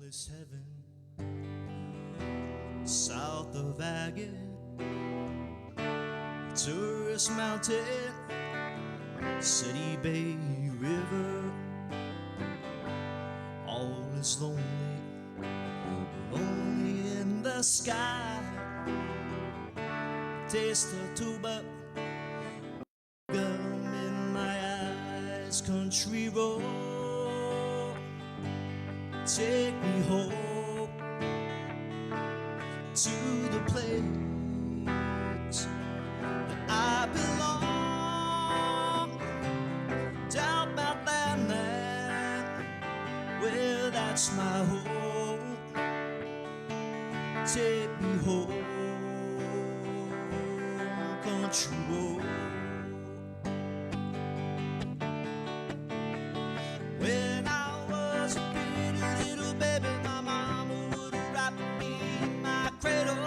is heaven south of Agate, Tourist Mountain, City Bay River. All is lonely, lonely in the sky. Taste of tuba, gum in my eyes. Country road, take me home to the place that I belong. Down by that land, well, that's my home. Take me home, country road. When I was a pretty little baby, my mama would wrap me in my cradle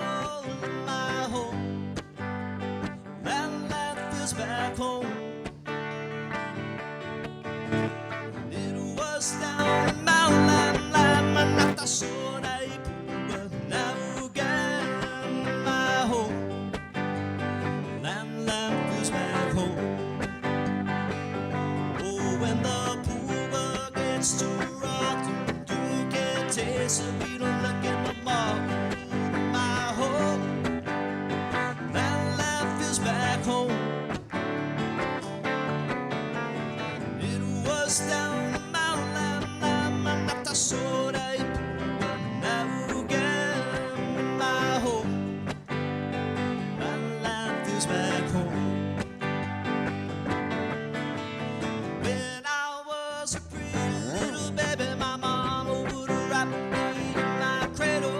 in my home. That land feels back home. It was down in Mount Lamb, Manata, Sona, Ipuwa, Naugan, my home. Lamb feels back home. Oh, when the it's too rough to get taste of it. Don't look at my mom, my home. That land feels back home. It was down the mountain, Manata, Sona, Ipuwa, Naugan, my home. That land feels back home. When I was a baby, my mama would wrap me in my cradle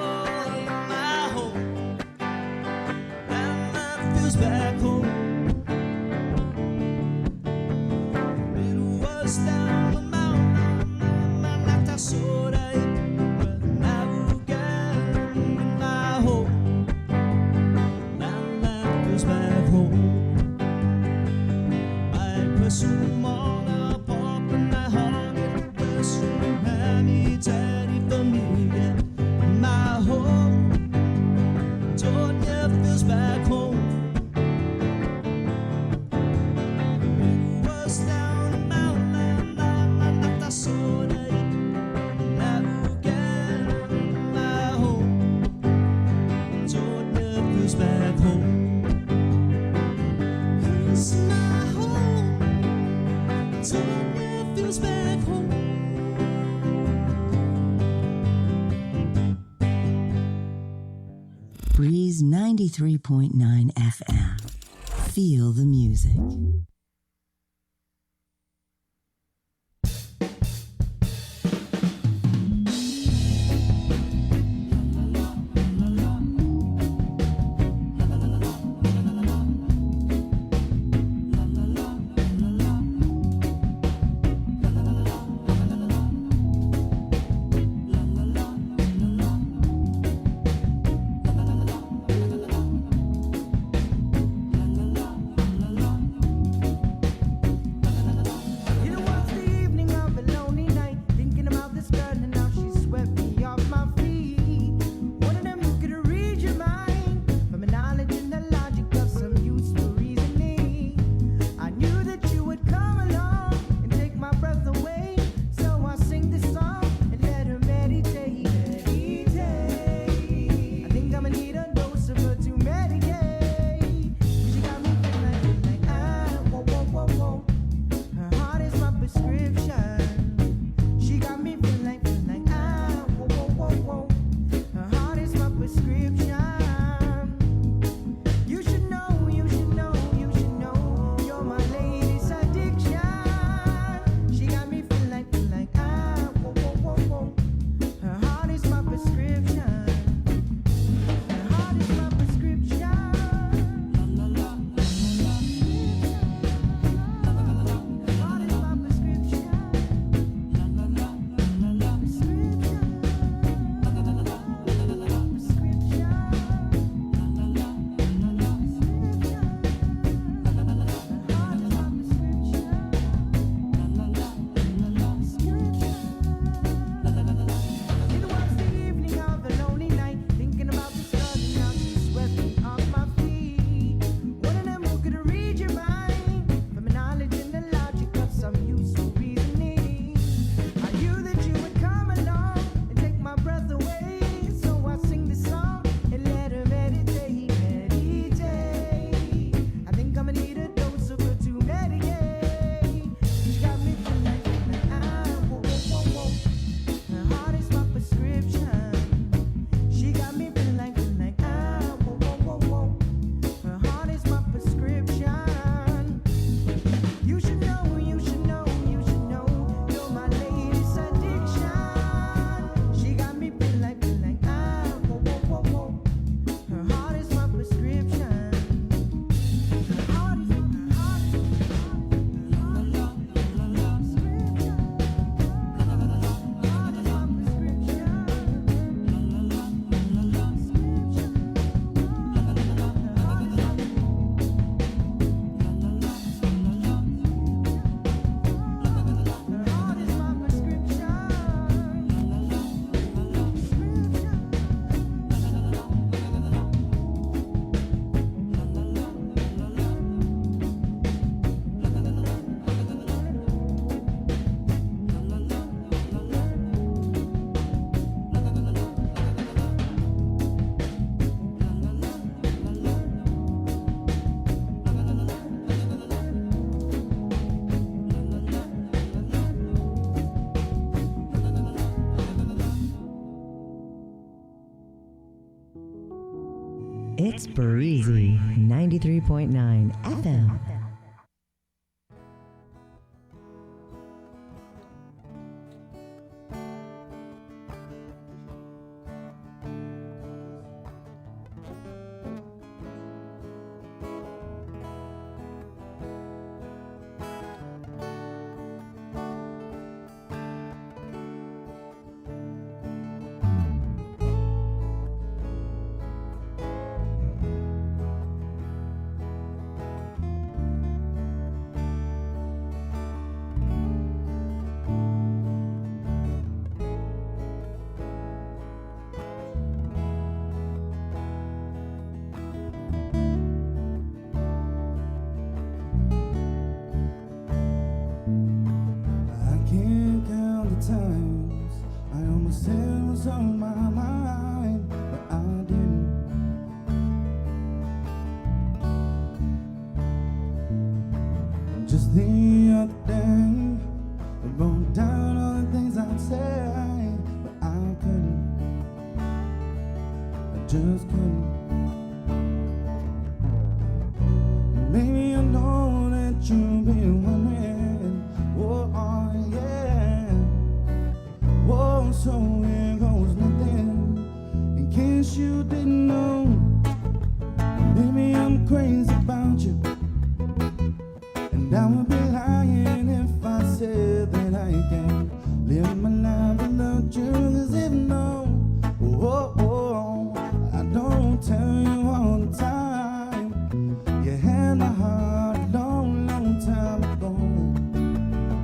in my home. That land feels back home. It was down the mountain, Manata, Sona, Ipuwa, Naugan, my home. That land feels back home. I pursue Mona, Pop, and I hug it. Mammy, daddy, familia, my home. Georgia feels back home. It was down the mountain, Manata, Sona, Naugan, my home. Georgia feels back home. It's my home. Georgia feels back home. Breeze 93.9 FM. Feel the music. It's Breezy 93.9 FM. Times I almost said it was on my mind, but I didn't. Just the other day, I wrote down all the things I'd say, but I couldn't. I just couldn't. Maybe I know that you've been wondering, oh yeah. Whoa, so here goes nothing. In case you didn't know, baby, I'm crazy about you. And I would be lying if I said that I can't live my life without you. Cause if no, I don't tell you all the time. You had my heart a long, long time ago.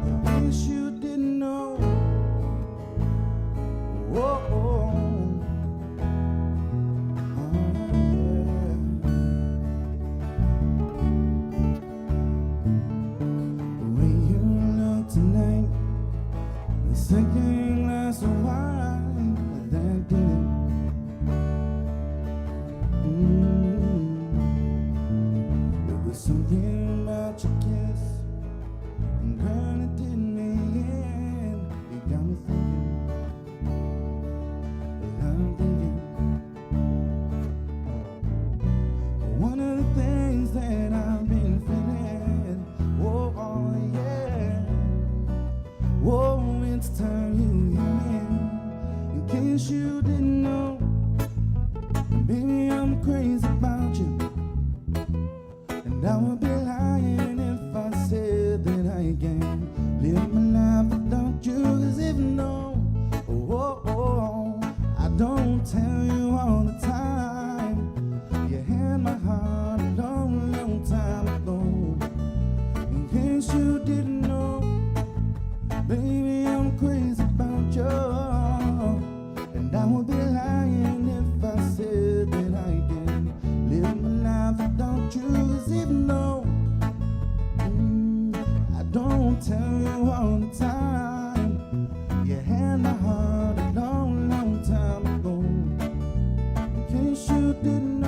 In case you didn't know. Second glass of wine, that did it. There was something about your kiss, and girl, it did me in. You got me thinking, I'm thinking. One of the things that I've been feeling, oh yeah. Whoa, it's time you hear me. In case you didn't know, baby, I'm crazy about you. And I would be lying if I said that I can't live my life without you. Cause if no, I don't tell you all the time. You had my heart a long, long time ago. In case you didn't know, baby, I'm crazy about you. And I would be lying if I said that I can live my life without you. Cause even though I don't tell you all the time, you had my heart a long, long time ago. In case you didn't know.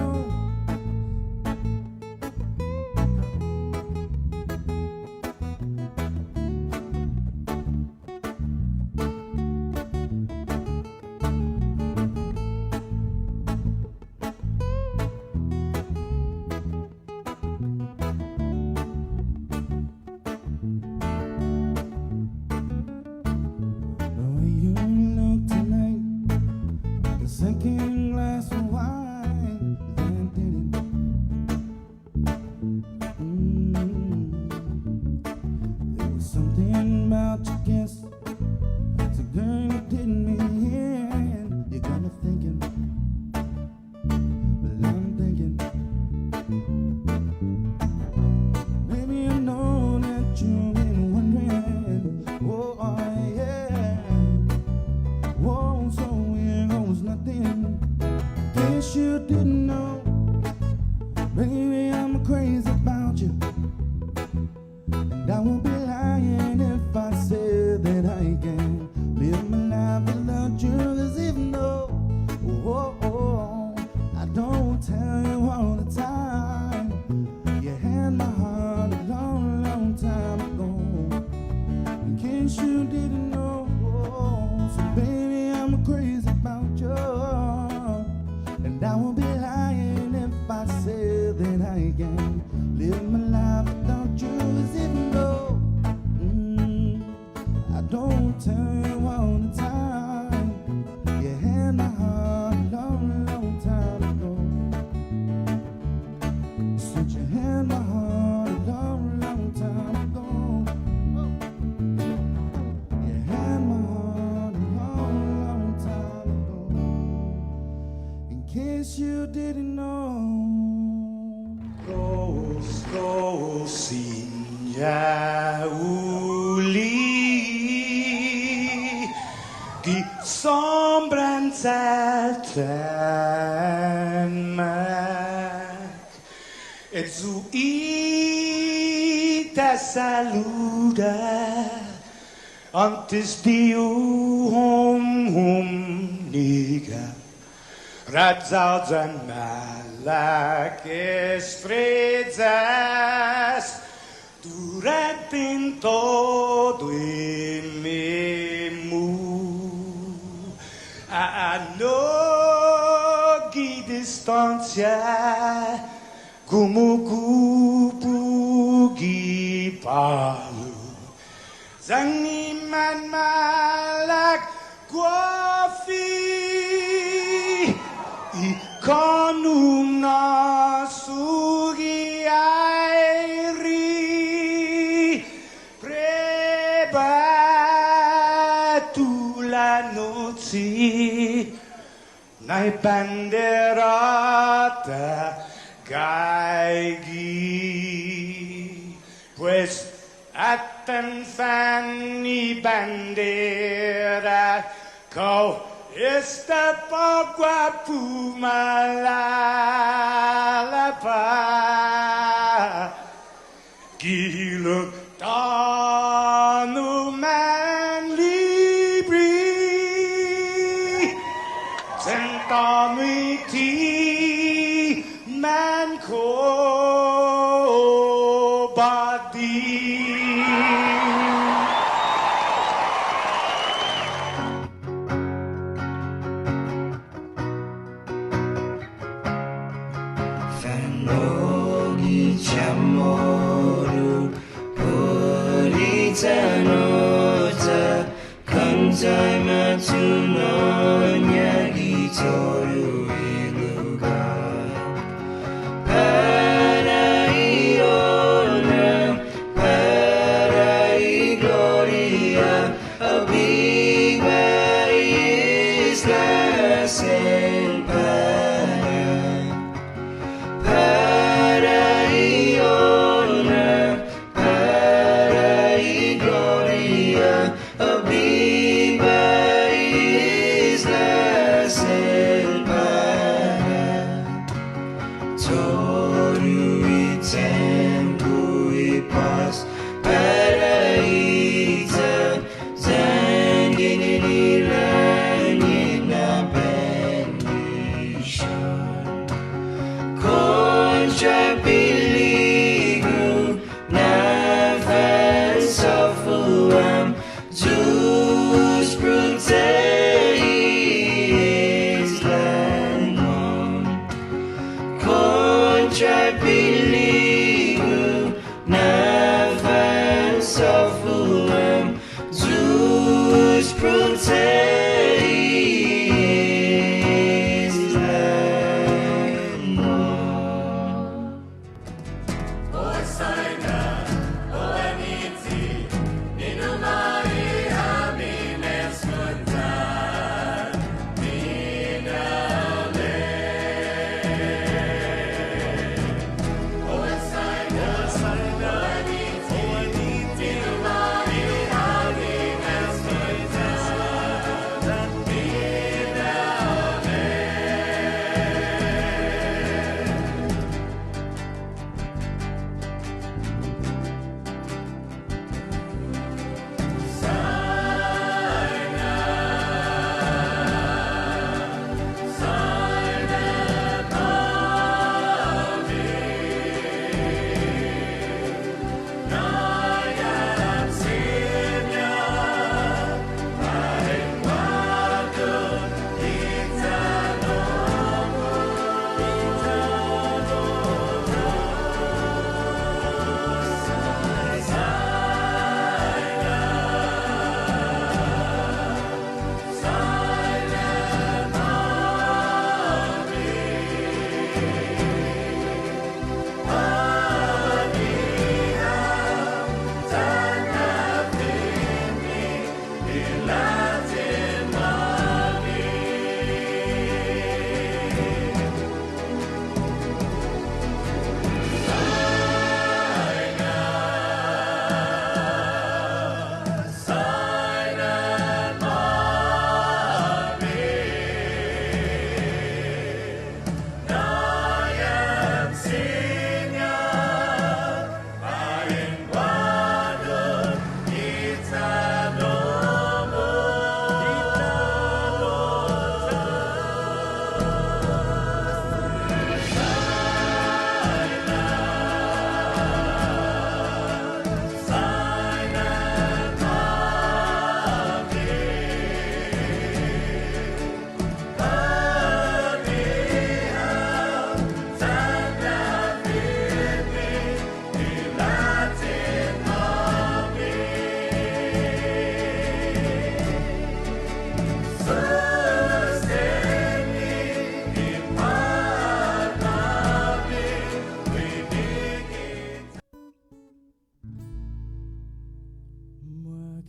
Second glass of wine, that did it. There was something about your kiss, so girl, you did me in. You got me thinking, well, I'm thinking, baby, I know that you've been wondering, oh yeah. Whoa, so here goes nothing. Guess you didn't know, baby, I'm crazy about you. And I won't be lying if I said that I can't live my life without you. Cause even though, I don't tell you all the time. You had my heart a long, long time ago. In case you didn't know, so baby, I'm crazy about you. And I won't be lying if tell you all the time. You had my heart a long, long time ago. Said you had my heart a long, long time ago. You had my heart a long, long time ago. In case you didn't know. Sinja uli die sombranza maak et zu ita saluda antes di niga Radzaudzan malak estrezas durante em todo ememu a nogi distância como cupo palu zaniman malak guafi Ikonum nasugi airi prebatu la noci nai banderata gaigi pues atan fanni bandera kau Esta pagua pumalapa Gilo tanu man libri Sentanu iti man ko badi Chamoru Pulitanota Kantai Matuno Nyagitoru Iluga Paraiona Parai Gloria Abiba Isla Senpara Paraiona, Parai Gloria, Abiba Isla Senpara, Toru I tempo I paz, Paraita, Zangini Lanina bendition. Contra perigo na avança fuam Deus proteis landon Contra perigo na avança fuam Deus proteis landon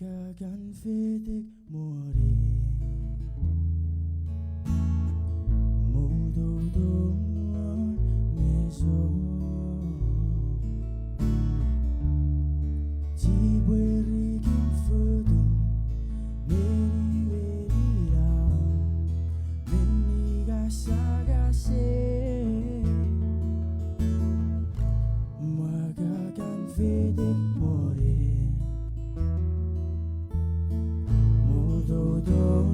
Magkakanfitik mo rin Mododong meso Tibwerikin fudum Meri veri rao Minni gasagase Magkakanfitik mo rin Mododong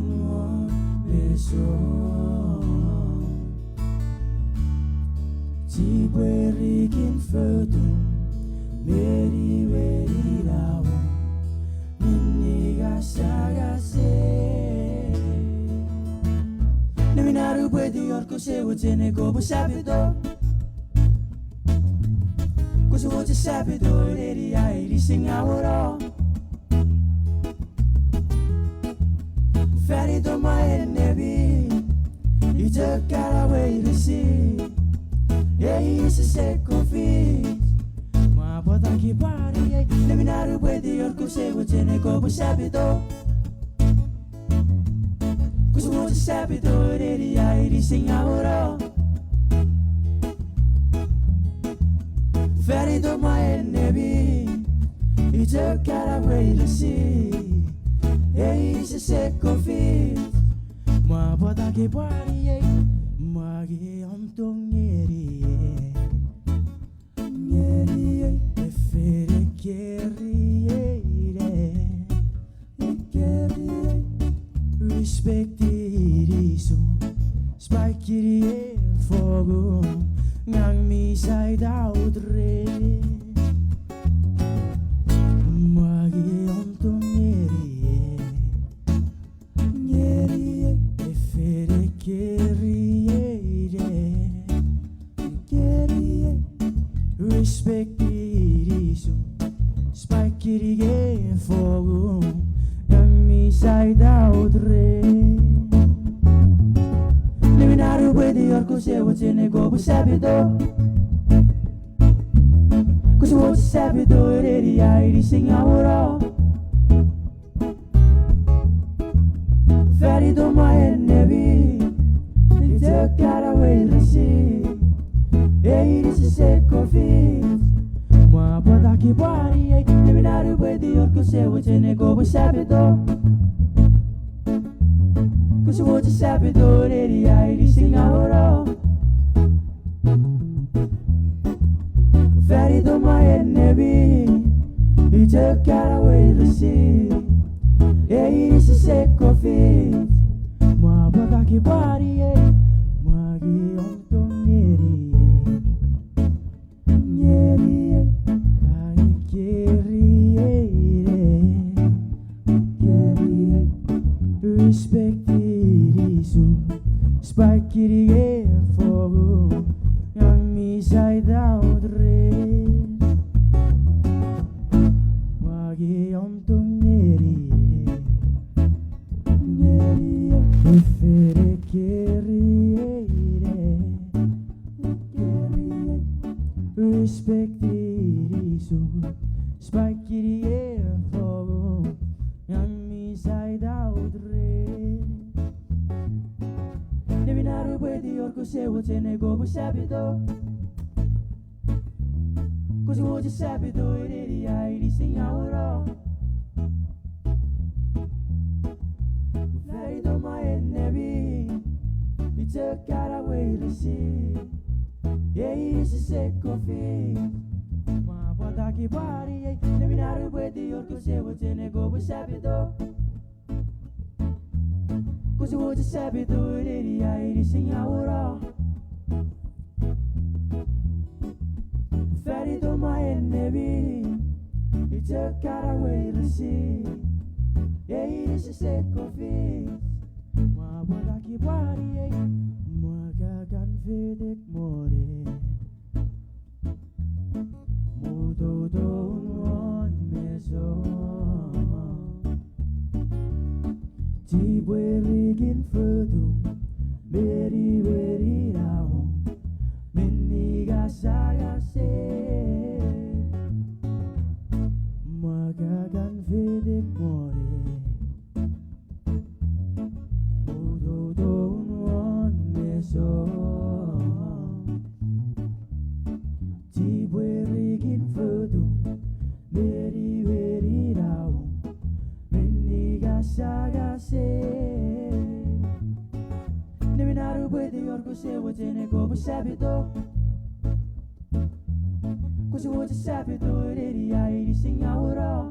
meso Tibwerikin fudum Meri veri rao Minni gasagase Neminaru puede orco se tiene como sabido Cosa vuoi sabido eri ai risingavoro Ferito mai nebi I giocare away the sea E se secco fish Ma può anche pari Neminaru puede orco se tiene como sabido Cosa vuoi sabido eri ai risingavoro Ferito mai nebi I giocare away the sea E se secco fish Ma può anche pari Ma che ontong nieri Nieri E fere chieri Chieri Rispetti su Spacchi fuoco Ngang mi sai da udre Magi ontong nieri Nieri E fere chieri Chieri Rispetti su Spacchi fuoco Ngang mi sai da udre Neminaru puede orco se tiene como sabido Cosa vuoi sabido eri ai risingavoro Ferito mai nebi I giocare away the sea E se secco fish Ma può anche pari Neminaru puede orco se tiene como sabido Cosa vuoi sabido eri ai risingavoro Ferito mai nebi I giocare away the sea E se secco fish Ma può anche pari Ma che ontong nieri Nieri Chieri Rispetti su Spacchi fuoco Non mi sai da udre Ma che ontong nieri E fere chieri Rispetti su Spacchi fuoco Non mi sai da udre Neminaru puede orco se tiene como sabido Cosa vuoi sabido eri ai risingavoro Ferito mai nebi I giocare away the sea E se secco fish Ma può anche pari Neminaru puede orco se tiene como sabido Cosa vuoi sabido eri ai risingavoro Ferito mai nebi I giocare away the sea E se secco fish Ma può anche pari Magkakanfitik mo rin Mododong meso Tibwerikin fudum Meri veri rao Minni gasagase Magkakanfitik mo से Neminaru puede orgo se wo tiene como sabido Così vuoi sabido redi ai signora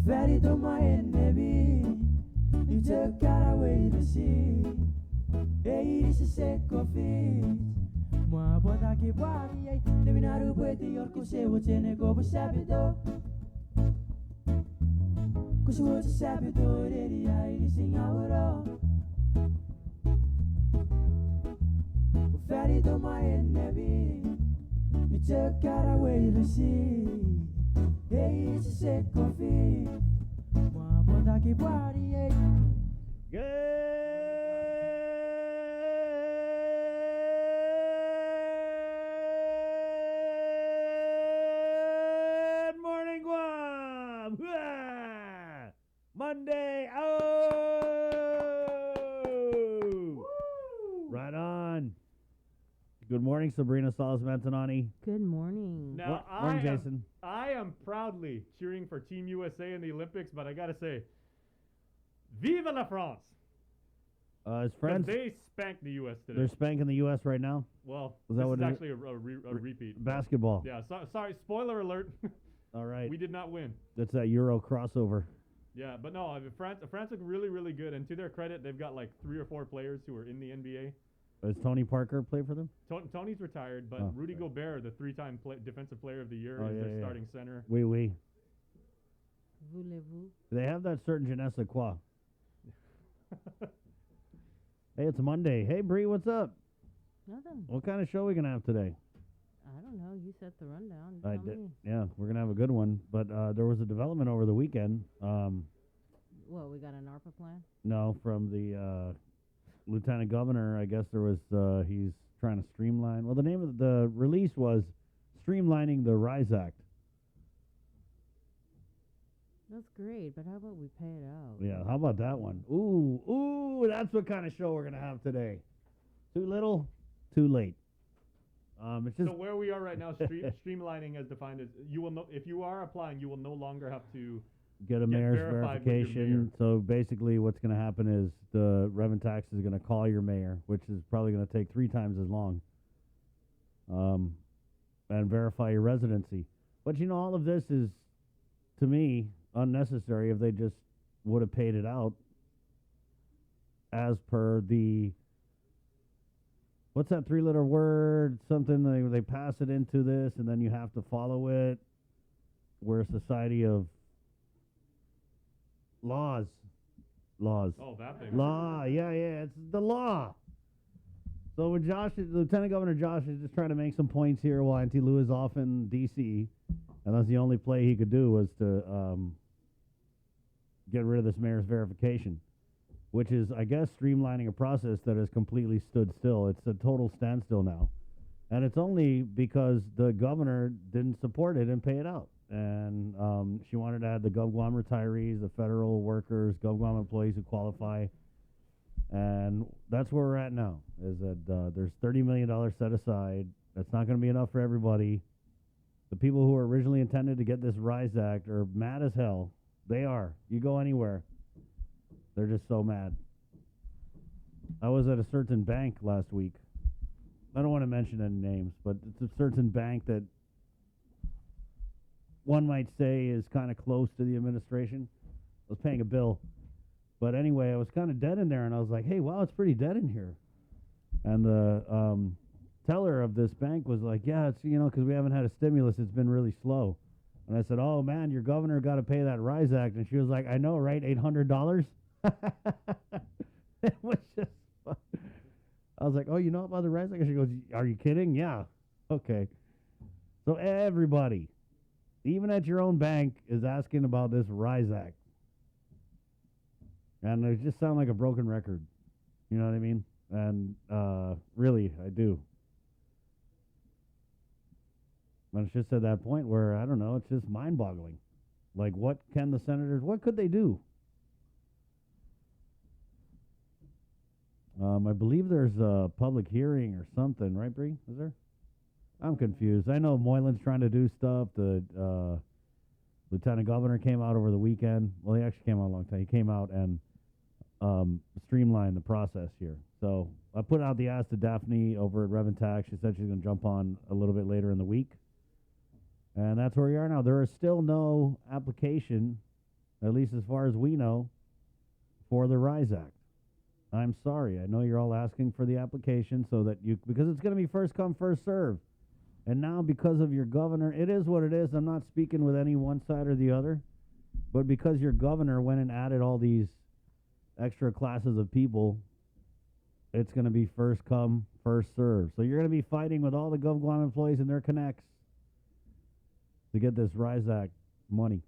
Very do my enemy You took got away to see Hey, this is a coffee Moi bota che buoni Neminaru puede orgo se wo tiene como sabido Così vuoi sabido redi ai signora Very do my enemy You took got away to see Hey, it's a coffee Moi bota che buoni Good morning, Guam! Ah! Monday! Oh! Right on. Good morning, Sabrina Salas Mantonani. Good morning. Now, Morning, Jason. I am proudly cheering for Team USA in the Olympics, but I gotta say, Vive la France! His 'Cause friends, they spanked the US today. they're spanking the U.S. right now. Well, Is that this what is it is? actually a repeat. Basketball. Yeah, sorry, spoiler alert. All right. We did not win. That's that Euro crossover. Yeah, but no, France look really, really good, and to their credit, they've got like 3 or 4 players who are in the NBA. Does Tony Parker play for them? Tony's retired, but Oh, Rudy okay. Gobert, the 3-time defensive player of the year, Oh, is yeah, their yeah. starting center. Oui. Voulez-vous? They have that certain je ne sais quoi. Hey, it's Monday. Hey, Bree, what's up? Nothing. What kind of show are we going to have today? I don't know. You set the rundown. I Tell did. me. Yeah, we're going to have a good one. But there was a development over the weekend. What, we got an ARPA plan? No, from the lieutenant governor. I guess there was he's trying to streamline. Well, the name of the release was Streamlining the RISE Act. That's great, but how about we pay it out? Yeah, how about that one? Ooh, that's what kind of show we're gonna have today. Too little, too late. It's just So where we are right now, streamlining as defined as you will know if you are applying, you will no longer have to. get a get mayor's verified with your verification. mayor. So basically, what's going to happen is the revenue tax is going to call your mayor, which is probably going to take 3 times as long, and verify your residency. But you know, all of this is, to me, unnecessary if they just would have paid it out as per the. What's that 3-letter word? Something they pass it into this, and then you have to follow it. We're a society of laws. Oh, that thing. Law, yeah, it's the law. So when Lieutenant Governor Josh is just trying to make some points here while Auntie Lou is off in D.C., and that's the only play he could do was to get rid of this mayor's verification, which is, I guess, streamlining a process that has completely stood still. It's a total standstill now. And it's only because the governor didn't support it and pay it out. And she wanted to add the GovGuam retirees, the federal workers, GovGuam employees who qualify. And that's where we're at now, is that there's $30 million set aside. That's not going to be enough for everybody. The people who were originally intended to get this RISE Act are mad as hell. They are. You go anywhere, they're just so mad. I was at a certain bank last week. I don't want to mention any names, but it's a certain bank that one might say is kind of close to the administration. I was paying a bill. But anyway, I was kind of dead in there, and I was like, hey, wow, it's pretty dead in here. And the teller of this bank was like, yeah, it's, you know, because we haven't had a stimulus, it's been really slow. And I said, oh, man, your governor got to pay that RISE Act. And she was like, I know, right, $800? It was just fun. I was like, oh, you know about the RISE Act? And she goes, are you kidding? Yeah. Okay. So everybody, even at your own bank, is asking about this RISE Act. And it just sounds like a broken record. You know what I mean? And really, I do. But it's just at that point where, I don't know, it's just mind-boggling. Like, what can the senators, what could they do? I believe there's a public hearing or something, right, Bree? Is there? I'm confused. I know Moylan's trying to do stuff. The Lieutenant Governor came out over the weekend. Well, he actually came out a long time. He came out and streamlined the process here. So I put out the ask to Daphne over at Reventac. She said she's going to jump on a little bit later in the week. And that's where we are now. There is still no application, at least as far as we know, for the RISE Act. I'm sorry. I know you're all asking for the application so that you, because it's going to be first come, first serve. And now because of your governor, it is what it is. I'm not speaking with any one side or the other. But because your governor went and added all these extra classes of people, it's going to be first come, first serve. So you're going to be fighting with all the GovGuam employees and their connects to get this RISE Act money.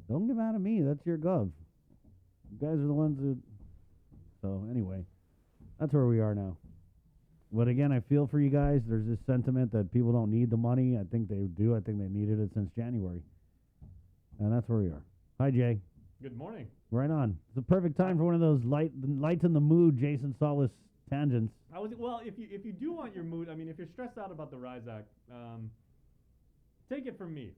Don't get mad at me. That's your gov. You guys are the ones who... So anyway, that's where we are now. But again, I feel for you guys. There's this sentiment that people don't need the money. I think they do. I think they needed it since January. And that's where we are. Hi, Jay. Good morning. Right on. It's a perfect time for one of those lights in the mood Jason Solis tangents. Well, if you do want your mood, I mean, if you're stressed out about the RISE Act, take it from me.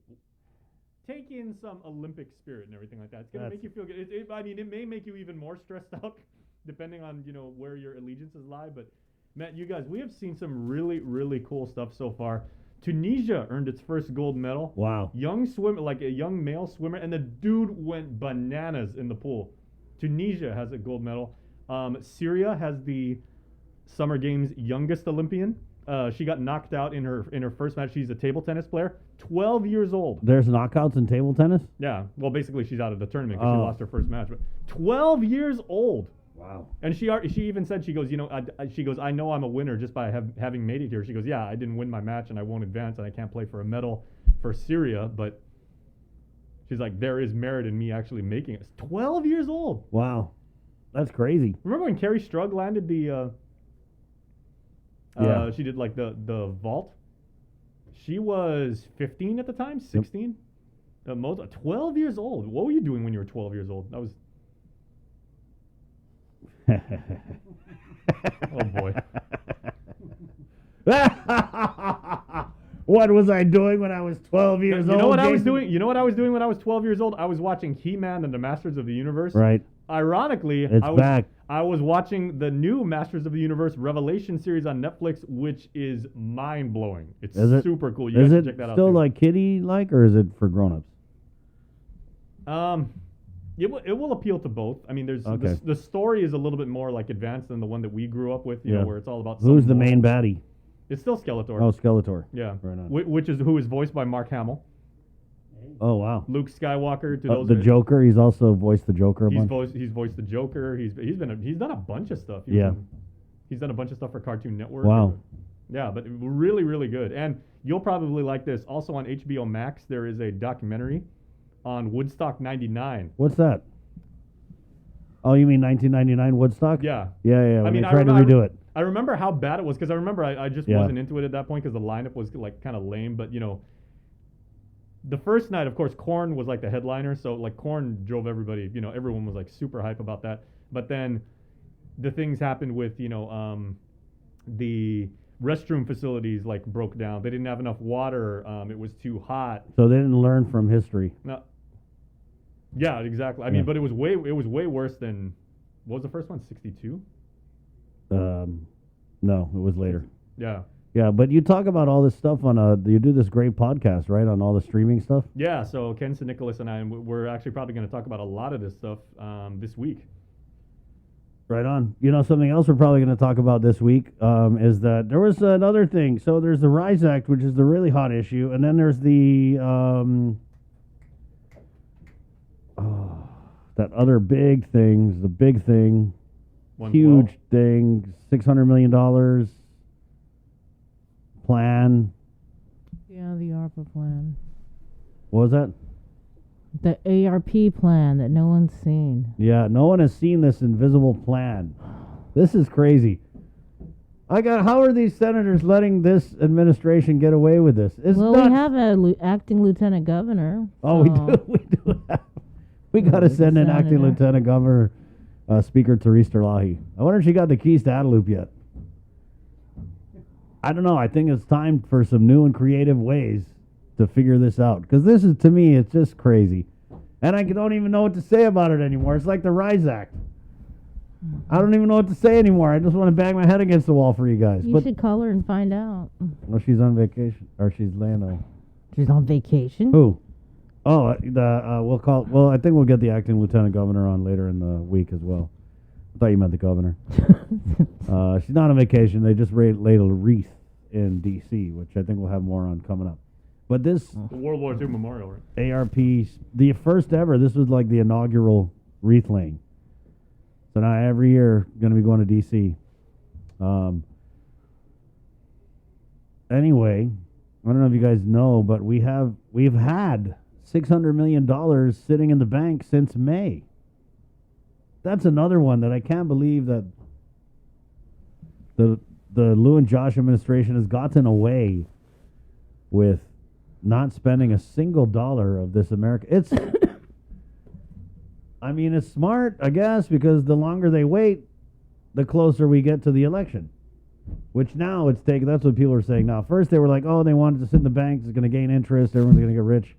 Take in some Olympic spirit and everything like that. It's gonna make you feel good. It may make you even more stressed out, depending on where your allegiances lie. But Matt, you guys, we have seen some really, really cool stuff so far. Tunisia earned its first gold medal. Wow. Young swimmer, like a young male swimmer, and the dude went bananas in the pool. Tunisia has a gold medal. Syria has the Summer Games youngest Olympian. She got knocked out in her first match. She's a table tennis player, 12 years old. There's knockouts in table tennis? Yeah. Well, basically, she's out of the tournament because she lost her first match. But 12 years old. Wow. And she even said, she goes, I know I'm a winner just by having made it here. She goes, yeah, I didn't win my match and I won't advance and I can't play for a medal for Syria, but she's like, there is merit in me actually making it. 12 years old. Wow. That's crazy. Remember when Carrie Strug landed the Yeah. she did like the vault? She was 15 at the time, 16? 12 years old. What were you doing when you were 12 years old? That was... Oh boy. What was I doing when I was 12 years old? You know what I was Jason? doing? You know what I was doing when I was 12 years old? I was watching He-Man and the Masters of the Universe. Right. Ironically, It's back. I was watching the new Masters of the Universe Revelation series on Netflix, which is mind-blowing. It's super cool. You Is guys it should check that out still too. like kiddie-like, or is it for grown-ups? It will appeal to both. I mean, there's Okay. the story is a little bit more like advanced than the one that we grew up with, you know, where it's all about Who's some the main moral- baddie? It's still Skeletor. Oh, Skeletor. Yeah. Right on. Who is voiced by Mark Hamill. Oh, wow. Luke Skywalker to those The who- Joker, he's also voiced the Joker a bunch. He's voiced the Joker. He's done a bunch of stuff. He's done a bunch of stuff for Cartoon Network. Wow. Yeah, but really, really good. And you'll probably like this. Also on HBO Max, there is a documentary on Woodstock '99. What's that? Oh, you mean 1999 Woodstock? Yeah. Yeah. I mean, they tried to redo it. I remember how bad it was because I remember I just wasn't into it at that point because the lineup was like kind of lame. But the first night, of course, Korn was like the headliner, so like Korn drove everybody. Everyone was like super hype about that. But then the things happened with the restroom facilities like broke down. They didn't have enough water. It was too hot. So they didn't learn from history. No. Yeah, exactly. I mean, but it was way worse than what was the first one? 62. No, it was later. Yeah. Yeah, but you talk about all this stuff on you do this great podcast, right, on all the streaming stuff? Yeah, so Ken St. Nicholas and I, we're actually probably going to talk about a lot of this stuff this week. Right on. Something else we're probably going to talk about this week is that there was another thing. So there's the RISE Act, which is the really hot issue, and then there's the that other big thing, huge thing, $600 million plan. Yeah, the ARPA plan. What was that? The ARP plan that no one's seen. Yeah, no one has seen this invisible plan. This is crazy. How are these senators letting this administration get away with this? It's Well, nuts. we have a acting lieutenant governor. Oh, we do have. We got to There's a send an acting senator. lieutenant governor, Speaker Therese Terlahi. I wonder if she got the keys to Adelup yet. I don't know. I think it's time for some new and creative ways to figure this out, because this is, to me, it's just crazy, and I don't even know what to say about it anymore. It's like the Rise Act. I don't even know what to say anymore. I just want to bang my head against the wall for you guys. You But should call her and find out. well, she's on vacation, or she's laying on. She's on vacation. Who? Oh, we'll call. Well, I think we'll get the acting lieutenant governor on later in the week as well. I thought you meant the governor. She's not on vacation. They just laid a wreath in D.C., which I think we'll have more on coming up. But this The World War II memorial, right? ARP, the first ever, this was like the inaugural wreath laying. So now every year, going to be going to D.C. Anyway, I don't know if you guys know, but we've had $600 million sitting in the bank since May. That's another one that I can't believe that the Lou and Josh administration has gotten away with not spending a single dollar of this America. It's, I mean, it's smart, I guess, because the longer they wait, the closer we get to the election. Which now it's taken, that's what people are saying now. First they were like, oh, they wanted to sit in the banks, it's going to gain interest, everyone's going to get rich.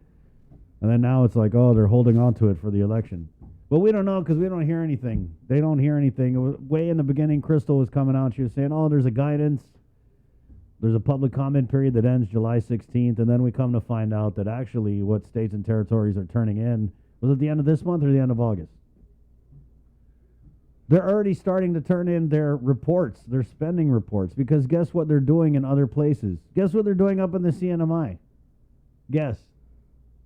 And then now it's like, oh, they're holding on to it for the election. But we don't know because we don't hear anything. They don't hear anything. It was way in the beginning, Crystal was coming out. She was saying, oh, there's a guidance. There's a public comment period that ends July 16th. And then we come to find out that actually what states and territories are turning in, was it the end of this month or the end of August? They're already starting to turn in their reports, their spending reports, because guess what they're doing in other places? Guess what they're doing up in the CNMI? Guess.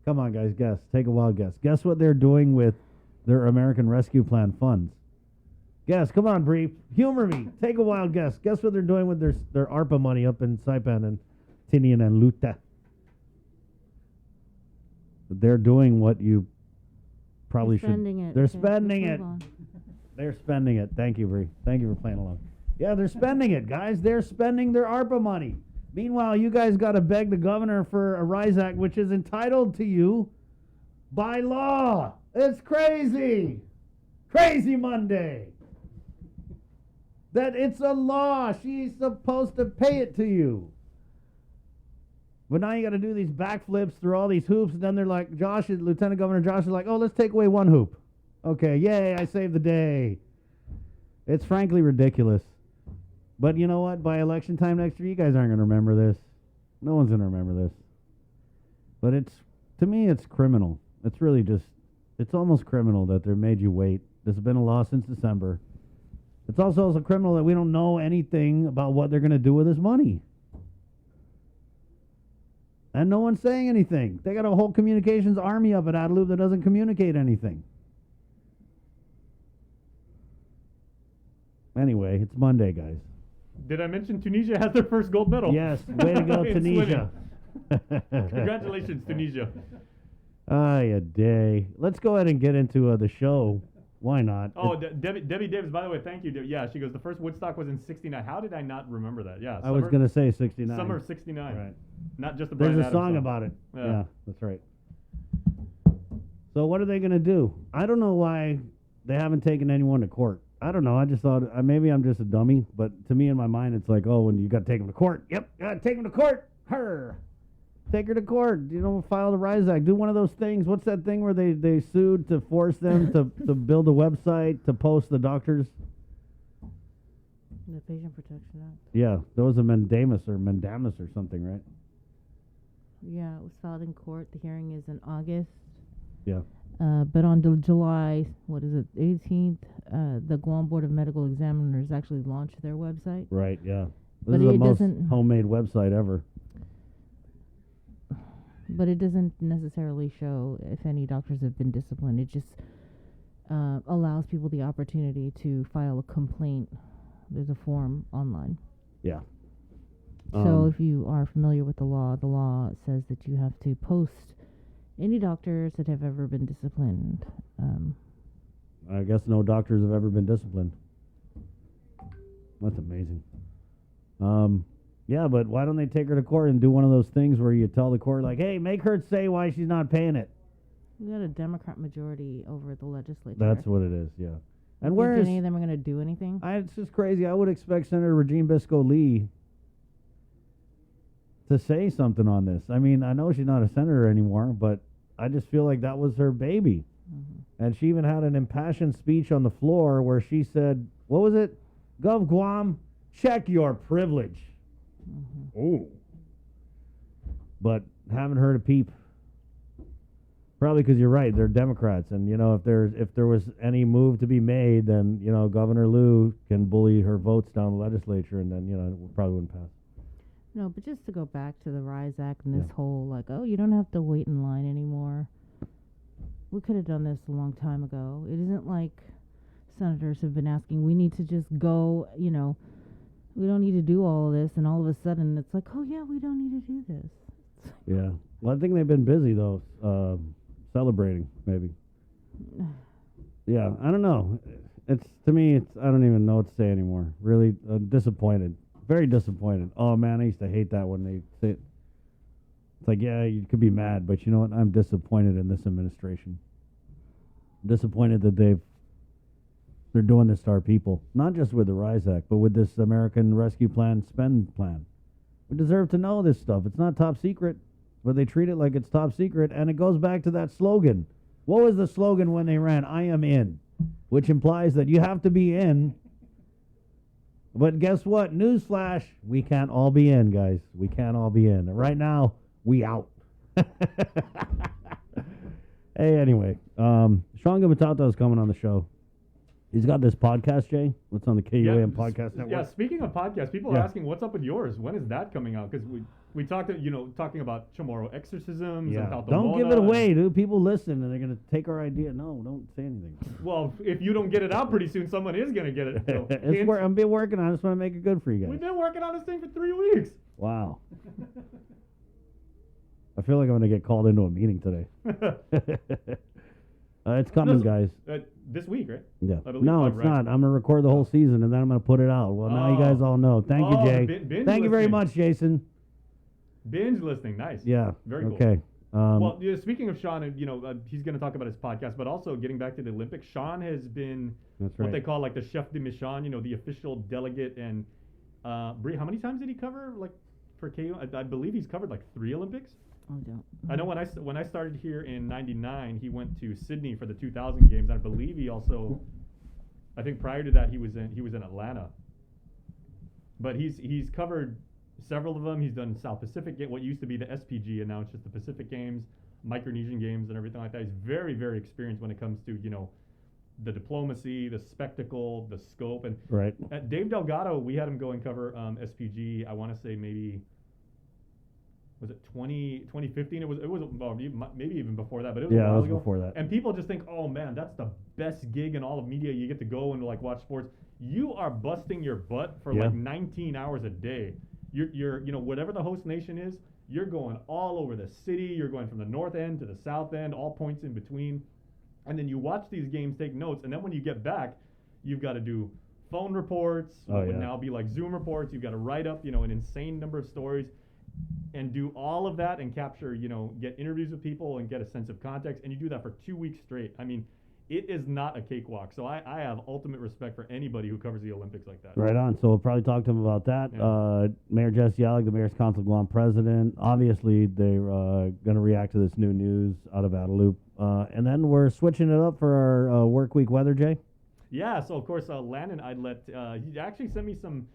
Come on, guys, guess. Take a wild guess. Guess what they're doing with their American Rescue Plan funds? Guess. Come on, Bree. Humor me. Take a wild guess. Guess what they're doing with their ARPA money up in Saipan and Tinian and Luta? They're doing what you probably should. Spending it. They're Okay, spending let's it. move on. They're spending it. Thank you, Bree. Thank you for playing along. Yeah, they're spending it, guys. They're spending their ARPA money. Meanwhile, you guys got to beg the governor for a RISE Act, which is entitled to you by law. It's crazy. Crazy Monday. That it's a law. She's supposed to pay it to you. But now you got to do these backflips through all these hoops, and then they're like, Lieutenant Governor Josh is like, oh, let's take away one hoop. Okay, yay, I saved the day. It's frankly ridiculous. But you know what? By election time next year, you guys aren't going to remember this. No one's going to remember this. But to me, it's criminal. It's really it's almost criminal that they made you wait. This has been a law since December. It's also criminal that we don't know anything about what they're going to do with this money. And no one's saying anything. They got a whole communications army up at Adelup that doesn't communicate anything. Anyway, it's Monday, guys. Did I mention Tunisia has their first gold medal? Yes, way to go, In Tunisia. Congratulations, Tunisia. A day. Let's go ahead and get into the show. Why not? Oh, Debbie Davis, by the way, thank you. Yeah, she goes, the first Woodstock was in 69. How did I not remember that? Yeah. I was going to say 69. Summer of 69. Right. Not just the There's Bryan a Adams song about it. Yeah. Yeah, that's right. So what are they going to do? I don't know why they haven't taken anyone to court. I don't know. I just thought, maybe I'm just a dummy, but to me in my mind, it's like, oh, when you got to take them to court. Yep, got to take them to court. Her. Take her to court. File the RISE Act. Do one of those things. What's that thing where they sued to force them to build a website to post the doctors? The Patient Protection Act. Yeah, there was a mandamus or something, right? Yeah, it was filed in court. The hearing is in August. Yeah. But on July, 18th, the Guam Board of Medical Examiners actually launched their website. Right, yeah. This But is the it most doesn't- homemade website ever. But it doesn't necessarily show if any doctors have been disciplined. It just allows people the opportunity to file a complaint. There's a form online. Yeah. So if you are familiar with the law says that you have to post any doctors that have ever been disciplined. I guess no doctors have ever been disciplined. That's amazing. Yeah, but why don't they take her to court and do one of those things where you tell the court, like, hey, make her say why she's not paying it? We got a Democrat majority over the legislature. That's what it is, yeah. And Do you where think is... any of them are going to do anything? It's just crazy. I would expect Senator Regine Bisco Lee to say something on this. I mean, I know she's not a senator anymore, but I just feel like that was her baby. And she even had an impassioned speech on the floor where she said, what was it? Gov Guam, check your privilege. Ooh. But haven't heard a peep. Probably because you're right, they're Democrats, and you know if there was any move to be made, then you know Governor Liu can bully her votes down the legislature, and then you know it probably wouldn't pass. No, but just to go back to the RISE Act and this Yeah. whole like, oh, you don't have to wait in line anymore. We could have done this a long time ago. It isn't like senators have been asking. We need to just go. You know, we don't need to do all of this, and all of a sudden it's like, oh yeah, we don't need to do this. Yeah. Well, I think they've been busy though, celebrating maybe. Yeah, I don't know. It's to me, it's I don't even know what to say anymore. Really disappointed, very disappointed. Oh man, I used to hate that when they say it. It's like, yeah, you could be mad, but you know what? I'm disappointed in this administration. Disappointed that they're doing this to our people, not just with the RISE Act, but with this American Rescue Plan spend plan. We deserve to know this stuff. It's not top secret, but they treat it like it's top secret, and it goes back to that slogan. What was the slogan when they ran? I am in, which implies that you have to be in. But guess what? Newsflash, we can't all be in, guys. We can't all be in. And right now, we out. Hey, anyway, Sean Gabatata is coming on the show. He's got this podcast, Jay. What's on the KUAM podcast network? Yeah, speaking of podcasts, people are asking what's up with yours. When is that coming out? Because we talked, talking about Chamorro exorcisms. Yeah. And Tautomona Don't give it away, dude. People listen and they're going to take our idea. No, don't say anything. Well, if you don't get it out pretty soon, someone is going to get it. So I've been working on it. I just want to make it good for you guys. we've been working on this thing for 3 weeks. Wow. I feel like I'm going to get called into a meeting today. It's coming, guys. This week, right? Yeah. I believe, No, it's right? not. I'm going to record the whole season and then I'm going to put it out. Well, now you guys all know. Thank you, Jay. binge Thank you very listening. much, Jason. Binge listening, nice. Yeah. Very cool. Okay. Well, speaking of Sean, he's going to talk about his podcast, but also getting back to the Olympics, Sean has been That's what right. they call like the chef de mission, the official delegate. And Brie, how many times did he cover like for KU? I believe he's covered like 3 Olympics. Oh, don't. I know when I started here in '99, he went to Sydney for the 2000 games. I believe he also, I think prior to that he was in Atlanta. But he's covered several of them. He's done South Pacific, what used to be the SPG, and now it's just the Pacific Games, Micronesian Games, and everything like that. He's very, very experienced when it comes to the diplomacy, the spectacle, the scope. And Right. Dave Delgado, we had him go and cover SPG. I want to say maybe. Was it 2015? It was well, maybe even before that, but it was a Yeah, while it was ago. before that. And people just think, oh man, that's the best gig in all of media. You get to go and like watch sports. You are busting your butt for Yeah. like 19 hours a day. You're whatever the host nation is, you're going all over the city. You're going from the north end to the south end, all points in between. And then you watch these games, take notes, and then when you get back, you've got to do phone reports. Oh, What would yeah. now be like Zoom reports. You've got to write up, an insane number of stories. And do all of that and capture, get interviews with people and get a sense of context. And you do that for 2 weeks straight. I mean, it is not a cakewalk. So I have ultimate respect for anybody who covers the Olympics like that. Right on. So we'll probably talk to him about that. Yeah. Mayor Jesse Alec, the Mayor's Council of Guam president. Obviously, they're going to react to this new news out of Adelup. And then we're switching it up for our work week weather, Jay. Yeah, so of course, Landon, he actually sent me some.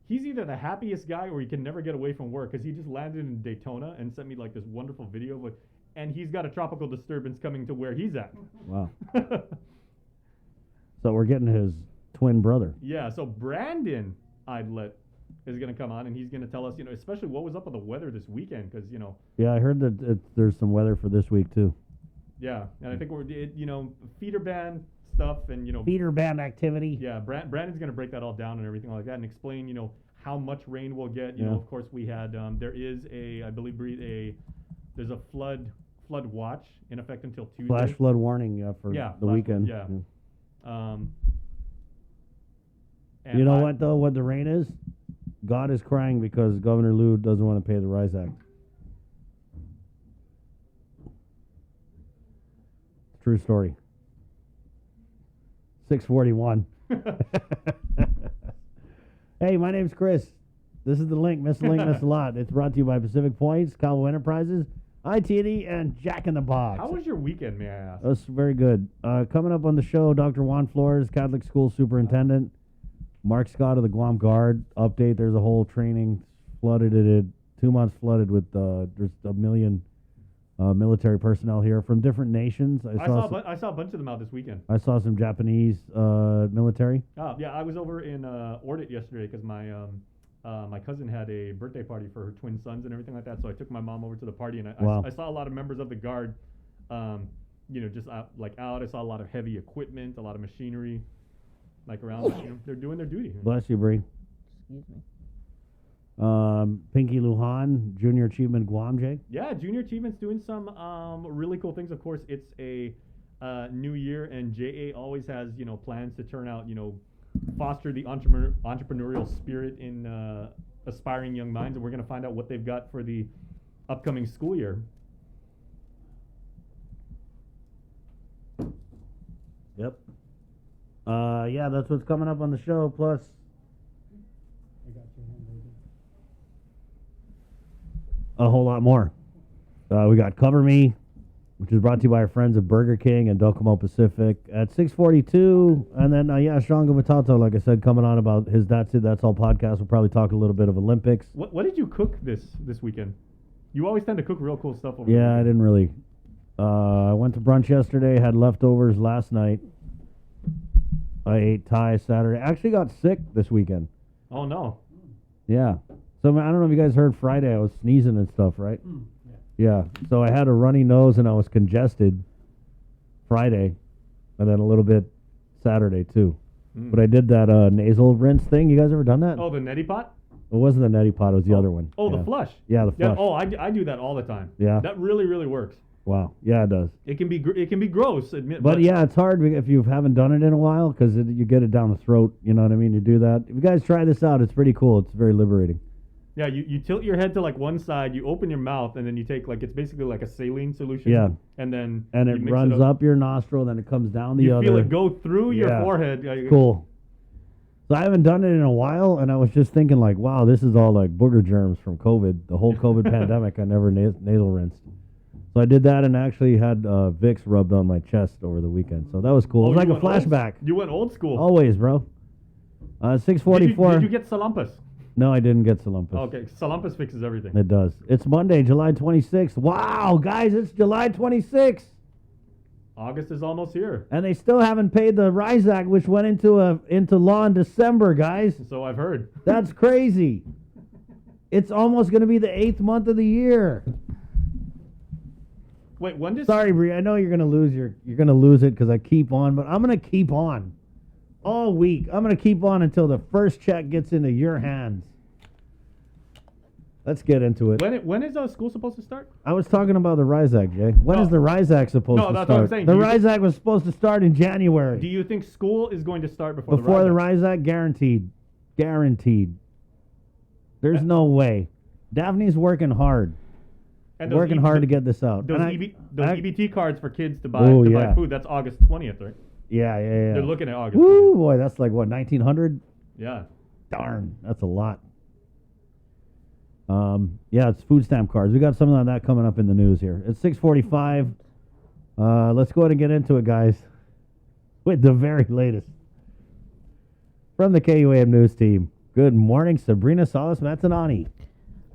He's either the happiest guy or he can never get away from work because he just landed in Daytona and sent me like this wonderful video. And he's got a tropical disturbance coming to where he's at. Wow. So we're getting his twin brother. Yeah, so Brandon Idlet is going to come on and he's going to tell us, especially what was up with the weather this weekend because, Yeah, I heard that there's some weather for this week, too. yeah, and I think feeder band stuff and, Feeder band activity. yeah, Brandon's going to break that all down and everything like that and explain, how much rain we'll get. Yeah. Of course, we had, there is I believe, there's a flood watch in effect until Tuesday. Flash flood warning for Yeah, the flash weekend. flood, yeah. You know what, though? What the rain is? God is crying because Governor Liu doesn't want to pay the RISE Act. True story. 641. Hey, my name's Chris. This is the link. Miss the link, miss a lot. It's brought to you by Pacific Points, Calvo Enterprises, ITD, and Jack in the Box. How was your weekend, may I ask? That's very good. Coming up on the show, Dr. Juan Flores, Catholic School Superintendent. Mark Scott of the Guam Guard. Update, there's a whole training flooded it. 2 months flooded with, there's 1 million military personnel here from different nations. I saw a bunch of them out this weekend. I saw some Japanese military. Oh, yeah, I was over in Ordit yesterday because my cousin had a birthday party for her twin sons and everything like that. So I took my mom over to the party, and I saw a lot of members of the Guard, just out. I saw a lot of heavy equipment, a lot of machinery, around. They're doing their duty. Bless you, Bree. Excuse me. Pinky Lujan, Junior Achievement Guam, Jay. Yeah, Junior Achievement's doing some really cool things. Of course, it's a new year, and JA always has plans to turn out, foster the entrepreneurial spirit in aspiring young minds, and we're going to find out what they've got for the upcoming school year. Yep. Yeah, that's what's coming up on the show. Plus, a whole lot more. We got Cover Me, which is brought to you by our friends at Burger King and Docomo Pacific at 6:42. And then, Sean Gumatato, like I said, coming on about his That's It, That's All podcast. We'll probably talk a little bit of Olympics. What did you cook this weekend? You always tend to cook real cool stuff over Yeah, I didn't really. I went to brunch yesterday, had leftovers last night. I ate Thai Saturday. I actually got sick this weekend. Oh, no. Yeah. So, I don't know if you guys heard Friday, I was sneezing and stuff, right? Yeah. So I had a runny nose and I was congested Friday and then a little bit Saturday too. But I did that nasal rinse thing. You guys ever done that? Oh, the neti pot? It wasn't the neti pot. It was the other one. Oh, yeah. the flush. Yeah, the flush. Yeah, oh, I do that all the time. Yeah. That really, really works. Wow. Yeah, it does. It can be gross, admit. But yeah, it's hard if you haven't done it in a while because you get it down the throat. You know what I mean? You do that. If you guys try this out, it's pretty cool. It's very liberating. Yeah, you tilt your head to one side, you open your mouth, and then you take it's basically like a saline solution. Yeah. And then it mix runs it up your nostril, then it comes down the you other. feel it go through your Yeah. forehead. Cool. So I haven't done it in a while, and I was just thinking wow, this is all booger germs from COVID, the whole COVID pandemic. I never nasal rinsed. So I did that and actually had Vicks rubbed on my chest over the weekend. So that was cool. Oh, it was like a flashback. You went old school. Always, bro. 6:44. Did you get Salumpus? No, I didn't get Salumpus. Okay, Salumpus fixes everything. It does. It's Monday, July 26th. Wow, guys, it's July 26th. August is almost here. And they still haven't paid the RISE Act, which went into law in December, guys. So I've heard. That's crazy. It's almost going to be the 8th month of the year. Wait, when does... Sorry, Bree. I know you're going to lose you're going to lose it because I keep on, but I'm going to keep on all week. I'm going to keep on until the first check gets into your hands. Let's get into it. When is school supposed to start? I was talking about the RISE Act, Jay. When is the RISE Act supposed to start? No, that's what I'm saying. The RISE Act was supposed to start in January. Do you think school is going to start before the the RISE Act? Guaranteed. Guaranteed. There's no way. Daphne's working hard. And Working hard to get this out. Those, And EBT cards for kids to buy buy food, that's August 20th, right? Yeah. They're looking at August Woo, 20th. boy, that's 1900? Yeah. Darn, that's a lot. Yeah, it's food stamp cards. We got something like that coming up in the news here. It's 6:45. Let's go ahead and get into it, guys, with the very latest from the KUAM News team. Good morning, Sabrina Salas-Matanani.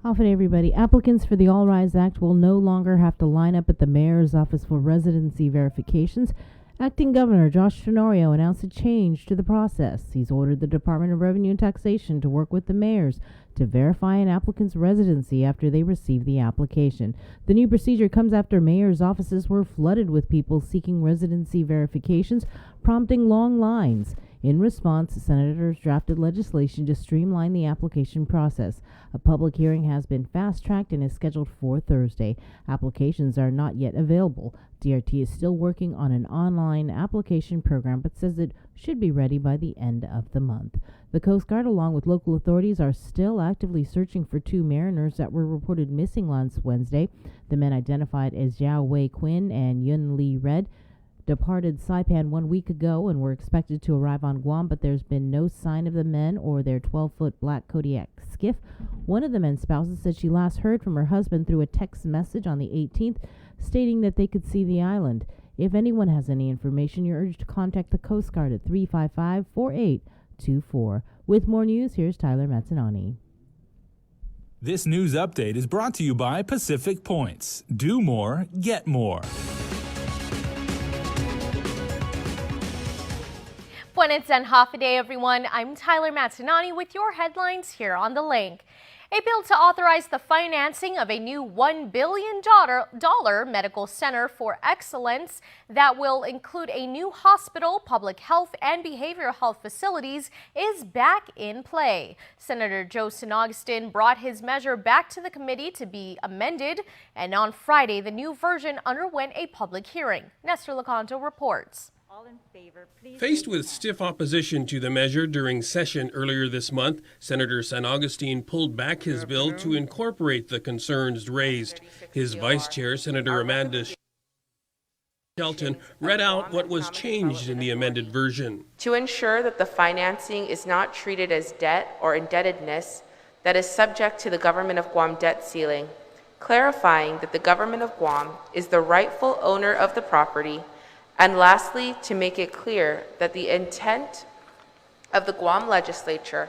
Often, everybody. Applicants for the All Rise Act will no longer have to line up at the mayor's office for residency verifications. Acting Governor Josh Tenorio announced a change to the process. He's ordered the Department of Revenue and Taxation to work with the mayors to verify an applicant's residency after they receive the application. The new procedure comes after mayors' offices were flooded with people seeking residency verifications, prompting long lines. In response, senators drafted legislation to streamline the application process. A public hearing has been fast-tracked and is scheduled for Thursday. Applications are not yet available. DRT is still working on an online application program, but says it should be ready by the end of the month. The Coast Guard, along with local authorities, are still actively searching for two mariners that were reported missing last Wednesday. The men, identified as Yao Wei Quinn and Yun Lee Red, departed Saipan 1 week ago and were expected to arrive on Guam, but there's been no sign of the men or their 12-foot black Kodiak skiff. One of the men's spouses said she last heard from her husband through a text message on the 18th, stating that they could see the island. If anyone has any information, you're urged to contact the Coast Guard at 355-4824. With more news, here's Tyler Matsinani. This news update is brought to you by Pacific Points. Do more, get more. Buenas and half a day, everyone. I'm Tyler Matsinani with your headlines here on The Link. A bill to authorize the financing of a new $1 billion medical center for excellence that will include a new hospital, public health, and behavioral health facilities is back in play. Senator Joe San Agustin brought his measure back to the committee to be amended, and on Friday, the new version underwent a public hearing. Nestor Lecanto reports. All in favor, please. Faced with stiff opposition to the measure during session earlier this month, Senator San Agustin pulled back his bill to incorporate the concerns raised. His vice chair, Senator Amanda Shelton, read out what was changed in the amended version. To ensure that the financing is not treated as debt or indebtedness that is subject to the Government of Guam debt ceiling, clarifying that the Government of Guam is the rightful owner of the property, and lastly, to make it clear that the intent of the Guam legislature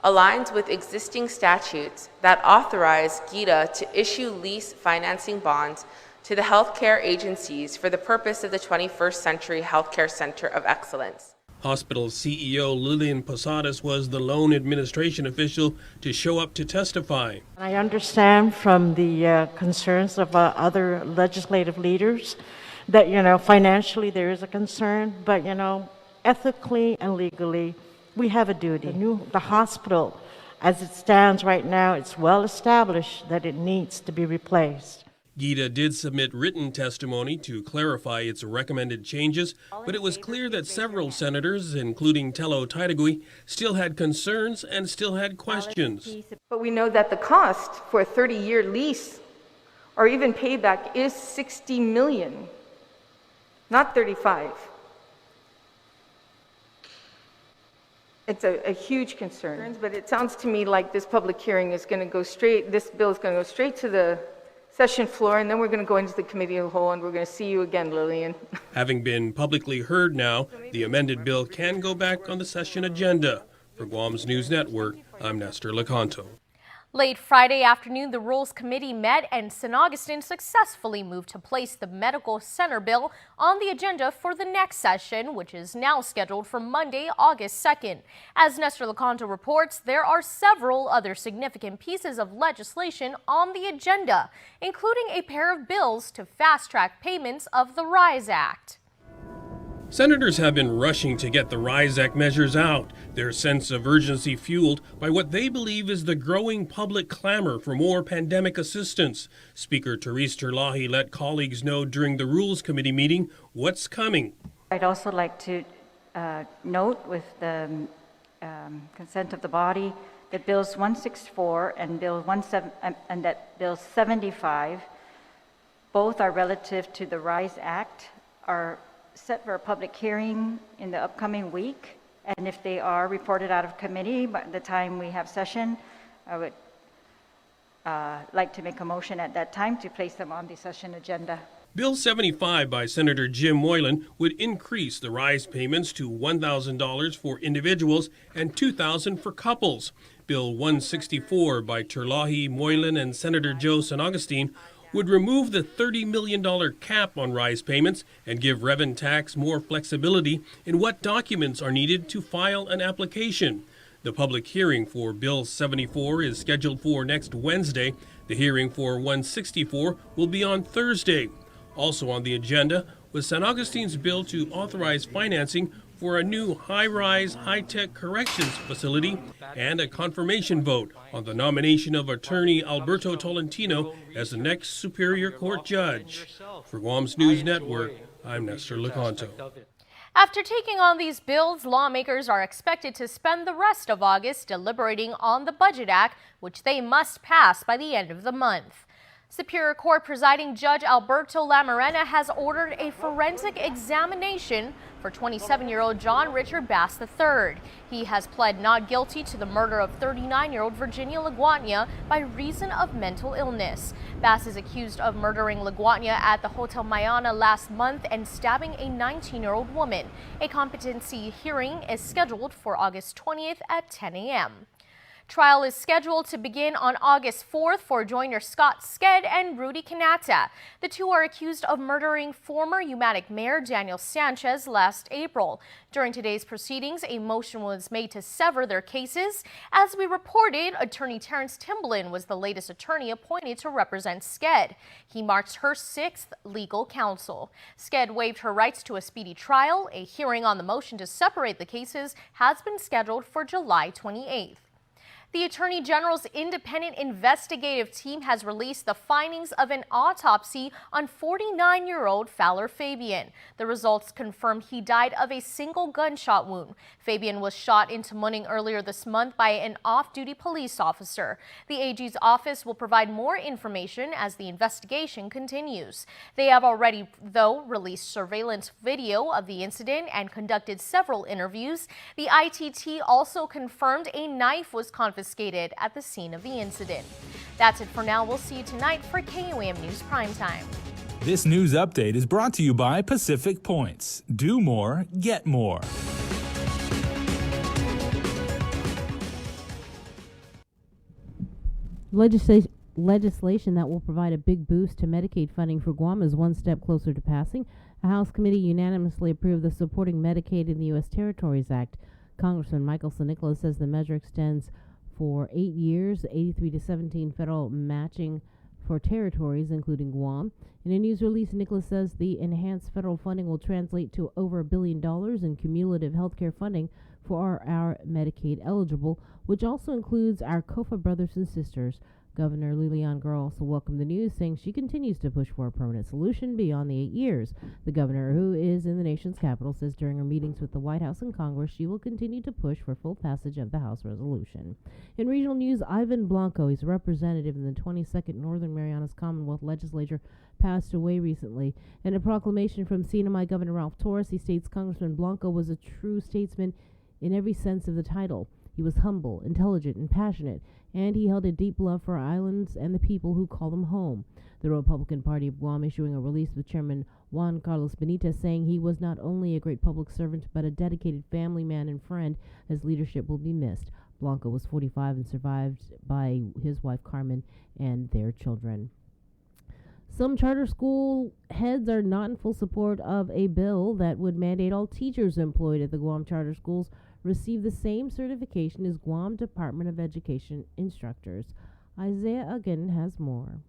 aligns with existing statutes that authorize GIDA to issue lease financing bonds to the healthcare agencies for the purpose of the 21st Century Healthcare Center of Excellence. Hospital CEO Lillian Posadas was the lone administration official to show up to testify. I understand from the concerns of other legislative leaders that, financially there is a concern, but, ethically and legally, we have a duty. The hospital, as it stands right now, it's well established that it needs to be replaced. GIDA did submit written testimony to clarify its recommended changes, but it was clear that several senators, including Tello Taitagui, still had concerns and still had questions. But we know that the cost for a 30-year lease or even payback is $60 million. Not 35. It's a huge concern, but it sounds to me like this public hearing is going to go straight, this bill is going to go straight to the session floor, and then we're going to go into the committee of the whole, and we're going to see you again, Lillian. Having been publicly heard now, the amended bill can go back on the session agenda. For Guam's News Network, I'm Nestor Lecanto. Late Friday afternoon, the Rules Committee met and San Agustin successfully moved to place the medical center bill on the agenda for the next session, which is now scheduled for Monday, August 2nd. As Nestor Lecanto reports, there are several other significant pieces of legislation on the agenda, including a pair of bills to fast-track payments of the RISE Act. Senators have been rushing to get the RISE Act measures out, their sense of urgency fueled by what they believe is the growing public clamor for more pandemic assistance. Speaker Therese Terlahi let colleagues know during the Rules Committee meeting what's coming. I'd also like to note with the consent of the body that Bills 164 and Bill 75, both are relative to the RISE Act, are set for a public hearing in the upcoming week, and if they are reported out of committee by the time we have session, I would like to make a motion at that time to place them on the session agenda. Bill 75 by Senator Jim Moylan would increase the RISE payments to $1,000 for individuals and $2,000 for couples. Bill 164 by Terlahi, Moylan, and Senator Joe San Agustin would remove the $30 million cap on RISE payments and give Revenue Tax more flexibility in what documents are needed to file an application. The public hearing for Bill 74 is scheduled for next Wednesday. The hearing for 164 will be on Thursday. Also on the agenda was San Agustin's bill to authorize financing for a new high-rise, high-tech corrections facility and a confirmation vote on the nomination of attorney Alberto Tolentino as the next Superior Court judge. For Guam's News Network, I'm Nestor Lecanto. After taking on these bills, lawmakers are expected to spend the rest of August deliberating on the Budget Act, which they must pass by the end of the month. Superior Court presiding Judge Alberto Lamarena has ordered a forensic examination for 27-year-old John Richard Bass III. He has pled not guilty to the murder of 39-year-old Virginia Laguarnia by reason of mental illness. Bass is accused of murdering Laguarnia at the Hotel Mayana last month and stabbing a 19-year-old woman. A competency hearing is scheduled for August 20th at 10 a.m. Trial is scheduled to begin on August 4th for joiner Scott Sked and Rudy Kanata. The two are accused of murdering former UMatic Mayor Daniel Sanchez last April. During today's proceedings, a motion was made to sever their cases. As we reported, attorney Terrence Timblin was the latest attorney appointed to represent Sked. He marks her 6th legal counsel. Sked waived her rights to a speedy trial. A hearing on the motion to separate the cases has been scheduled for July 28th. The Attorney General's independent investigative team has released the findings of an autopsy on 49-year-old Fowler Fabian. The results confirm he died of a single gunshot wound. Fabian was shot into Muning earlier this month by an off-duty police officer. The AG's office will provide more information as the investigation continues. They have already, though, released surveillance video of the incident and conducted several interviews. The ITT also confirmed a knife was confiscated at the scene of the incident. That's it for now. We'll see you tonight for KUAM News Primetime. This news update is brought to you by Pacific Points. Do more, get more. Legislation that will provide a big boost to Medicaid funding for Guam is one step closer to passing. A House committee unanimously approved the Supporting Medicaid in the U.S. Territories Act. Congressman Michael St. Nicholas says the measure extends for 8 years, 83 to 17 federal matching for territories, including Guam. In a news release, Nicholas says the enhanced federal funding will translate to over $1 billion in cumulative health care funding for our Medicaid eligible, which also includes our COFA brothers and sisters. Governor Lilian Guerrero also welcomed the news, saying she continues to push for a permanent solution beyond the 8 years. The governor, who is in the nation's capital, says during her meetings with the White House and Congress, she will continue to push for full passage of the House resolution. In regional news, Ivan Blanco, he's a representative in the 22nd Northern Marianas Commonwealth Legislature, passed away recently. In a proclamation from CNMI Governor Ralph Torres, he states Congressman Blanco was a true statesman in every sense of the title. He was humble, intelligent, and passionate, and he held a deep love for our islands and the people who call them home. The Republican Party of Guam issuing a release with Chairman Juan Carlos Benitez saying he was not only a great public servant but a dedicated family man and friend. His leadership will be missed. Blanco was 45 and survived by his wife Carmen and their children. Some charter school heads are not in full support of a bill that would mandate all teachers employed at the Guam charter schools receive the same certification as Guam Department of Education instructors. Isaiah Uggan has more.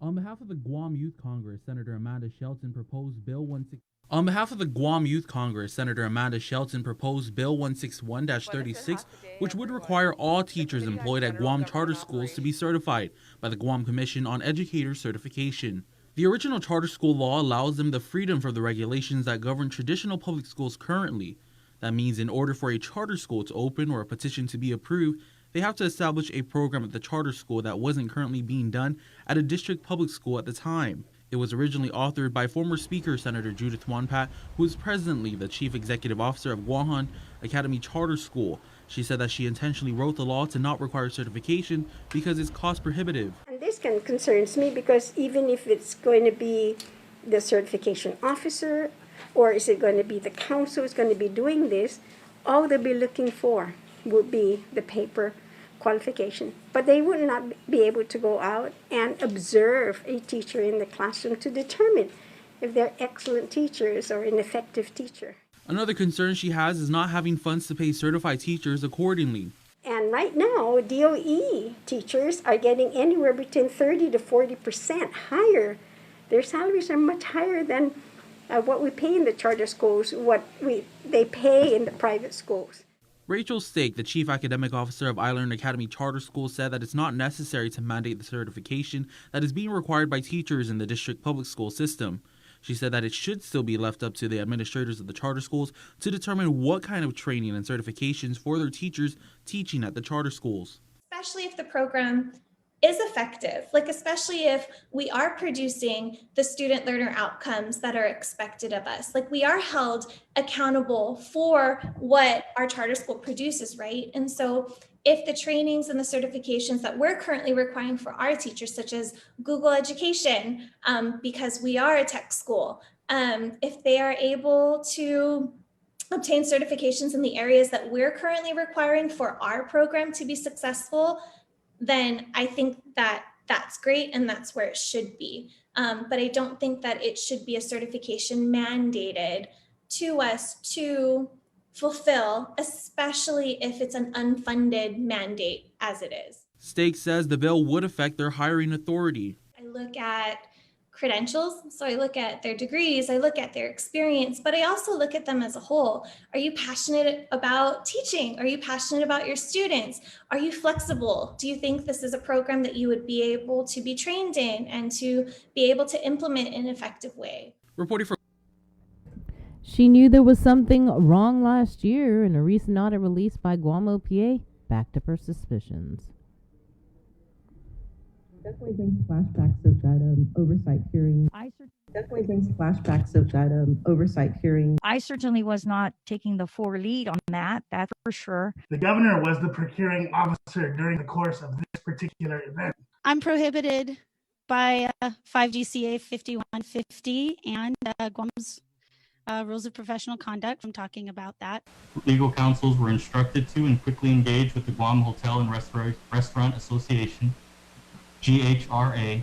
On behalf of the Guam Youth Congress, Senator Amanda Shelton proposed Bill 161-36, which would require all teachers employed at Guam charter schools to be certified by the Guam Commission on Educator Certification. The original charter school law allows them the freedom from the regulations that govern traditional public schools currently. That means in order for a charter school to open or a petition to be approved, they have to establish a program at the charter school that wasn't currently being done at a district public school at the time. It was originally authored by former Speaker Senator Judith Wanpat, who is presently the Chief Executive Officer of Guahan Academy Charter School. She said that she intentionally wrote the law to not require certification because it's cost prohibitive. And this concerns me because even if it's going to be the certification officer, or is it going to be the council who's going to be doing this, all they'll be looking for would be the paper qualification. But they would not be able to go out and observe a teacher in the classroom to determine if they're excellent teachers or an effective teacher. Another concern she has is not having funds to pay certified teachers accordingly. And right now, DOE teachers are getting anywhere between 30 to 40% higher. Their salaries are much higher than what we pay in the charter schools, they pay in the private schools. Rachel Stake, the Chief Academic Officer of Island Academy Charter School, said that it's not necessary to mandate the certification that is being required by teachers in the district public school system. She said that it should still be left up to the administrators of the charter schools to determine what kind of training and certifications for their teachers teaching at the charter schools. Especially if the program is effective, like especially if we are producing the student learner outcomes that are expected of us. Like we are held accountable for what our charter school produces, right? And so if the trainings and the certifications that we're currently requiring for our teachers, such as Google Education, because we are a tech school, if they are able to obtain certifications in the areas that we're currently requiring for our program to be successful, then I think that that's great and that's where it should be. But I don't think that it should be a certification mandated to us to fulfill, especially if it's an unfunded mandate as it is. Stake says the bill would affect their hiring authority. I look at credentials, so I look at their degrees, I look at their experience, but I also look at them as a whole. Are you passionate about teaching? Are you passionate about your students? Are you flexible? Do you think this is a program that you would be able to be trained in and to be able to implement in an effective way? Reporting for She knew there was something wrong last year in a recent audit released by Guam OPA, backed up her suspicions. Definitely brings flashbacks of that oversight hearing. Definitely brings flashbacks of that oversight hearing. I certainly was not taking the lead on that, that's for sure. The governor was the procuring officer during the course of this particular event. I'm prohibited by 5 GCA 5150 and Guam's Rules of Professional Conduct from talking about that. Legal counsels were instructed to and quickly engage with the Guam Hotel and Restaurant Association, GHRA,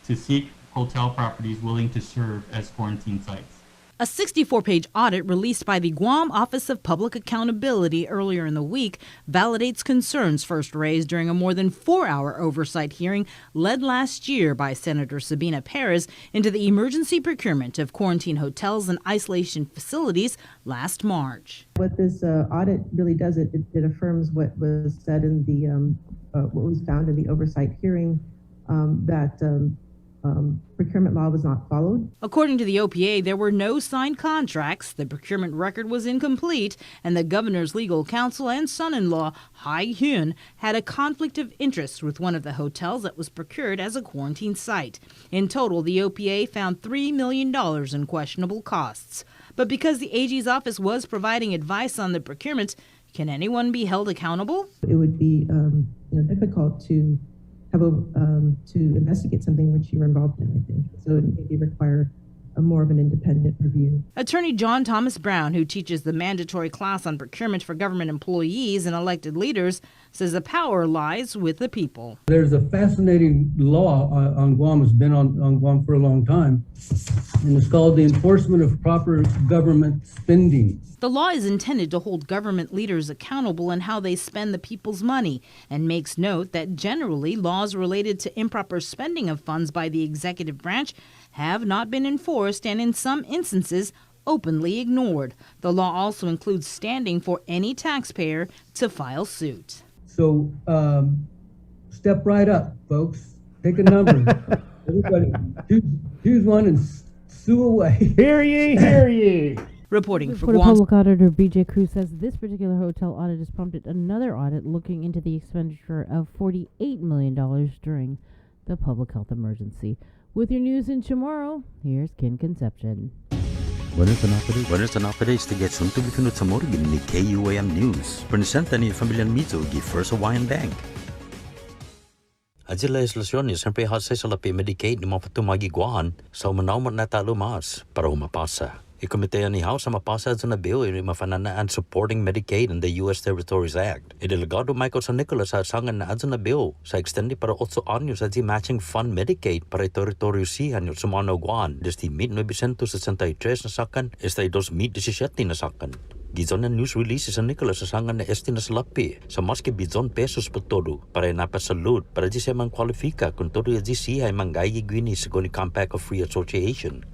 to seek hotel properties willing to serve as quarantine sites. A 64-page audit released by the Guam Office of Public Accountability earlier in the week validates concerns first raised during a more than 4-hour oversight hearing led last year by Senator Sabina Perez into the emergency procurement of quarantine hotels and isolation facilities last March. What this audit really does, it affirms what was said in the what was found in the oversight hearing, that procurement law was not followed. According to the OPA, there were no signed contracts, the procurement record was incomplete, and the governor's legal counsel and son-in-law, Hai Hyun, had a conflict of interest with one of the hotels that was procured as a quarantine site. In total, the OPA found $3 million in questionable costs. But because the AG's office was providing advice on the procurement, can anyone be held accountable? It would be difficult to have to investigate something which you were involved in, I think. So it maybe require more of an independent review. Attorney John Thomas Brown, who teaches the mandatory class on procurement for government employees and elected leaders, says the power lies with the people. There's a fascinating law on Guam, has been on Guam for a long time, and it's called the Enforcement of Proper Government Spending. The law is intended to hold government leaders accountable in how they spend the people's money and makes note that generally laws related to improper spending of funds by the executive branch have not been enforced and in some instances openly ignored. The law also includes standing for any taxpayer to file suit. So step right up, folks. Take a number. Everybody, choose one and sue away. Hear ye, hear ye. Reporting for Florida Guam. Public Auditor BJ Cruz says this particular hotel audit has prompted another audit looking into the expenditure of $48 million during the public health emergency. With your news in Chamorro, here's Ken Concepcion. Buenas noches, tiget suntu bitunut sa morgan ni KUAM News. Presenta ni Familian Mizo gi First Hawaiian Bank. Aja legislación sampai hasil salapi Medicaid ni mapatumagi guahan sa umanaumat na talo mas para umapasa. Ikomite ni House sa mapasa na bill ni mafananaan supporting Medicaid and the U.S. Territories Act. Delegado Michael San Nicolas sa sangan na na bill sa extendi para 8 años at matching fund Medicaid para teritoryo sihan yung sumano guan desde 1963 na sakan esta 2017 na sakan. Gizon na news release sa Nicolas sa sangan na esti na salapi sa maski bizon pesos per todo para napasalud para di siya man kwalifika kung todo ya di siya mangayi gwini sa goni Compact of Free Association.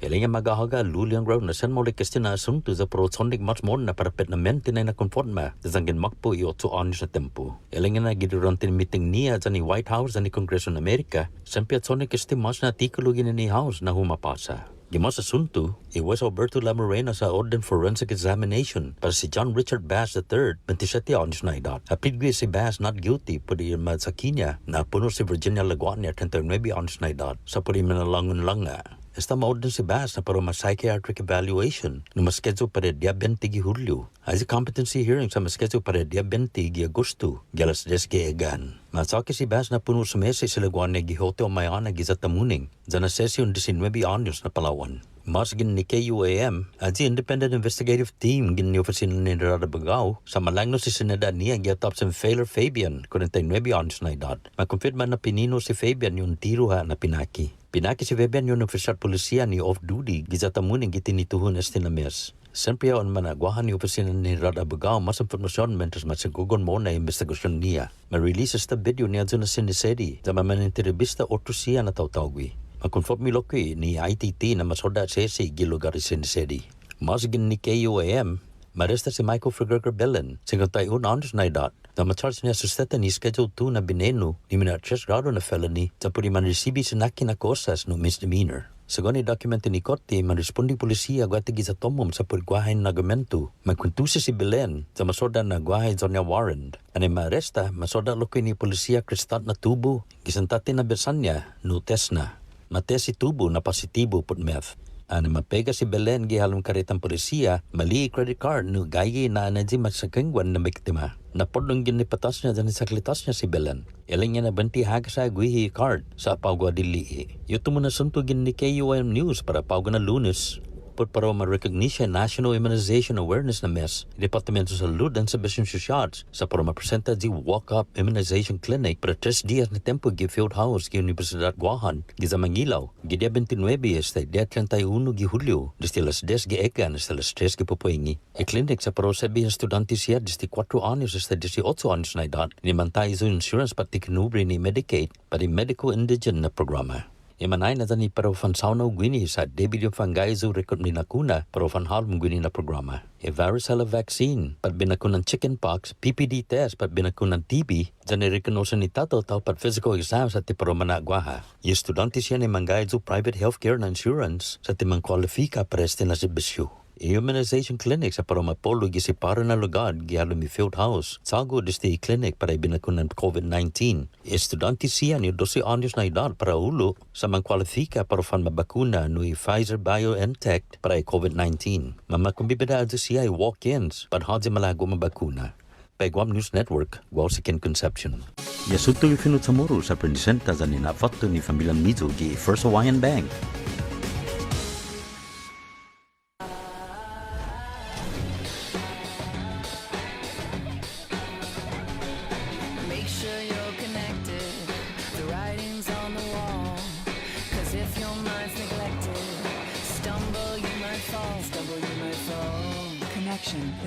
Elinga magahaga luliang ground na san mole kestina asunto za protsonic much more na permanente na conforma zangin makpo i 8 años na tempo. Elinga na gidurantin meeting niya sa ni White House sa ni Kongreso ng Amerika sampi at sonic esti mas na artikulo gini ni House na humapasa. Gimos asunto, iwas Alberto Lamorena sa Orden Forensic Examination para si John Richard Bass III, 27 anos na edad. Hapidgwi si Bass not guilty pudi sa Kenya na puno si Virginia Laguardia, 39 anos na edad, sa pudi manalangon lang nga. Esta maorden si Bass na para psychiatric evaluation na maschedule para dia 20 de Julio. As a competency hearing sa maschedule para dia 20 de Agosto, galas 10 egan. Masaki si Bass na puno sa mesa sa Laguardia gihote o mayana gizatamuning, dyan na sesyon 19 anos na Palawan. Mas gin ni KUAM, at si Independent Investigative Team gin ni opisina ni Rada Bagao, sa malangno si Senada niya giatap sa Failer Fabian, 49 anos na edad. Makonfirma na pinino si Fabian yung tiruha na pinaki. Pinaki si Fabian yung oficial polisiya ni off-duty, gizatamuning gitinituhon estinames. Siyempre on managwahan ni opisina ni Rada Bagao mas informasyon mentres matsagugon mo na investigasyon niya. Ma-release esta video niya dyan na sinisedi, sa mamanintrebista oto siya na tautawgi. Makonform mi loki ni ITT na masoda sesi gilugar sinisedi. Masgin ni KUAM, maresta si Michael Fregerger Belen, 51 anos na edad, na ma-charge niya susteta ni Schedule 2 na bineno ni minarches grado na felony sa puri man resibi sinaki na kosas no misdemeanor. Según ni dokumento ni Korte, man-respondi polisiya gwatigi sa tomom sa purgwahay na argumento, magkuntusi si Belen sa masoda na gwahay Zonia Warren. Ani maaresta, masoda loki ni polisiya Kristat na tubo, gisantati na bersanya, no test na. Mates si tubo na positibo put meth. Ani mapega si Belen gihalong karitang polisiya, mali credit card no gayi na anadji magsakangwan na biktima. Napodong ginipatas niya dyan sa klitas niya si Belen. Ilang niya na banti haga sa guihi card sa pawga dili. Yuto mo na suntugin ni KUAM News para pawga na Lunes. Para ma-recognition National Immunization Awareness na MES, Departamento sa Salud and Servicios Sociales sa para ma-presenta di walk-up immunization clinic para 3 días na tempo gi field house gi Universidad Guahan, gi sa Mangilaw, gi dia 29 hasta dia 31 gi Julio, desde las 10 gi ekan hasta las 3 gi Pupuengi. E clinic sa para sabi estudantes siya desde 4 anos hasta 18 anos na edad, ni mantay iso insurance pati kinubre ni Medicaid para medical indigent na programa. Imanay na tani para fan sauna gwini sa David yung fangaizo record ni nakuna para fan halm gwini na programa. E varicella vaccine pat binakunan chickenpox, PPD test pat binakunan TB, dyan i-recognosan ni tato tao pat physical exams at tiparo managwaha. Yung estudantes yan ay mangaizo private healthcare na insurance sa timang kwalifika para este na sibisyo. Immunization clinic sa para mapolo gisiparo na lugar gihalo mi field house. Sago deste clinic para ibinakunan COVID-19. Estudanti siya ni 12 anos na edad para ulo sa mangkwalifika para fan mabakuna no Pfizer BioNTech para COVID-19. Mamakumbibida ado siya ay walk-ins padhadzi malago mabakuna. By Guam News Network, Walsikin Conception. Yasuto yung sa moro sa presenta sa ninafato ni Familia Mizo gi First Hawaiian Bank.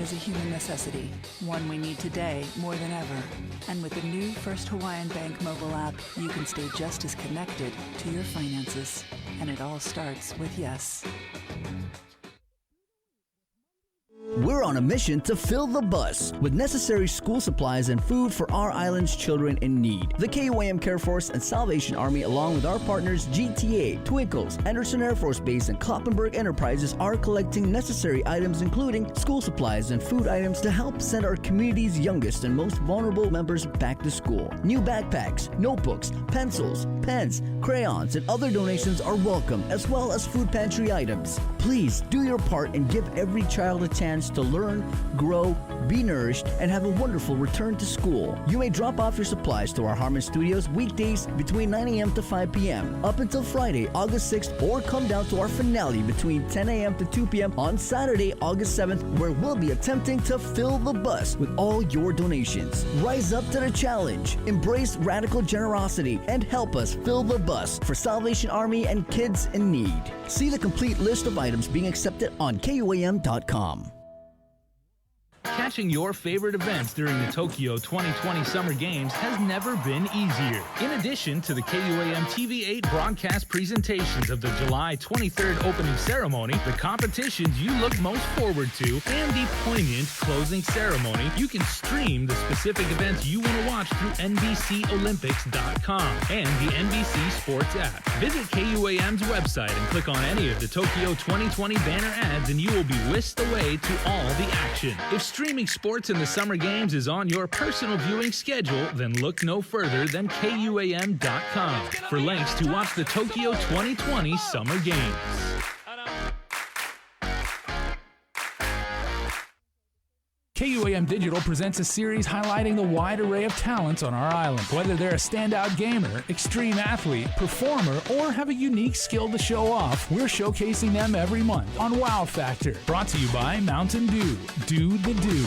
Is a human necessity, one we need today more than ever. And with the new First Hawaiian Bank mobile app, you can stay just as connected to your finances. And it all starts with yes. We're on a mission to fill the bus with necessary school supplies and food for our island's children in need. The KUAM Care Force and Salvation Army, along with our partners GTA, Twinkles, Anderson Air Force Base, and Kloppenburg Enterprises, are collecting necessary items including school supplies and food items to help send our community's youngest and most vulnerable members back to school. New backpacks, notebooks, pencils, pens, crayons, and other donations are welcome, as well as food pantry items. Please do your part and give every child a chance to learn, grow, be nourished, and have a wonderful return to school. You may drop off your supplies to our Harmon Studios weekdays between 9 a.m. to 5 p.m. up until Friday, August 6th, or come down to our finale between 10 a.m. to 2 p.m. on Saturday, August 7th, where we'll be attempting to fill the bus with all your donations. Rise up to the challenge, embrace radical generosity, and help us fill the bus for Salvation Army and kids in need. See the complete list of items being accepted on KUAM.com. Catching your favorite events during the Tokyo 2020 Summer Games has never been easier. In addition to the KUAM TV8 broadcast presentations of the July 23rd opening ceremony, the competitions you look most forward to, and the poignant closing ceremony, you can stream the specific events you want to watch through NBCOlympics.com and the NBC Sports app. Visit KUAM's website and click on any of the Tokyo 2020 banner ads and you will be whisked away to all the action. If streaming sports in the Summer Games is on your personal viewing schedule, then look no further than KUAM.com for links to watch the Tokyo 2020 Summer Games. KUAM Digital presents a series highlighting the wide array of talents on our island. Whether they're a standout gamer, extreme athlete, performer, or have a unique skill to show off, we're showcasing them every month on Wow Factor. Brought to you by Mountain Dew. Do the do.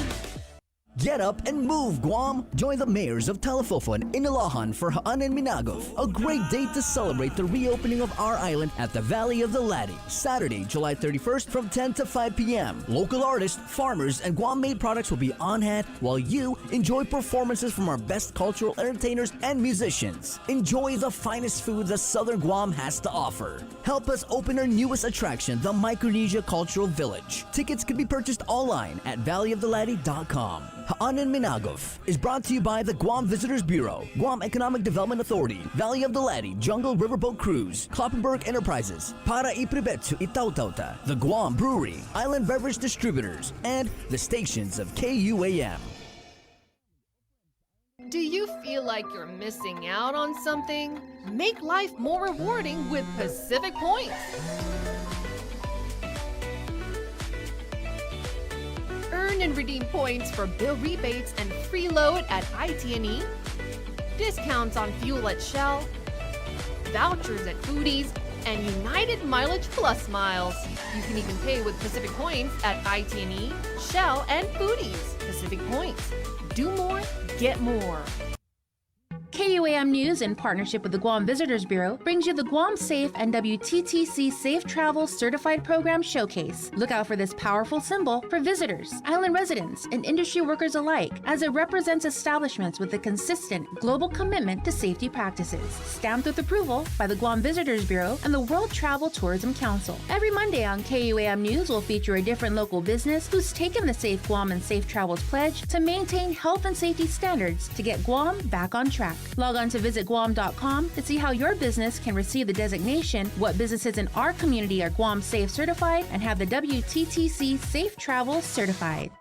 Get up and move, Guam! Join the mayors of Talafofo and Inilahan for Haan and Minagov, a great day to celebrate the reopening of our island at the Valley of the Latte. Saturday, July 31st from 10 to 5 p.m. Local artists, farmers, and Guam-made products will be on hand while you enjoy performances from our best cultural entertainers and musicians. Enjoy the finest food that Southern Guam has to offer. Help us open our newest attraction, the Micronesia Cultural Village. Tickets can be purchased online at valleyofthelatte.com. Haan and Minagov is brought to you by the Guam Visitors Bureau, Guam Economic Development Authority, Valley of the Latte, Jungle Riverboat Cruise, Kloppenburg Enterprises, Para Ipribetsu Itautauta, the Guam Brewery, Island Beverage Distributors, and the stations of KUAM. Do you feel like you're missing out on something? Make life more rewarding with Pacific Points. Earn and redeem points for bill rebates and free load at IT&E, discounts on fuel at Shell, vouchers at Foodies, and United Mileage Plus miles. You can even pay with Pacific Points at IT&E, Shell, and Foodies. Pacific Points. Do more, get more. KUAM News, in partnership with the Guam Visitors Bureau, brings you the Guam Safe and WTTC Safe Travel Certified Program Showcase. Look out for this powerful symbol for visitors, island residents, and industry workers alike, as it represents establishments with a consistent global commitment to safety practices. Stamped with approval by the Guam Visitors Bureau and the World Travel Tourism Council. Every Monday on KUAM News will feature a different local business who's taken the Safe Guam and Safe Travels pledge to maintain health and safety standards to get Guam back on track. Log on to visitguam.com to see how your business can receive the designation, what businesses in our community are Guam Safe certified, and have the WTTC Safe Travel certified.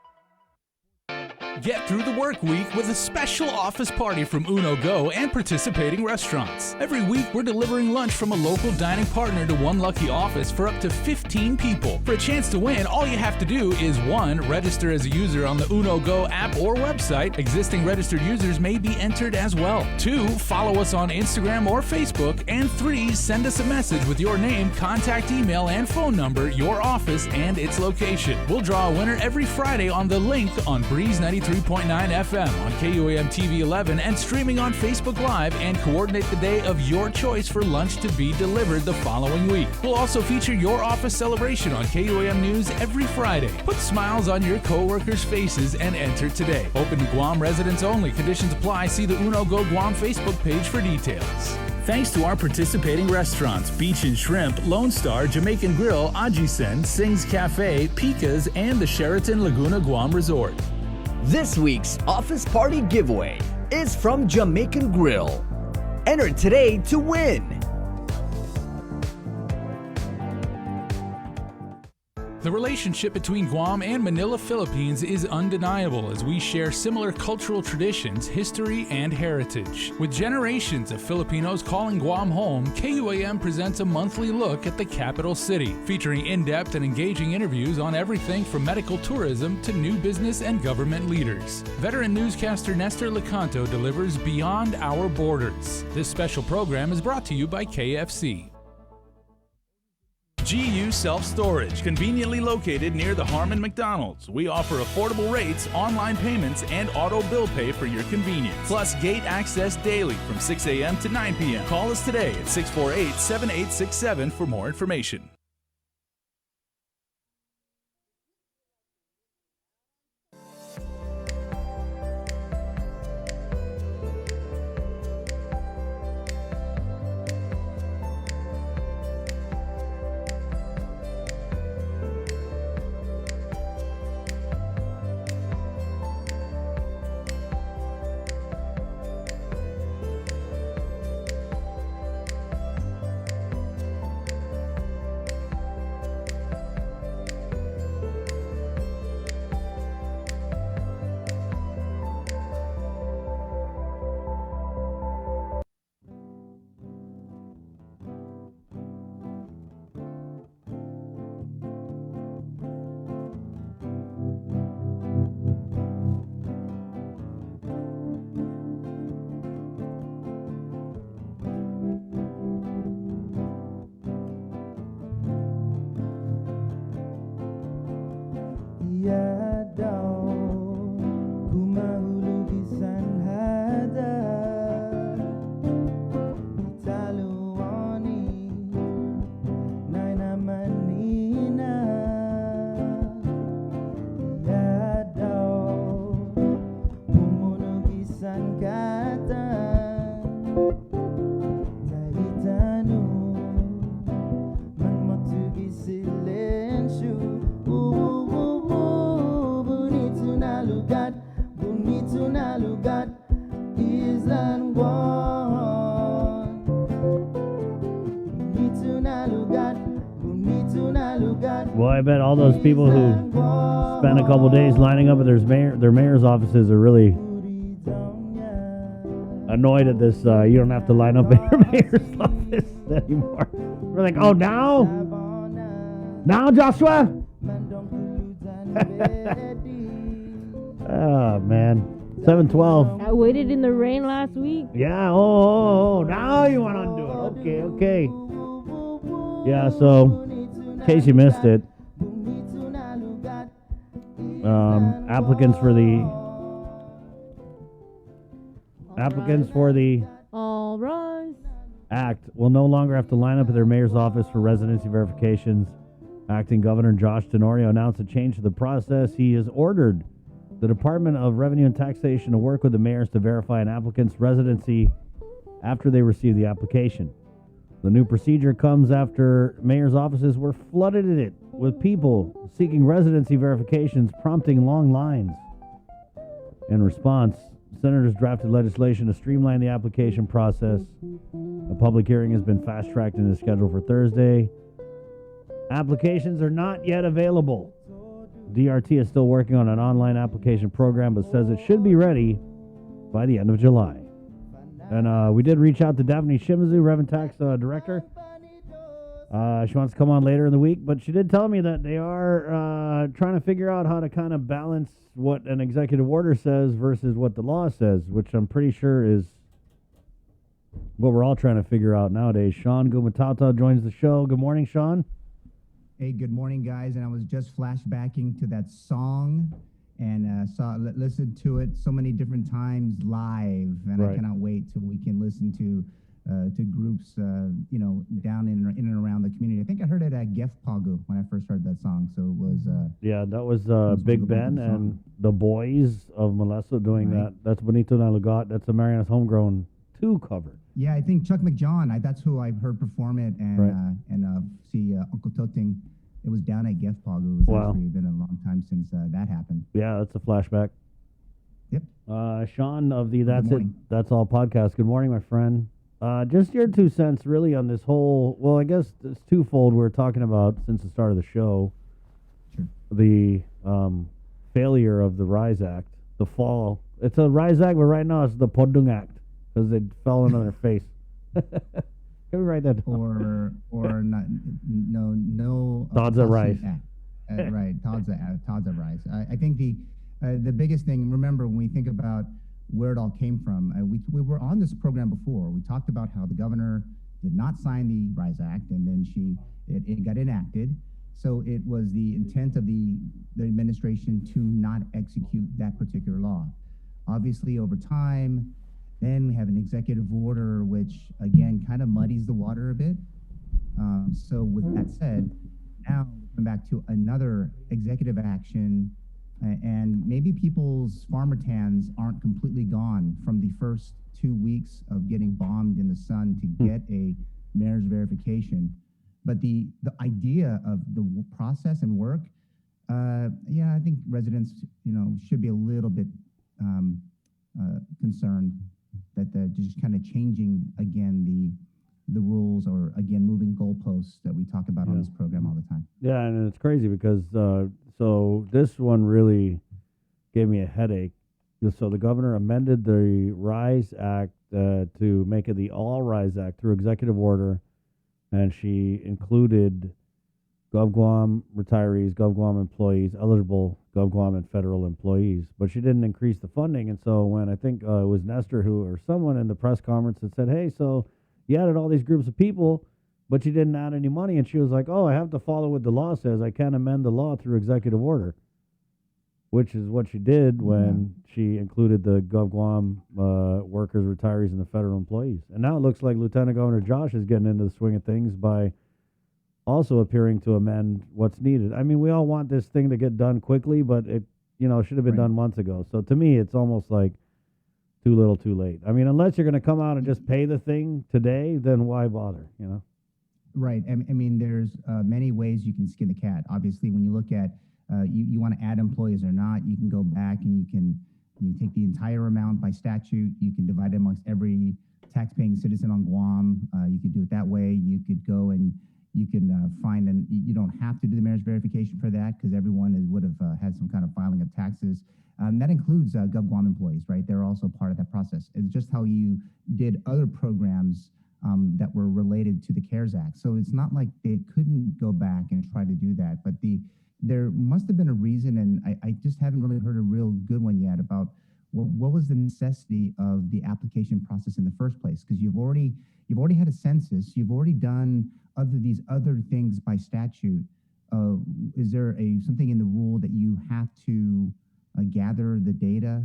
Get through the work week with a special office party from Uno Go and participating restaurants. Every week, we're delivering lunch from a local dining partner to one lucky office for up to 15 people. For a chance to win, all you have to do is 1. Register as a user on the Uno Go app or website. Existing registered users may be entered as well. 2. Follow us on Instagram or Facebook. And 3. Send us a message with your name, contact email, and phone number, your office, and its location. We'll draw a winner every Friday on The Link on Breeze 93.9 FM on KUAM TV 11 and streaming on Facebook Live, and coordinate the day of your choice for lunch to be delivered the following week. We'll also feature your office celebration on KUAM News every Friday. Put smiles on your co-workers' faces and enter today. Open to Guam residents only. Conditions apply. See the Uno Go Guam Facebook page for details. Thanks to our participating restaurants, Beach and Shrimp, Lone Star, Jamaican Grill, Ajisen, Sing's Cafe, Pika's, and the Sheraton Laguna Guam Resort. This week's office party giveaway is from Jamaican Grill. Enter today to win. The relationship between Guam and Manila, Philippines is undeniable, as we share similar cultural traditions, history, and heritage. With generations of Filipinos calling Guam home, KUAM presents a monthly look at the capital city, featuring in-depth and engaging interviews on everything from medical tourism to new business and government leaders. Veteran newscaster Nestor Lecanto delivers Beyond Our Borders. This special program is brought to you by KFC. GU Self-Storage, conveniently located near the Harmon McDonald's. We offer affordable rates, online payments, and auto bill pay for your convenience. Plus gate access daily from 6 a.m. to 9 p.m. Call us today at 648-7867 for more information. Well, I bet all those people who spent a couple days lining up at their mayor's offices are really annoyed at this. You don't have to line up at your mayor's office anymore. We're like, oh, now, Joshua. Oh man, 7:12. I waited in the rain last week. Yeah. Oh, now you want to undo it? Okay. Yeah. So, in case you missed it, applicants for the All rise. Act will no longer have to line up at their mayor's office for residency verifications. Acting Governor Josh Tenorio announced a change to the process. He has ordered the Department of Revenue and Taxation to work with the mayors to verify an applicant's residency after they receive the application. The new procedure comes after mayors' offices were flooded in it with people seeking residency verifications, prompting long lines. In response, senators drafted legislation to streamline the application process. A public hearing has been fast-tracked and is scheduled for Thursday. Applications are not yet available. DRT is still working on an online application program, but says it should be ready by the end of July. And we did reach out to Daphne Shimizu, Revenue Tax Director. She wants to come on later in the week, but she did tell me that they are trying to figure out how to kind of balance what an executive order says versus what the law says, which I'm pretty sure is what we're all trying to figure out nowadays. Sean Gumatata joins the show. Good morning, Sean. Hey, good morning, guys. And I was just flashbacking to that song and listened to it so many different times live, and Right. I cannot wait till we can listen to groups, down in and around the community. I think I heard it at Gef Pagu when I first heard that song. So it was. Yeah, that was was Big one of the Ben songs. and the Boys of Melissa doing Right. that. That's Bonito Na Lugat. That's a Mariana's Homegrown 2 cover. Yeah, I think Chuck McJohn. That's who I've heard perform it, and Right. see Uncle Toting. It was down at Gef Pagu. It was Wow. actually been a long time since that happened. Yeah, that's a flashback. Yep. Sean of the Good That's It, morning. That's All podcast. Good morning, my friend. Just your 2 cents really on this whole, well, I guess it's twofold we're talking about since the start of the show. Sure. The failure of the RISE Act, the fall. It's a RISE Act, but right now it's the Podung Act because it fell on their face. Can we write that down? Or not, no. Todd's at Rice. Right, Todd's at Rice. I think the biggest thing. Remember, when we think about where it all came from, we were on this program before. We talked about how the governor did not sign the RISE Act, and then it got enacted. So it was the intent of the administration to not execute that particular law. Obviously, over time. Then we have an executive order, which again kind of muddies the water a bit. So with that said, now we're coming back to another executive action, and maybe people's farmer tans aren't completely gone from the first 2 weeks of getting bombed in the sun to get a mayor's verification. But the idea of the process and work, I think residents, should be a little bit concerned that they're just kind of changing again the rules, or again moving goalposts that we talk about on this program all the time. Yeah, and it's crazy because so this one really gave me a headache. So the governor amended the RISE Act to make it the All RISE Act through executive order, and she included GovGuam retirees, GovGuam employees, eligible GovGuam and federal employees, but she didn't increase the funding. And so when I think it was Nestor or someone in the press conference that said, hey, so you added all these groups of people, but you didn't add any money. And she was like, oh, I have to follow what the law says. I can't amend the law through executive order. which is what she did when she included the GovGuam workers, retirees, and the federal employees. And now it looks like Lieutenant Governor Josh is getting into the swing of things by also appearing to amend what's needed. I mean, we all want this thing to get done quickly, but it, should have been done months ago. So to me, it's almost like too little, too late. I mean, unless you're going to come out and just pay the thing today, then why bother, Right. I mean, there's many ways you can skin the cat. Obviously, when you look at you want to add employees or not, you can go back and you take the entire amount by statute. You can divide it amongst every tax-paying citizen on Guam. You could do it that way. You could go and you can find, and you don't have to do the marriage verification for that because everyone would have had some kind of filing of taxes. That includes GovGuam employees, right? They're also part of that process. It's just how you did other programs that were related to the CARES Act. So it's not like they couldn't go back and try to do that, but there must have been a reason, and I just haven't really heard a real good one yet about what was the necessity of the application process in the first place? Because you've already had a census, you've already done these other things by statute. Is there something in the rule that you have to gather the data?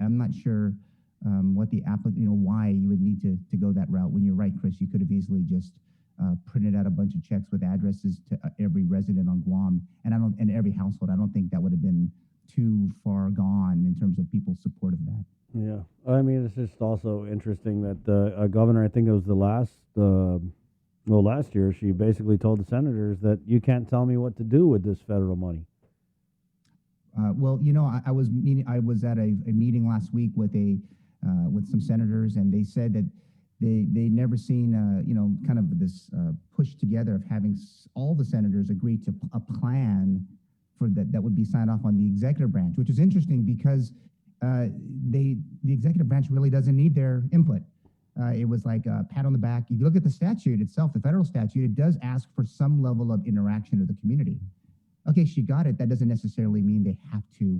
I'm not sure what the why you would need to go that route. When you're right, Chris, you could have easily just printed out a bunch of checks with addresses to every resident on Guam and every household. I don't think that would have been too far gone in terms of people's support of that. Yeah, I mean, it's just also interesting that the governor, I think it was last year, she basically told the senators that you can't tell me what to do with this federal money. Well, I was at a meeting last week with some senators, and they said that they never seen kind of this push together of having all the senators agree to a plan for that would be signed off on the executive branch, which is interesting because the executive branch really doesn't need their input. It was like a pat on the back. If you look at the statute itself, the federal statute, it does ask for some level of interaction of the community. Okay, she got it. That doesn't necessarily mean they have to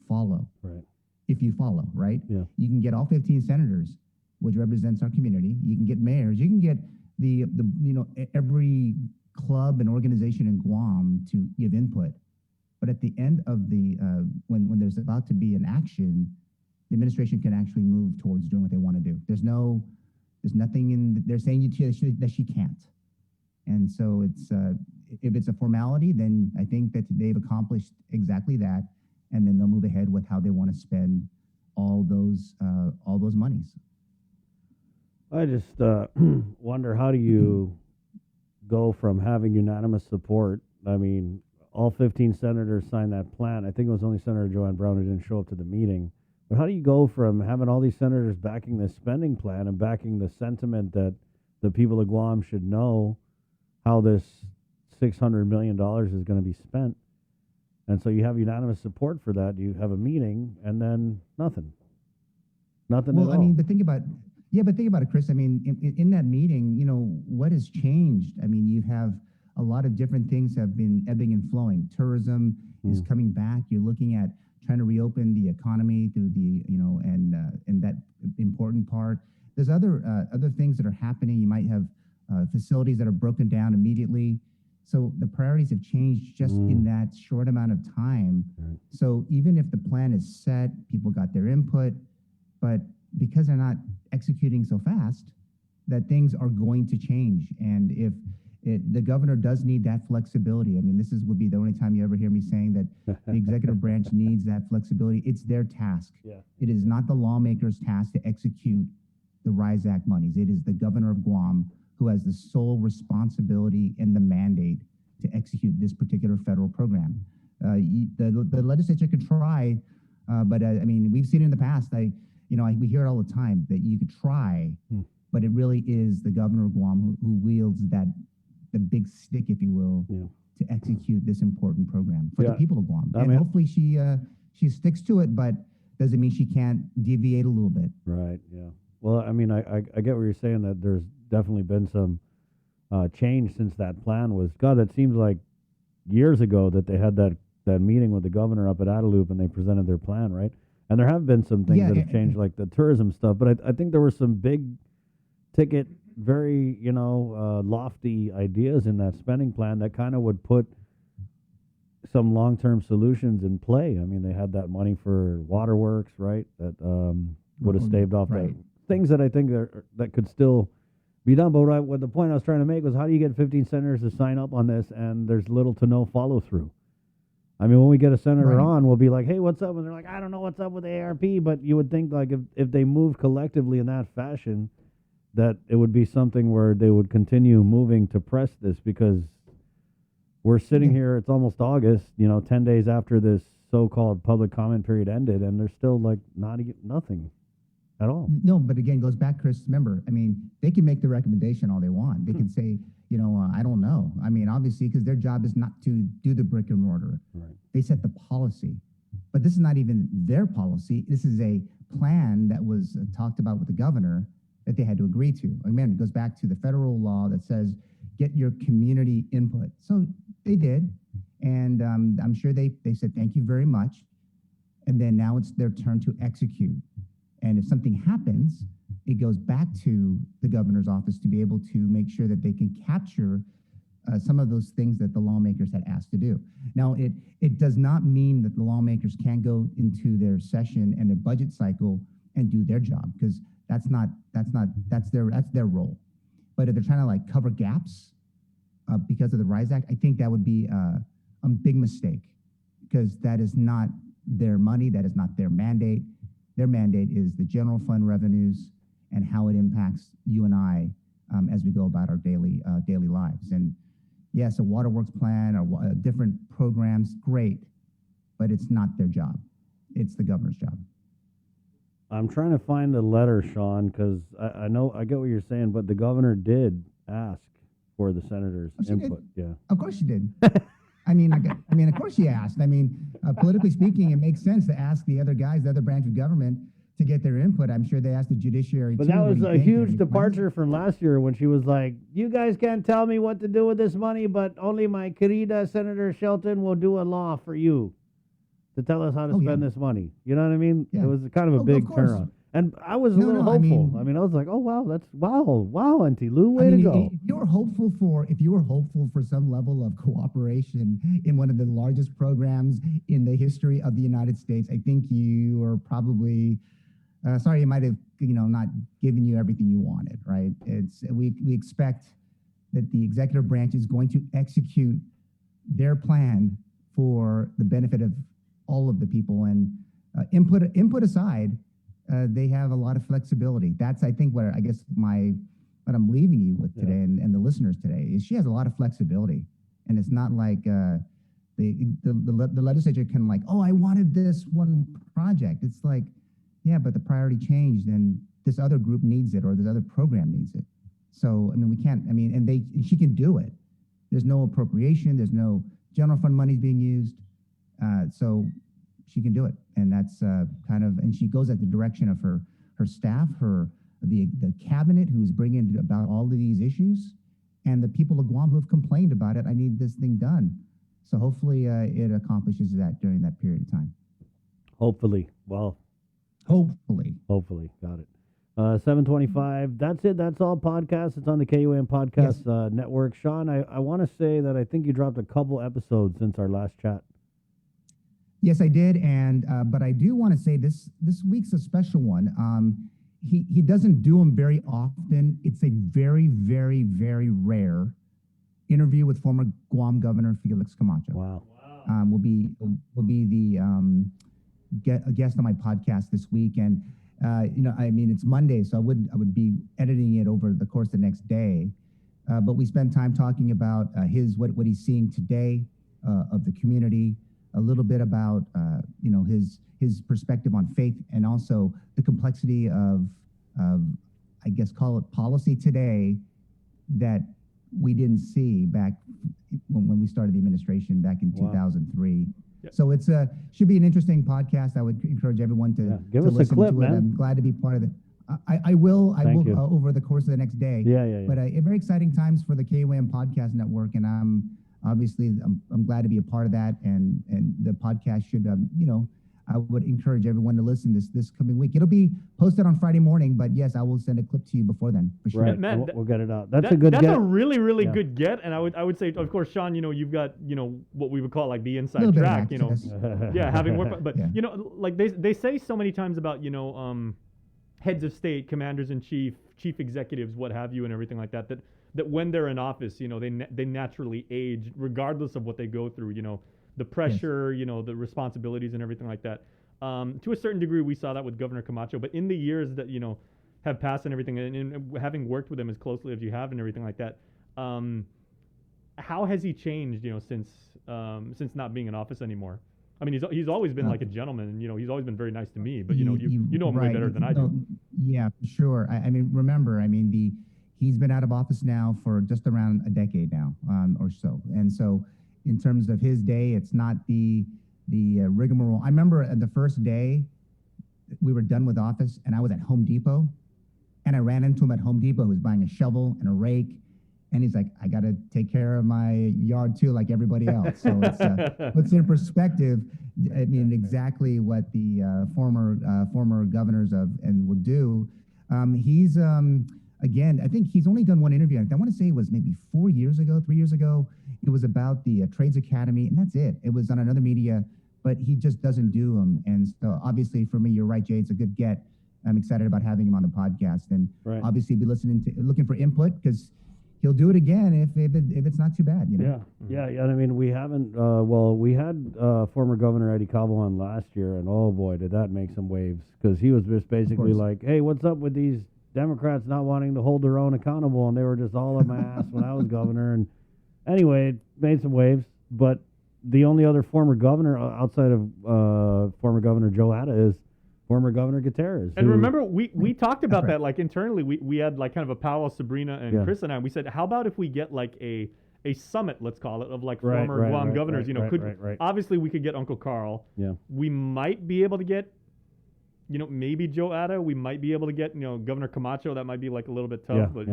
follow. Right. If you follow, right? Yeah. You can get all 15 senators, which represents our community. You can get mayors. You can get every club and organization in Guam to give input. But at the end of when there's about to be an action, the administration can actually move towards doing what they want to do. There's nothing they're saying that she can't. And so if it's a formality, then I think that they've accomplished exactly that, and then they'll move ahead with how they want to spend all those monies. I just wonder, how do you go from having unanimous support? I mean, all 15 senators signed that plan. I think it was only Senator Joanne Brown who didn't show up to the meeting. But how do you go from having all these senators backing this spending plan and backing the sentiment that the people of Guam should know how this $600 million is going to be spent? And so you have unanimous support for that. You have a meeting and then nothing at all. I mean, but think about it, Chris. I mean, in that meeting, what has changed? I mean, you have a lot of different things have been ebbing and flowing. Tourism is coming back. You're looking at trying to reopen the economy through and that important part. There's other things that are happening. You might have facilities that are broken down immediately. So the priorities have changed just in that short amount of time. Right. So even if the plan is set, people got their input, but because they're not executing so fast, that things are going to change. And if the governor does need that flexibility. I mean, would be the only time you ever hear me saying that the executive branch needs that flexibility. It's their task. Yeah. It is not the lawmakers' task to execute the RISE Act monies. It is the governor of Guam who has the sole responsibility and the mandate to execute this particular federal program. The legislature could try, but I mean, we've seen it in the past. We hear it all the time that you could try, but it really is the governor of Guam who wields the big stick, if you will, to execute this important program for the people of Guam. And hopefully she sticks to it, but doesn't mean she can't deviate a little bit. Right, yeah. Well, I mean, I get what you're saying, that there's definitely been some change since that plan was, God, it seems like years ago that they had that meeting with the governor up at Adelup and they presented their plan, right? And there have been some things that have changed, like the tourism stuff, but I think there were some big ticket, very, lofty ideas in that spending plan that kind of would put some long-term solutions in play. I mean, they had that money for waterworks, right? That would have staved off right. things that I think that could still be done. But what the point I was trying to make was, how do you get 15 senators to sign up on this and there's little to no follow through? I mean, when we get a senator on, we'll be like, hey, what's up? And they're like, I don't know what's up with the ARP. But you would think, like, if they moved collectively in that fashion, that it would be something where they would continue moving to press this, because we're sitting here, it's almost August, 10 days after this so-called public comment period ended, and there's still like nothing at all. No, but again, goes back, Chris, remember, I mean, they can make the recommendation all they want. They can say, I don't know. I mean, obviously, because their job is not to do the brick and mortar. Right. They set the policy. But this is not even their policy. This is a plan that was talked about with the governor that they had to agree to. Again, it goes back to the federal law that says, get your community input. So they did. And I'm sure they said, thank you very much. And then now it's their turn to execute. And if something happens, it goes back to the governor's office to be able to make sure that they can capture some of those things that the lawmakers had asked to do. Now, it does not mean that the lawmakers can't go into their session and their budget cycle and do their job, because that's their role. But if they're trying to like cover gaps because of the RISE Act, I think that would be a big mistake, because that is not their money, that is not their mandate. Their mandate is the general fund revenues and how it impacts you and I as we go about our daily lives. And yes, a waterworks plan or different programs, great, but it's not their job. It's the governor's job. I'm trying to find the letter, Sean, because I get what you're saying, but the governor did ask for the senators' input. Yeah, of course she did. I mean, of course she asked. I mean, politically speaking, it makes sense to ask the other guys, the other branch of government, to get their input. I'm sure they asked the judiciary. But that was a huge departure from last year, when she was like, you guys can't tell me what to do with this money, but only my querida Senator Shelton will do a law for you to tell us how to spend this money. You know what I mean? Yeah. It was kind of a big turnaround. And I was a little hopeful. I mean, I was like, oh, wow, wow, Auntie Lou, way to go. If you were hopeful for some level of cooperation in one of the largest programs in the history of the United States, I think you are probably, sorry, you might have, not given you everything you wanted, right? We expect that the executive branch is going to execute their plan for the benefit of all of the people, and input aside, they have a lot of flexibility. That's, I think, what I'm leaving you with today, and the listeners today, is she has a lot of flexibility. And it's not like the legislature can like, oh, I wanted this one project. It's like, yeah, but the priority changed, and this other group needs it, or this other program needs it. So, I mean, we can't, and she can do it. There's no appropriation, there's no general fund money being used. So she can do it. And that's and she goes at the direction of her staff, the cabinet, who's bringing about all of these issues, and the people of Guam who have complained about it. I need this thing done. So hopefully it accomplishes that during that period of time. Hopefully. Well, hopefully. Got it. 7:25. That's it. That's all podcasts. It's on the KUAM Podcast Network. Sean, I want to say that I think you dropped a couple episodes since our last chat. Yes, I did, and but I do want to say this week's a special one. He doesn't do them very often. It's a very, very, very rare interview with former Guam Governor Felix Camacho. Wow. Will be the a guest on my podcast this week, and it's Monday, so I would be editing it over the course of the next day. But we spent time talking about what he's seeing today of the community. A little bit about his perspective on faith, and also the complexity of I guess call it policy today that we didn't see back when we started the administration back in 2003. So it's should be an interesting podcast. I would encourage everyone to give us a clip, man. I'm glad to be part of it. I will over the course of the next day. Yeah. But very exciting times for the KUAM Podcast Network, and I'm glad to be a part of that, and the podcast should I would encourage everyone to listen this coming week. It'll be posted on Friday morning, but yes, I will send a clip to you before then for sure. Right, Man, we'll get it out. That's a good That's get. a really Yeah. good get, and I would say, of course, Sean, you've got what we would call like the inside Little bit of track, access. yeah, having worked, but Yeah. like they say so many times about heads of state, commanders in chief, chief executives, what have you, and everything like that. That when they're in office, they naturally age, regardless of what they go through. The pressure, the responsibilities, and everything like that. To a certain degree, we saw that with Governor Camacho. But in the years that have passed and everything, and having worked with him as closely as you have and everything like that, how has he changed? Since not being in office anymore. I mean, he's always been like a gentleman, and he's always been very nice to me. But you know him way right. better than I do. Yeah, for sure. I mean, remember, he's been out of office now for just around a decade now, or so. And so, in terms of his day, it's not the rigmarole. I remember the first day we were done with office, and I was at Home Depot, and I ran into him at Home Depot. He was buying a shovel and a rake. And he's like, I got to take care of my yard too, like everybody else. So it's puts in perspective, exactly what the former governors would do. He's, again, I think he's only done one interview. I want to say it was maybe 3 years ago. It was about the Trades Academy, and that's it. It was on another media, but he just doesn't do them. And so obviously for me, you're right, Jay, it's a good get. I'm excited about having him on the podcast, and obviously be looking for input, because he'll do it again if it's not too bad. Yeah. I mean, we haven't. We had former Governor Eddie Cabo on last year, and oh boy, did that make some waves, because he was just basically like, "Hey, what's up with these Democrats not wanting to hold their own accountable?" And they were just all on my ass when I was governor. And anyway, it made some waves. But the only other former governor outside of former Governor Joe Atta is former Governor Gutierrez. And remember, we talked about that, like internally, we had like kind of a powwow, Sabrina and Chris and I. We said, how about if we get like a summit, let's call it, of like former Guam governors. Obviously we could get Uncle Carl. Yeah. We might be able to get, maybe Joe Atta. We might be able to get, Governor Camacho. That might be like a little bit tough, but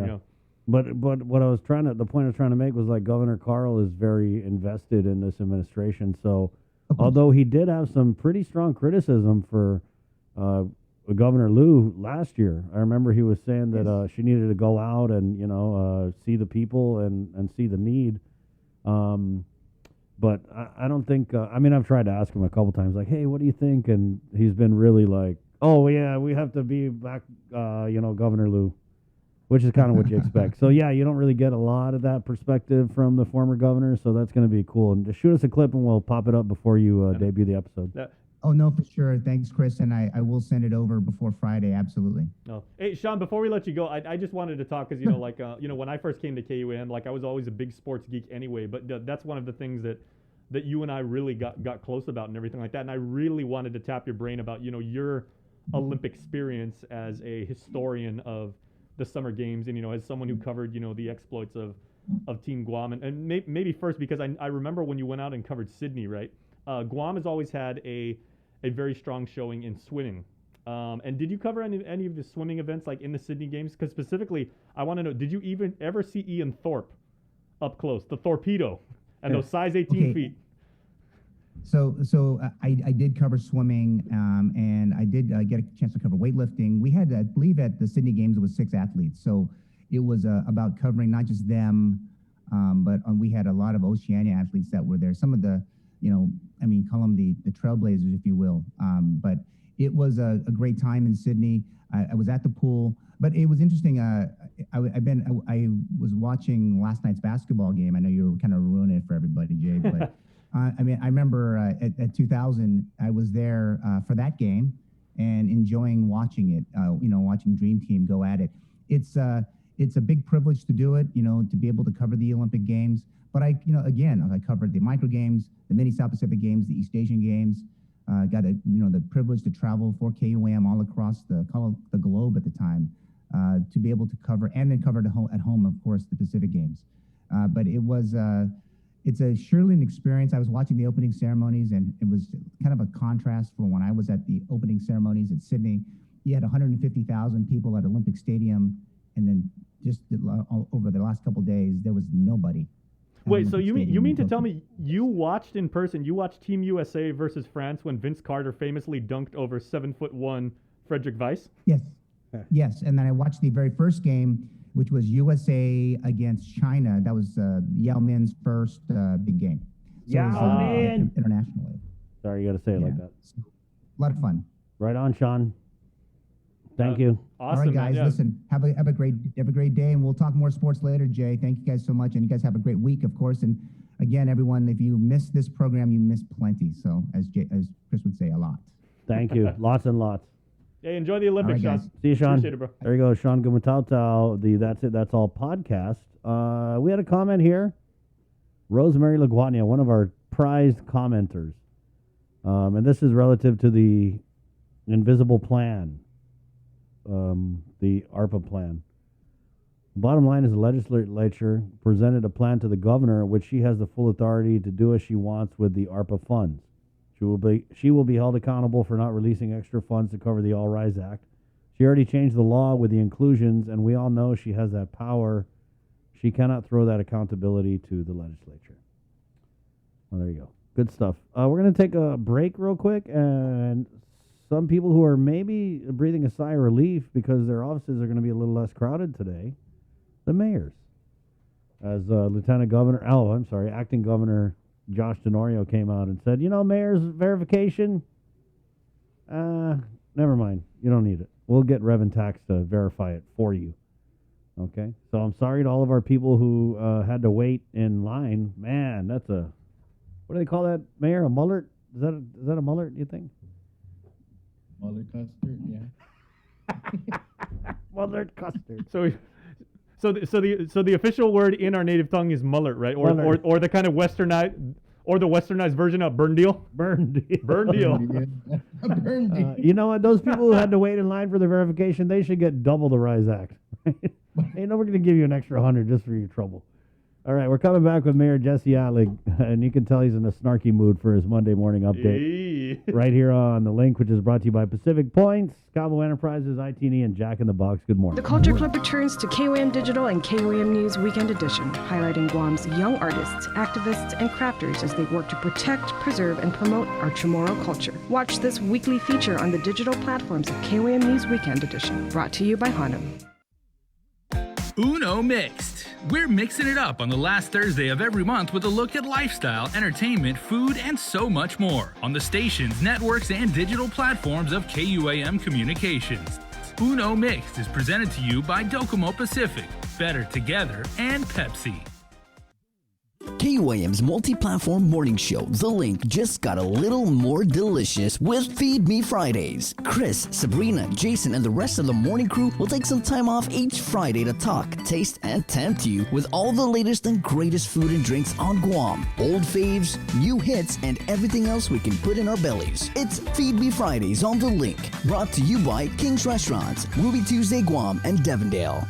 But what the point I was trying to make was, like, Governor Carl is very invested in this administration. So although he did have some pretty strong criticism for Governor Liu last year, I remember he was saying that she needed to go out and see the people and see the need. But I don't think. I've tried to ask him a couple times, like, "Hey, what do you think?" And he's been really like, "Oh yeah, we have to be back, Governor Liu," which is kind of what you expect. So yeah, you don't really get a lot of that perspective from the former governor. So that's going to be cool. And just shoot us a clip, and we'll pop it up before you debut the episode. Oh, no, for sure. Thanks, Chris. And I will send it over before Friday. Absolutely. No. Hey, Sean, before we let you go, I just wanted to talk because, when I first came to KUAM, like, I was always a big sports geek anyway, but that's one of the things that you and I really got close about and everything like that. And I really wanted to tap your brain about, your Olympic experience as a historian of the Summer Games and, as someone who covered, the exploits of Team Guam. And maybe first, because I remember when you went out and covered Sydney, right? Guam has always had a very strong showing in swimming. And did you cover any of the swimming events, like in the Sydney Games? Because specifically, I want to know, did you even ever see Ian Thorpe up close, the torpedo, and those size 18 feet? So I did cover swimming, and I did get a chance to cover weightlifting. We had, I believe, at the Sydney Games, it was 6 athletes. So it was about covering not just them, but we had a lot of Oceania athletes that were there. Some of the, call them the trailblazers, if you will. But it was a great time in Sydney. I was at the pool, but it was interesting. I was watching last night's basketball game. I know you were kind of ruining it for everybody, Jay, but I remember at 2000, I was there for that game and enjoying watching it. Watching Dream Team go at it. It's a big privilege to do it. To be able to cover the Olympic Games. But I covered the Micro Games, the Mini South Pacific Games, the East Asian Games. Got the privilege to travel for KUAM all across the globe at the time, to be able to cover, and then covered at home, of course, the Pacific Games. But it's surely an experience. I was watching the opening ceremonies, and it was kind of a contrast from when I was at the opening ceremonies at Sydney. You had 150,000 people at Olympic Stadium, and then just over the last couple of days, there was nobody. Wait, so Olympic you Stadium mean in to tell Tokyo. me you watched in person? You watched Team USA versus France when Vince Carter famously dunked over 7'1" Frederick Weiss? Yes. Yes, and then I watched the very first game, which was USA against China. That was Yao Min's first big game. So it was, Yao Min! internationally. Sorry, you got to say it like that. A lot of fun. Right on, Sean. Thank you. All right, guys. Listen, have a great day, and we'll talk more sports later. Jay, thank you guys so much, and you guys have a great week, of course. And again, everyone, if you missed this program, you missed plenty. So, as Chris would say, a lot. Thank you. Lots and lots. Hey, enjoy the Olympics, All right, Sean. guys. See you, Sean. Appreciate it, bro. There you go, Sean Gumatau, the That's It, That's All podcast. We had a comment here. Rosemary Laguania, one of our prized commenters. And this is relative to the invisible plan, the ARPA plan. Bottom line is the legislature presented a plan to the governor, which she has the full authority to do as she wants with the ARPA funds. She will be held accountable for not releasing extra funds to cover the All Rise Act. She already changed the law with the inclusions, and we all know she has that power. She cannot throw that accountability to the legislature. Well, there you go. Good stuff. We're going to take a break real quick, and some people who are maybe breathing a sigh of relief because their offices are going to be a little less crowded today, the mayors. As Acting Governor Josh Tenorio came out and said, mayor's verification, never mind. You don't need it. We'll get Rev and Tax to verify it for you. Okay? So I'm sorry to all of our people who had to wait in line. Man, that's what do they call that, Mayor? A mullet? Is that a mullet, do you think? Mullet custard, yeah. Mullet custard. So the official word in our native tongue is mullet, right? Or the kind of westernized version of burn deal. Burn deal. Burn deal. Burn deal. You know what? Those people who had to wait in line for the verification, they should get double the Rise Act. Hey, no, we're going to give you an extra 100 just for your trouble. All right, we're coming back with Mayor Jesse Atlig, and you can tell he's in a snarky mood for his Monday morning update. Right here on The Link, which is brought to you by Pacific Points, Cabo Enterprises, IT&E, and Jack in the Box. Good morning. The Culture Club returns to KOAM Digital and KOAM News Weekend Edition, highlighting Guam's young artists, activists, and crafters as they work to protect, preserve, and promote our Chamorro culture. Watch this weekly feature on the digital platforms of KOAM News Weekend Edition, brought to you by Hanum. Uno Mixed. We're mixing it up on the last Thursday of every month with a look at lifestyle, entertainment, food, and so much more on the stations, networks, and digital platforms of KUAM Communications. Uno Mixed is presented to you by Docomo Pacific, Better Together, and Pepsi. KUAM's multi-platform morning show, The Link, just got a little more delicious with Feed Me Fridays. Chris, Sabrina, Jason, and the rest of the morning crew will take some time off each Friday to talk, taste, and tempt you with all the latest and greatest food and drinks on Guam. Old faves, new hits, and everything else we can put in our bellies. It's Feed Me Fridays on The Link, brought to you by King's Restaurants, Ruby Tuesday Guam, and Devondale.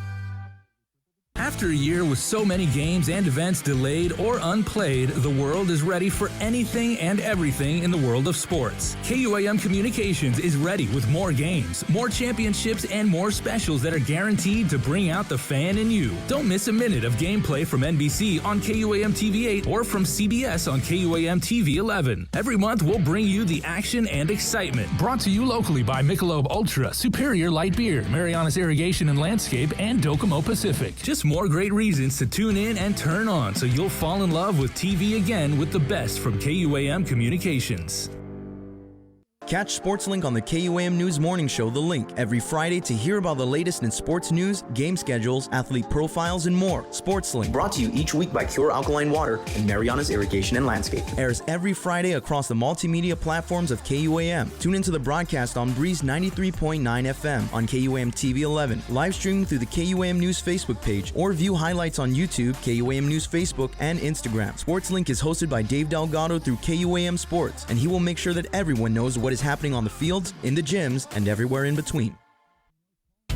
After a year with so many games and events delayed or unplayed, the world is ready for anything and everything in the world of sports. KUAM Communications is ready with more games, more championships, and more specials that are guaranteed to bring out the fan in you. Don't miss a minute of gameplay from NBC on KUAM TV 8 or from CBS on KUAM TV 11. Every month, we'll bring you the action and excitement. Brought to you locally by Michelob Ultra, Superior Light Beer, Marianas Irrigation and Landscape, and Docomo Pacific. Just more great reasons to tune in and turn on so you'll fall in love with TV again with the best from KUAM Communications. Catch SportsLink on the KUAM News Morning Show, The Link, every Friday to hear about the latest in sports news, game schedules, athlete profiles, and more. SportsLink, brought to you each week by Cure Alkaline Water and Marianas Irrigation and Landscape, airs every Friday across the multimedia platforms of KUAM. Tune into the broadcast on Breeze 93.9 FM on KUAM TV 11, live streaming through the KUAM News Facebook page, or view highlights on YouTube, KUAM News Facebook, and Instagram. SportsLink is hosted by Dave Delgado through KUAM Sports, and he will make sure that everyone knows what is happening on the fields, in the gyms, and everywhere in between.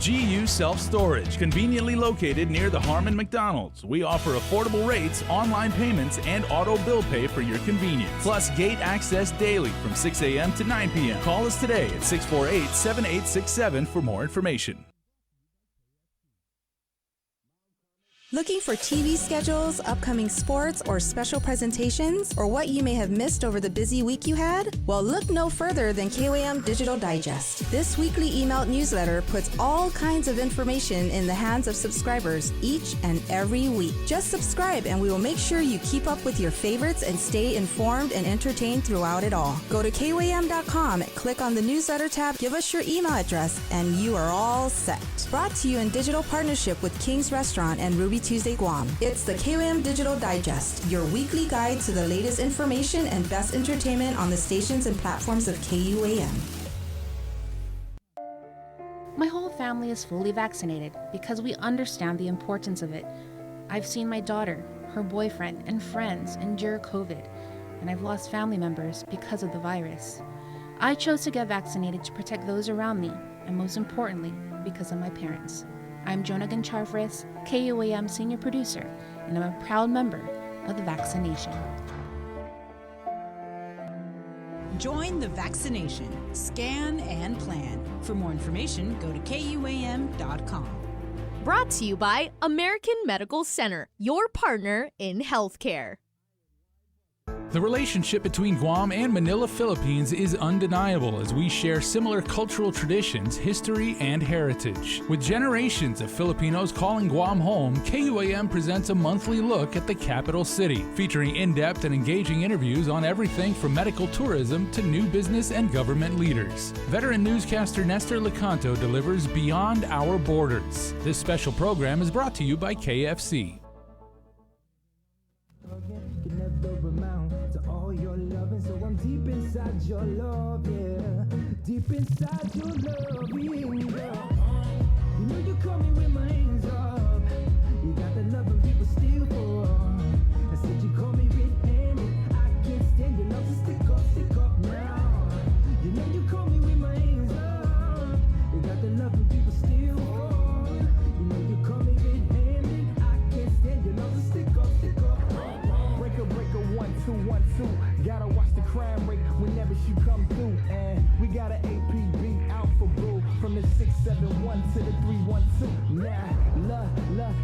GU Self-Storage, conveniently located near the Harmon McDonald's. We offer affordable rates, online payments, and auto bill pay for your convenience. Plus gate access daily from 6 a.m. to 9 p.m. Call us today at 648-7867 for more information. Looking for TV schedules, upcoming sports, or special presentations, or what you may have missed over the busy week you had? Well, look no further than KOAM Digital Digest. This weekly emailed newsletter puts all kinds of information in the hands of subscribers each and every week. Just subscribe and we will make sure you keep up with your favorites and stay informed and entertained throughout it all. Go to KOAM.com, click on the newsletter tab, give us your email address, and you are all set. Brought to you in digital partnership with King's Restaurant and Ruby Tuesday Guam. It's the KOAM Digital Digest, your weekly guide to the latest information and best entertainment on the stations and platforms of KUAM. My whole family is fully vaccinated because we understand the importance of it. I've seen my daughter, her boyfriend, and friends endure COVID, and I've lost family members because of the virus. I chose to get vaccinated to protect those around me, and most importantly, because of my parents. I'm Jonah Goncharfres, KUAM Senior Producer, and I'm a proud member of the vaccination. Join the vaccination. Scan and plan. For more information, go to KUAM.com. Brought to you by American Medical Center, your partner in healthcare. The relationship between Guam and Manila, Philippines is undeniable as we share similar cultural traditions, history, and heritage. With generations of Filipinos calling Guam home, KUAM presents a monthly look at the capital city, featuring in-depth and engaging interviews on everything from medical tourism to new business and government leaders. Veteran newscaster Nestor Lecanto delivers Beyond Our Borders. This special program is brought to you by KFC. Deep inside your love, yeah. Deep inside your loving, girl. You know you call me with my hands up. You got the love and people steal for. I said you call me red-handed. I can't stand your love, so stick up now. You know you call me with my hands up. You got the love and people steal for. You know you call me red-handed. I can't stand your love, so stick up. Breaker, 1, 2, 1, 2. Gotta watch the crime rate whenever she come through. And we got an APB Alpha Boo from the 671 to the 312. Nah,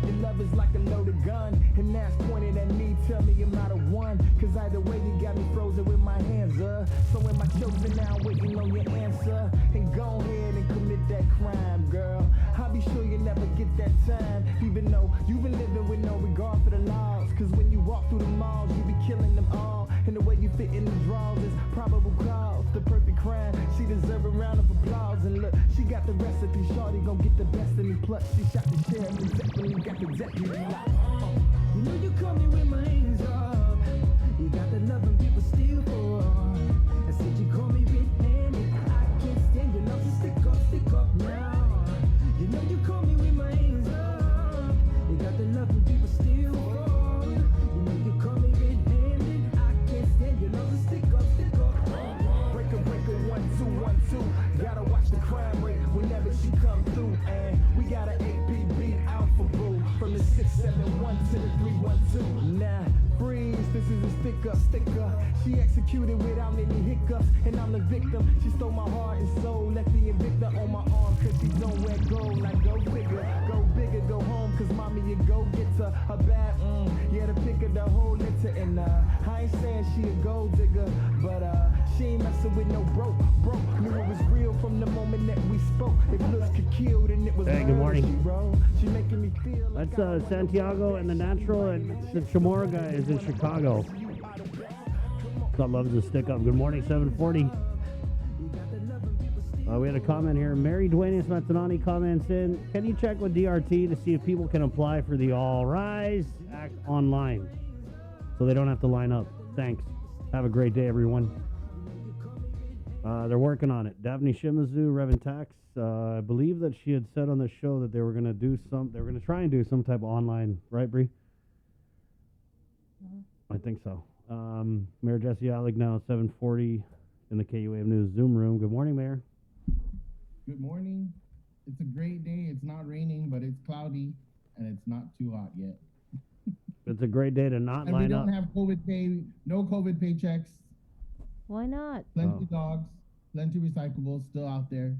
your love is like a loaded gun, and that's pointed at me. Tell me I'm not a one, cause either way you got me frozen with my hands up. So am I chosen now, waiting on your answer? And go ahead and commit that crime, girl. I'll be sure you never get that time, even though you've been living with no regard for the laws. Cause when you walk through the malls, you be killing them all. And the way you fit in the draws is probable cause. The perfect crime, she deserve a round of applause. And look, she got the recipe, shorty gon' get the best of me. Plus, she shot the sheriff and definitely got the deputy locked. You know you call me with my hands up. You got the love and people steal for. I said you call me red-handed. I can't stand your love, so stick up now. You know you call me with my hands up. You got the love and people steal for. You know you call me red-handed. I can't stand your love, so stick up. Breaker, 1, 2, 1, 2. Gotta watch the crime rate whenever she come through. And we got an APB Alpha Boo from the 671 to the 312. Nah, freeze, this is a sticker. She executed without any hiccups, and I'm the victim. She stole my heart and soul, left the Invicta on my arm, cause she don't wear gold. Now go figure, go bigger, go home, cause mommy, you go get her a bad, yeah, the pick of the whole litter. And I ain't saying she a gold digger, but she ain't messing with no broke. Knew it was real from the moment that we spoke. If looks could kill, then it was Hey, good morning. She making me feel like That's Santiago and the Natural, and the Chamorro guy is in Chicago. God loves to stick up. Good morning, 740. We had a comment here. Mary Duenas Matanani comments in, can you check with DRT to see if people can apply for the All Rise Act online so they don't have to line up? Thanks. Have a great day, everyone. They're working on it. Daphne Shimazu, Reverend Tax, I believe that she had said on the show that they were going to try and do some type of online, right, Bree? I think so. Mayor Jesse Alec now at 740 in the KUAM News Zoom room. Good morning, Mayor. Good morning. It's a great day. It's not raining, but it's cloudy, and it's not too hot yet. It's a great day to not And line we up. don't have COVID pay, no COVID paychecks. Why not? Plenty dogs, plenty recyclables still out there.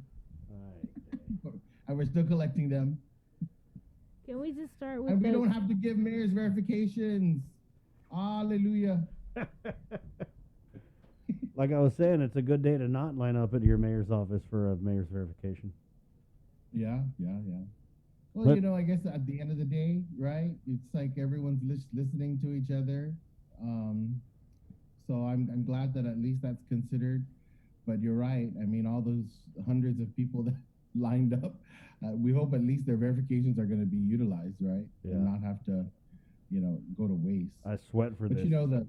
And we're still collecting them. Can we just start with And we the- don't have to give mayors verifications. Hallelujah. Like I was saying, it's a good day to not line up at your mayor's office for a mayor's verification. Yeah. Well, But- you know, I guess at the end of the day, right? It's like everyone's listening to each other. So I'm glad that at least that's considered. But you're right. I mean, all those hundreds of people that lined up, we hope at least their verifications are going to be utilized, right? Yeah. And not have to, go to waste. I sweat for But this. you know,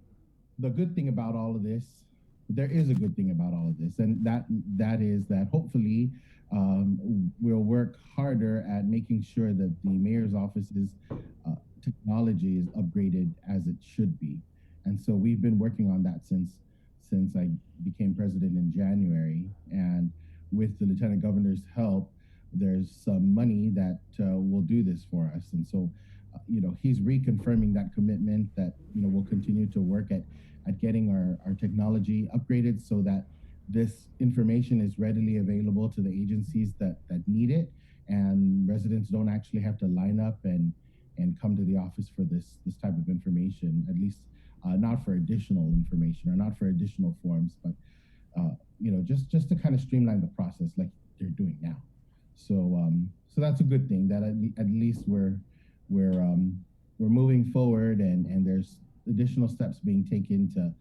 the good thing about all of this, there is a good thing about all of this, and that is that hopefully we'll work harder at making sure that the mayor's office's technology is upgraded as it should be. And so we've been working on that since I became president in January. And with the lieutenant governor's help, there's some money that will do this for us. And so, he's reconfirming that commitment that, we'll continue to work at getting our technology upgraded so that this information is readily available to the agencies that need it, and residents don't actually have to line up and come to the office for this type of information, at least not for additional information or not for additional forms, but just to kind of streamline the process like they're doing now. So that's a good thing that at least we're moving forward, and there's additional steps being taken to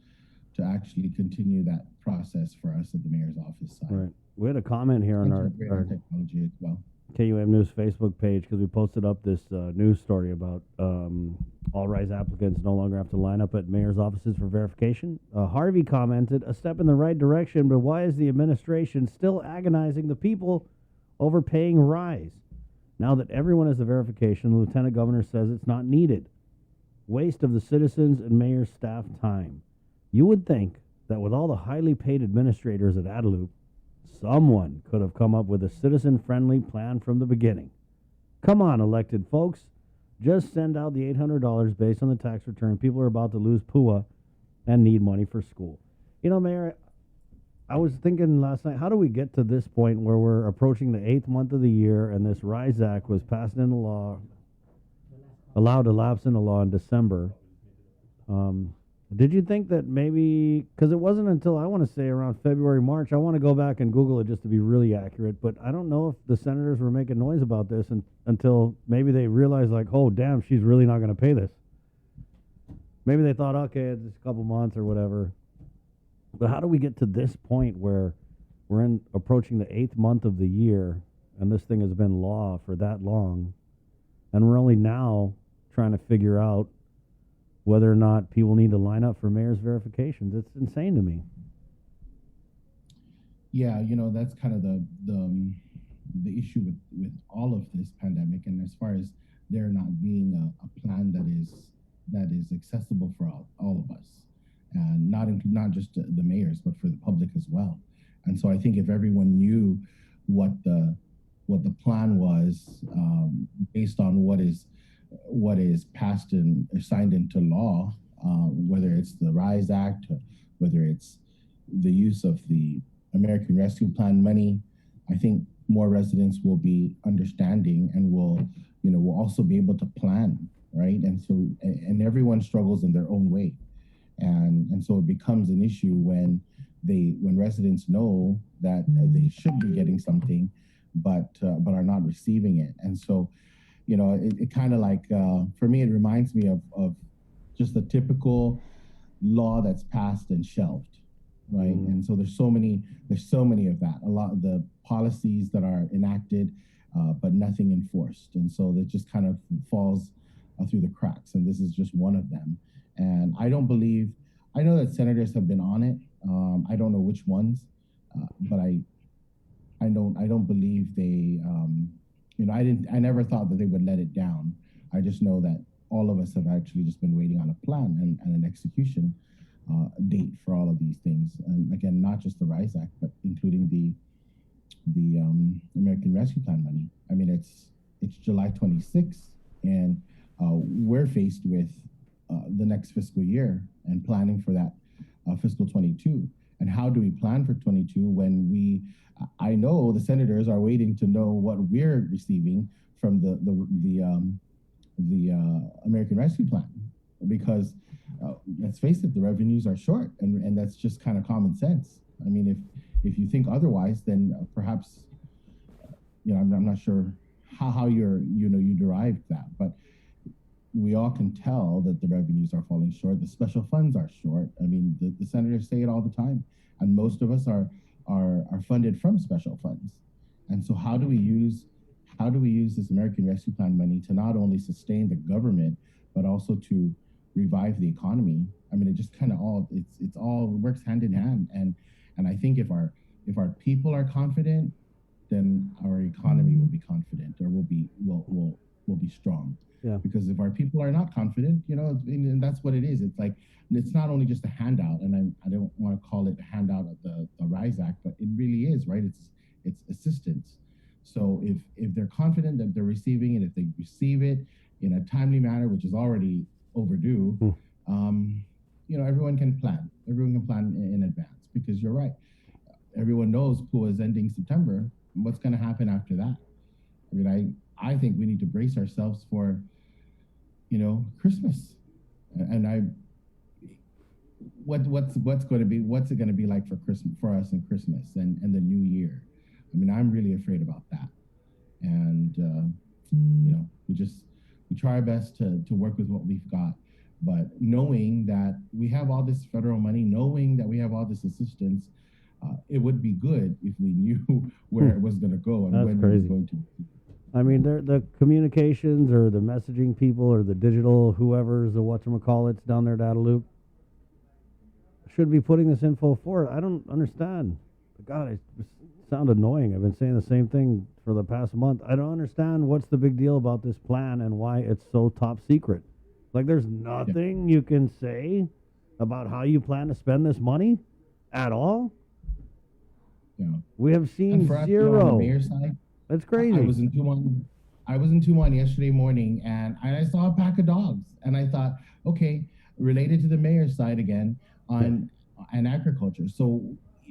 actually continue that process for us at the mayor's office side. Right. We had a comment here on And to our upgrade our technology as well. KUM News Facebook page because we posted up this news story about all RISE applicants no longer have to line up at mayor's offices for verification. Harvey commented, a step in the right direction, but why is the administration still agonizing the people over paying RISE? Now that everyone has the verification, the lieutenant governor says it's not needed. Waste of the citizens and mayor's staff time. You would think that with all the highly paid administrators at Adelup, someone could have come up with a citizen-friendly plan from the beginning. Come on, elected folks. Just send out the $800 based on the tax return. People are about to lose PUA and need money for school. Mayor, I was thinking last night, how do we get to this point where we're approaching the 8th month of the year and this RISE Act was passed into law, allowed to lapse into law in December? Did you think that maybe, because it wasn't until I want to say around February, March, I want to go back and Google it just to be really accurate, but I don't know if the senators were making noise about this until maybe they realized like, oh, damn, she's really not going to pay this. Maybe they thought, okay, it's just a couple months or whatever. But how do we get to this point where we're approaching the 8th month of the year and this thing has been law for that long, and we're only now trying to figure out whether or not people need to line up for mayor's verifications? It's insane to me. Yeah, that's kind of the issue with all of this pandemic, and as far as there not being a plan that is accessible for all of us, and not just the mayors, but for the public as well. And so I think if everyone knew what the plan was, based on what is passed and signed into law, whether it's the RISE Act, whether it's the use of the American Rescue Plan money, I think more residents will be understanding and will also be able to plan, right? And everyone struggles in their own way. And so it becomes an issue when residents know that they should be getting something, but are not receiving it. And so, it kind of like, for me, it reminds me of just the typical law that's passed and shelved, right? And so there's so many of that. A lot of the policies that are enacted, but nothing enforced. And so that just kind of falls through the cracks. And this is just one of them. And I know that senators have been on it. I don't know which ones, but I don't believe they, I never thought that they would let it down. I just know that all of us have actually just been waiting on a plan and an execution date for all of these things. And again, not just the RISE Act, but including the American Rescue Plan money. I mean, it's July 26th, and we're faced with the next fiscal year and planning for that fiscal 22. And how do we plan for 22 when I know the senators are waiting to know what we're receiving from the American Rescue Plan, because let's face it, the revenues are short, and that's just kind of common sense. I mean, if you think otherwise, then perhaps, I'm not sure how you derived that, but we all can tell that the revenues are falling short. The special funds are short. I mean, the senators say it all the time, and most of us are funded from special funds. And so how do we use this American Rescue Plan money to not only sustain the government, but also to revive the economy? I mean, it just kind of it works hand in hand. And I think if our people are confident, then our economy will be confident, or will be strong. Yeah. Because if our people are not confident, and that's what it is. It's like, it's not only just a handout, and I don't want to call it a handout of the RISE Act, but it really is, right? It's assistance. So if they're confident that they're receiving it, if they receive it in a timely manner, which is already overdue, everyone can plan. Everyone can plan in advance, because you're right. Everyone knows PUA is ending September. What's going to happen after that? I mean, I think we need to brace ourselves for, Christmas. And what's it going to be like for Christmas, for us in Christmas and the new year? I mean, I'm really afraid about that. And, we try our best to work with what we've got, but knowing that we have all this federal money, knowing that we have all this assistance, it would be good if we knew where it was going to go and when it was going to. I mean, the communications or the messaging people or the digital whoever's the whatchamacallits down there at Adaloop should be putting this info forward. I don't understand. God, it sound annoying. I've been saying the same thing for the past month. I don't understand what's the big deal about this plan and why it's so top secret. Like, there's nothing you can say about how you plan to spend this money at all. Yeah. We have seen us, zero. On the mayor's side, that's crazy. I was in Tumon yesterday morning, and I saw a pack of dogs, and I thought, okay, related to the mayor's side again on agriculture. So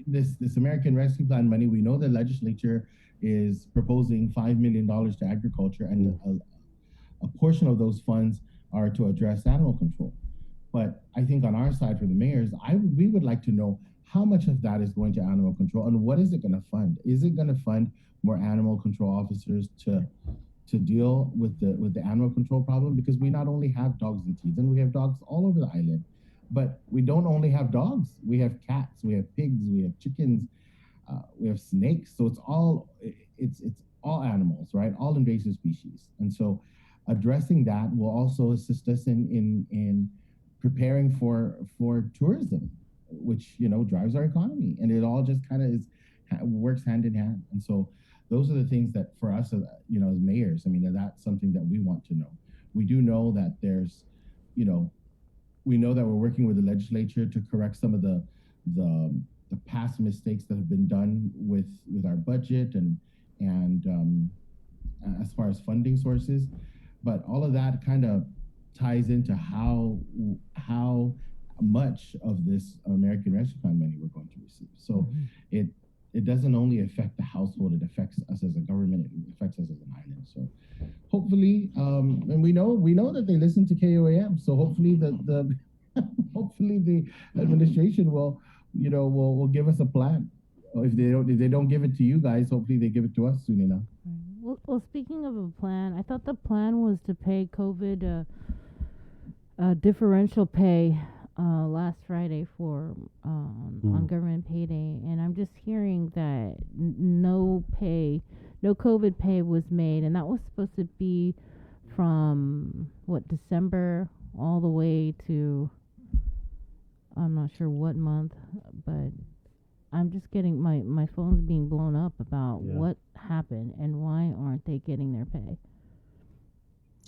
this American Rescue Plan money, we know the legislature is proposing $5 million to agriculture, and a portion of those funds are to address animal control. But I think on our side for the mayors, we would like to know how much of that is going to animal control, and what is it going to fund? Is it going to fund more animal control officers to deal with the animal control problem? Because we not only have dogs in Tees, and we have dogs all over the island, but we don't only have dogs. We have cats, we have pigs, we have chickens, we have snakes. So it's all animals, right? All invasive species. And so addressing that will also assist us in preparing for tourism, which drives our economy, and it all just kind of works hand in hand. And so those are the things that for us, as mayors, I mean, that's something that we want to know. We do know that there's, we know that we're working with the legislature to correct some of the past mistakes that have been done with our budget and as far as funding sources, but all of that kind of ties into how much of this American Rescue Plan money we're going to receive. So it doesn't only affect the household, it affects us as a government, it affects us as an island. So hopefully, and we know that they listen to KOAM, so hopefully hopefully the administration will give us a plan. If they don't give it to you guys, hopefully they give it to us soon enough. Well, speaking of a plan, I thought the plan was to pay COVID differential pay last Friday for on government payday, and I'm just hearing that no COVID pay was made, and that was supposed to be from December all the way to I'm not sure what month, but I'm just getting my phone's being blown up about what happened and why aren't they getting their pay.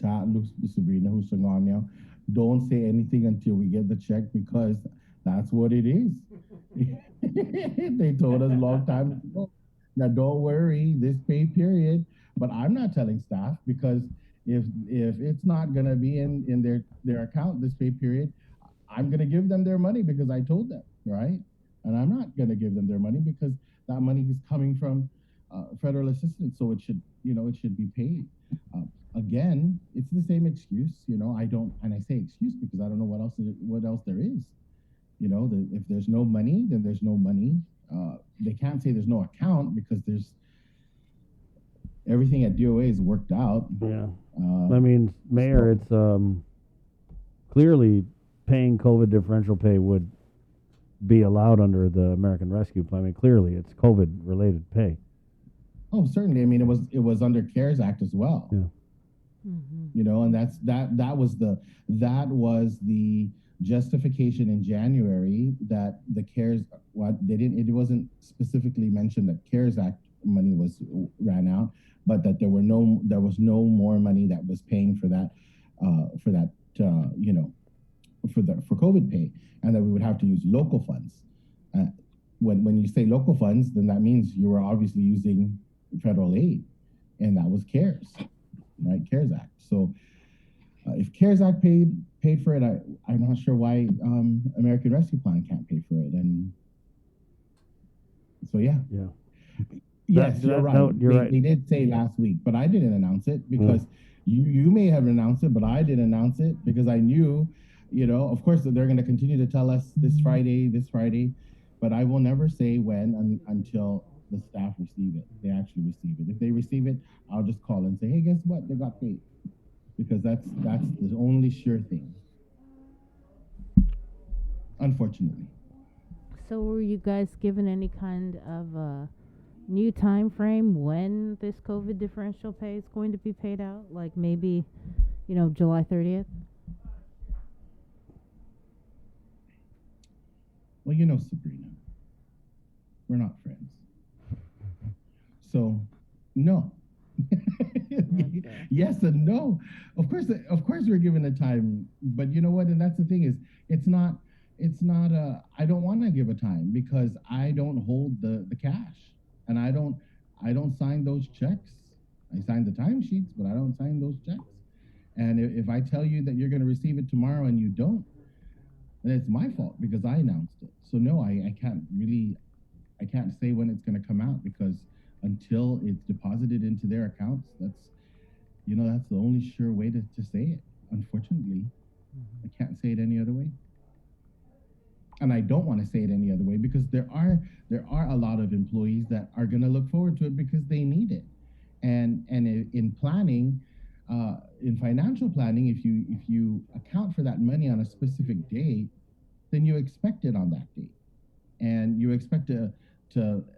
Sabrina, who's now, don't say anything until we get the check, because that's what it is. They told us a long time ago. Now, don't worry, this pay period, but I'm not telling staff, because if it's not going to be in their account this pay period, I'm going to give them their money because I told them, right? And I'm not going to give them their money because that money is coming from federal assistance, so it should be paid. again, it's the same excuse. I don't, and I say excuse because I don't know what else there is. If there's no money, then there's no money. They can't say there's no account because there's everything at DOA is worked out. Yeah. I mean, Mayor, it's clearly paying COVID differential pay would be allowed under the American Rescue Plan. I mean, clearly it's COVID related pay. Oh, certainly. I mean, it was under CARES Act as well. Yeah. And that was the justification in January that the CARES it wasn't specifically mentioned that CARES Act money ran out, but that there was no more money that was paying for COVID pay, and that we would have to use local funds. When you say local funds, then that means you were obviously using federal aid, and that was CARES, right? CARES Act. So if CARES Act paid for it, I'm not sure why American Rescue Plan can't pay for it. And so yeah. Yes, you're right. No, you're right. They did say last week, but I didn't announce it because you may have announced it, but I didn't announce it because I knew, of course, that they're going to continue to tell us this Friday, but I will never say when until the staff receive it. They actually receive it. If they receive it, I'll just call and say, hey, guess what? They got paid. Because that's the only sure thing. Unfortunately. So were you guys given any kind of a new time frame when this COVID differential pay is going to be paid out? Like maybe, July 30th? Well, Sabrina, we're not friends. So, no. Yes and no. Of course we're given a time, but you know what? And that's the thing is, it's not I don't want to give a time because I don't hold the cash, and I don't sign those checks. I sign the timesheets, but I don't sign those checks. And if I tell you that you're going to receive it tomorrow and you don't, then it's my fault because I announced it. So no, I can't say when it's going to come out because until it's deposited into their accounts, that's the only sure way to say it. Unfortunately, I can't say it any other way. And I don't want to say it any other way because there are a lot of employees that are going to look forward to it because they need it. And in planning, in financial planning, if you account for that money on a specific date, then you expect it on that date, and you expect to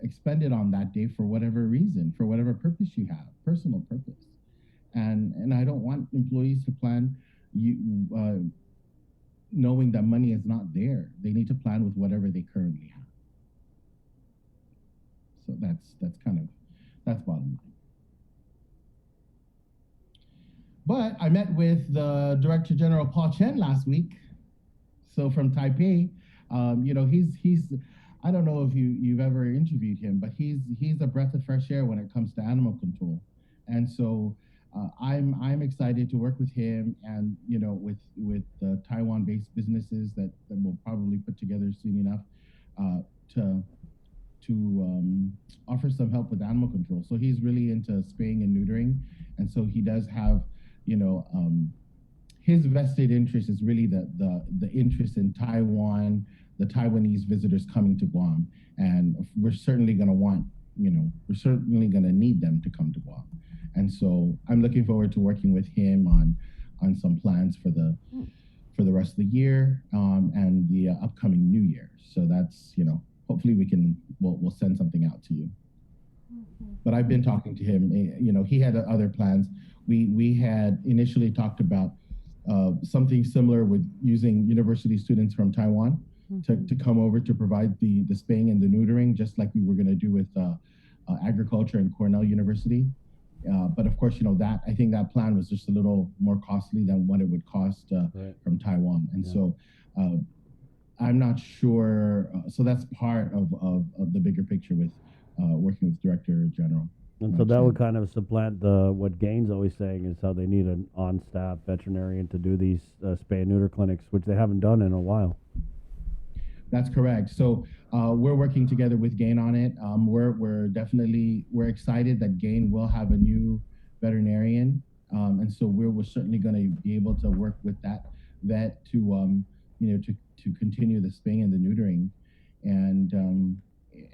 expend it on that day for whatever reason, for whatever purpose you have, personal purpose. And I don't want employees to plan knowing that money is not there. They need to plan with whatever they currently have. So that's bottom line. But I met with the Director General Paul Chen last week. So from Taipei, he's I don't know if you've ever interviewed him, but he's a breath of fresh air when it comes to animal control. And so I'm excited to work with him and with the Taiwan-based businesses that we'll probably put together soon enough to offer some help with animal control. So he's really into spaying and neutering, and so he does have his vested interest is really the interest in Taiwan, the Taiwanese visitors coming to Guam, and we're certainly going to need them to come to Guam. And so I'm looking forward to working with him on some plans for the rest of the year and the upcoming new year. So that's, hopefully we'll send something out to you. But I've been talking to him, he had other plans. We had initially talked about something similar with using university students from Taiwan to come over to provide the spaying and the neutering, just like we were going to do with agriculture and Cornell University. But of course, I think that plan was just a little more costly than what it would cost from Taiwan. And so I'm not sure. So that's part of the bigger picture with working with Director General. And so that would kind of supplant what Gaines always saying is how they need an on-staff veterinarian to do these spay and neuter clinics, which they haven't done in a while. That's correct. So we're working together with Gain on it. We're excited that Gain will have a new veterinarian And so we're certainly going to be able to work with that vet to, to continue the spaying and the neutering, and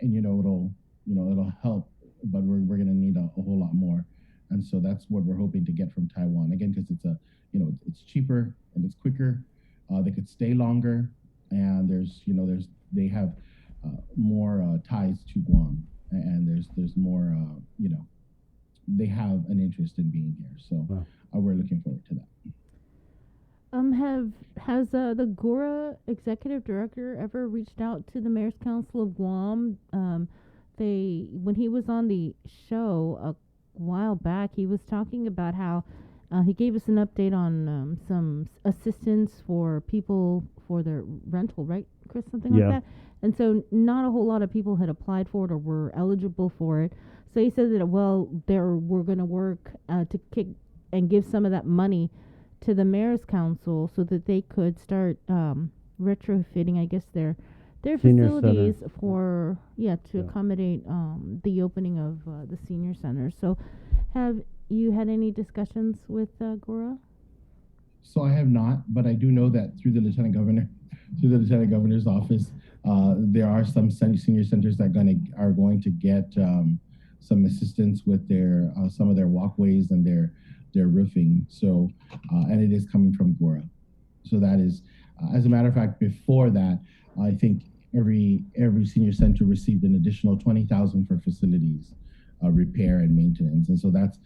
it'll help, but we're going to need a whole lot more. And so that's what we're hoping to get from Taiwan, again, because it's it's cheaper and it's quicker. They could stay longer, and they have more ties to Guam, and there's more, they have an interest in being here. So we're looking forward to that. Has the GORA executive director ever reached out to the Mayor's Council of Guam? When he was on the show a while back, he was talking about how he gave us an update on some assistance for people for their rental, right, Chris? Something like that. And so not a whole lot of people had applied for it or were eligible for it. So he said that, we're going to work to kick and give some of that money to the Mayor's Council so that they could start retrofitting, I guess, their Senior facilities center. for to accommodate the opening of the senior center. So have you had any discussions with GORA? So I have not, but I do know that through the Lieutenant Governor's office, there are some senior centers that are going to get some assistance with their some of their walkways and their roofing. So and it is coming from GORA. So that is, as a matter of fact, before that, I think every senior center received an additional $20,000 for facilities repair and maintenance, and so that's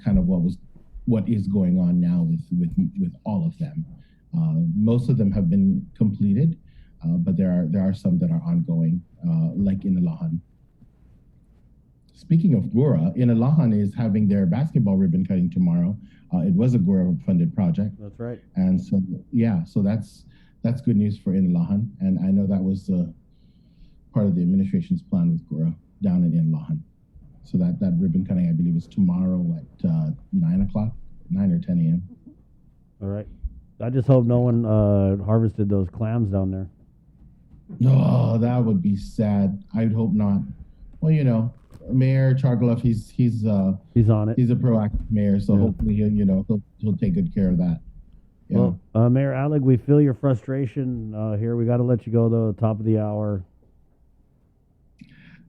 kind of what is going on now with all of them. Most of them have been completed, but there are some that are ongoing, like in Alahan. Speaking of GORA, Alahan is having their basketball ribbon cutting tomorrow. It was a GORA-funded project. That's right. And so, so that's good news for Alahan. And I know that was part of the administration's plan with GORA down in Alahan. So that ribbon cutting, I believe, is tomorrow at 9 or 10 a.m. All right. I just hope no one harvested those clams down there. Oh, that would be sad. I'd hope not. Well, Mayor Chargaloff, he's on it. He's a proactive mayor, so hopefully he'll take good care of that. Yeah. Well, Mayor Alec, we feel your frustration here. We got to let you go though. Top of the hour.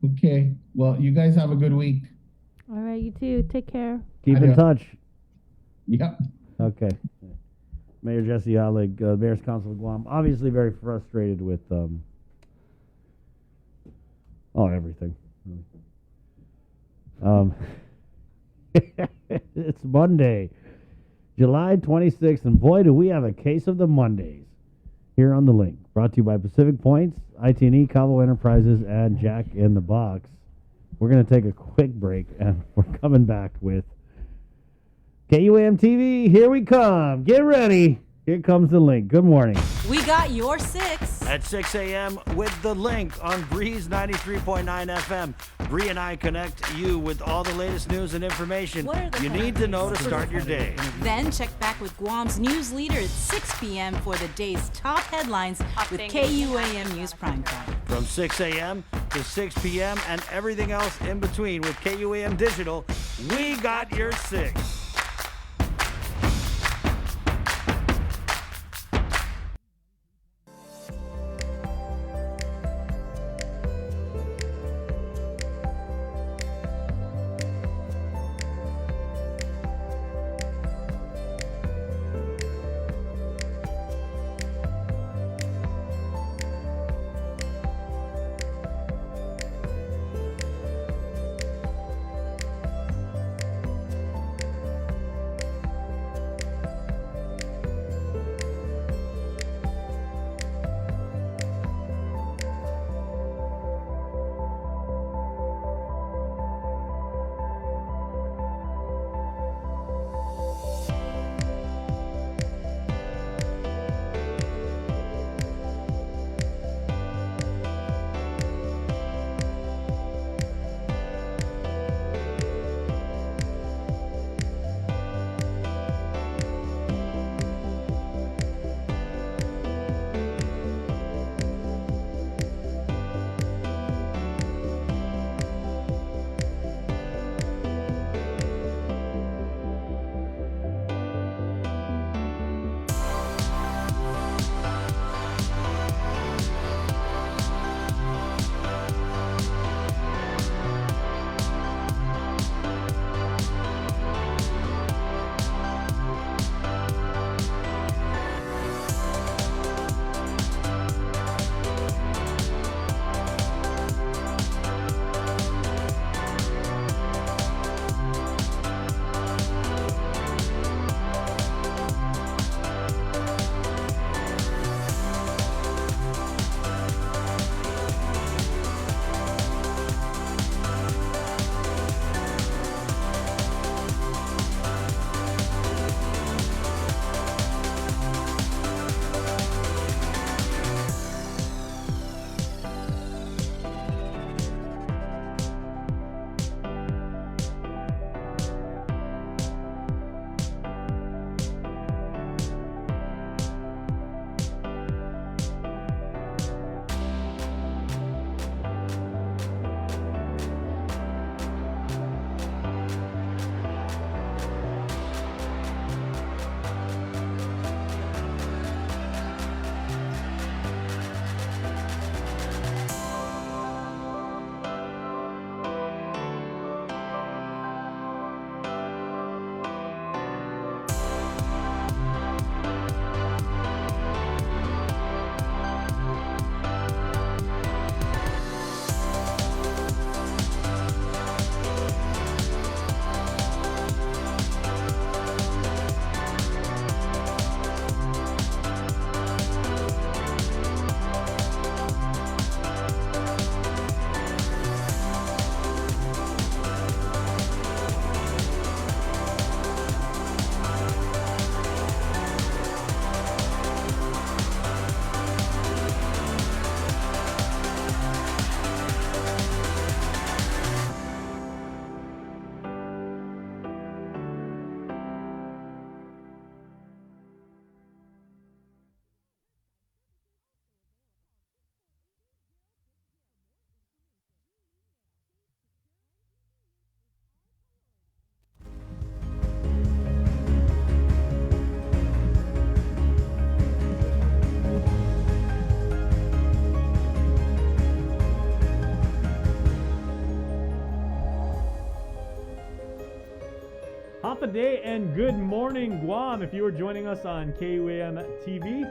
Okay. Well, you guys have a good week. All right, you too. Take care. Keep in touch. Yep. Okay. Mayor Jesse Alec, Mayor's Council of Guam, obviously very frustrated with everything. It's Monday, July 26th, and boy, do we have a case of the Mondays here on The Link. Brought to you by Pacific Points, IT&E, Cabo Enterprises, and Jack in the Box. We're going to take a quick break, and we're coming back with KUAM TV. Here we come. Get ready. Here comes The Link. Good morning. We got your 6. At 6 a.m. with The Link on Breeze 93.9 FM. Bree and I connect you with all the latest news and information you need to know to start your day. Then check back with Guam's news leader at 6 p.m. for the day's top headlines with KUAM News Primetime. From 6 a.m. to 6 p.m. and everything else in between with KUAM Digital, we got your 6. Alpha Day and good morning, Guam. If you are joining us on KUAM TV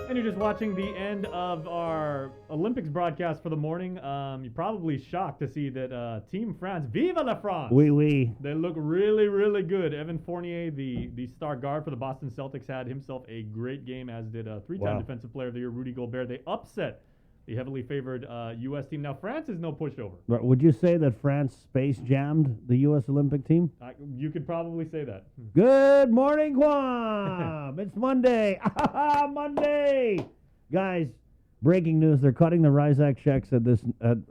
and you're just watching the end of our Olympics broadcast for the morning, you're probably shocked to see that Team France, Vive la France! Oui, oui. They look really, really good. Evan Fournier, the star guard for the Boston Celtics, had himself a great game, as did three-time Defensive Player of the Year, Rudy Gobert. They upset the heavily favored U.S. team. Now, France is no pushover. But would you say that France space jammed the U.S. Olympic team? You could probably say that. Good morning, Guam. It's Monday. Monday. Guys, breaking news. They're cutting the RISAC checks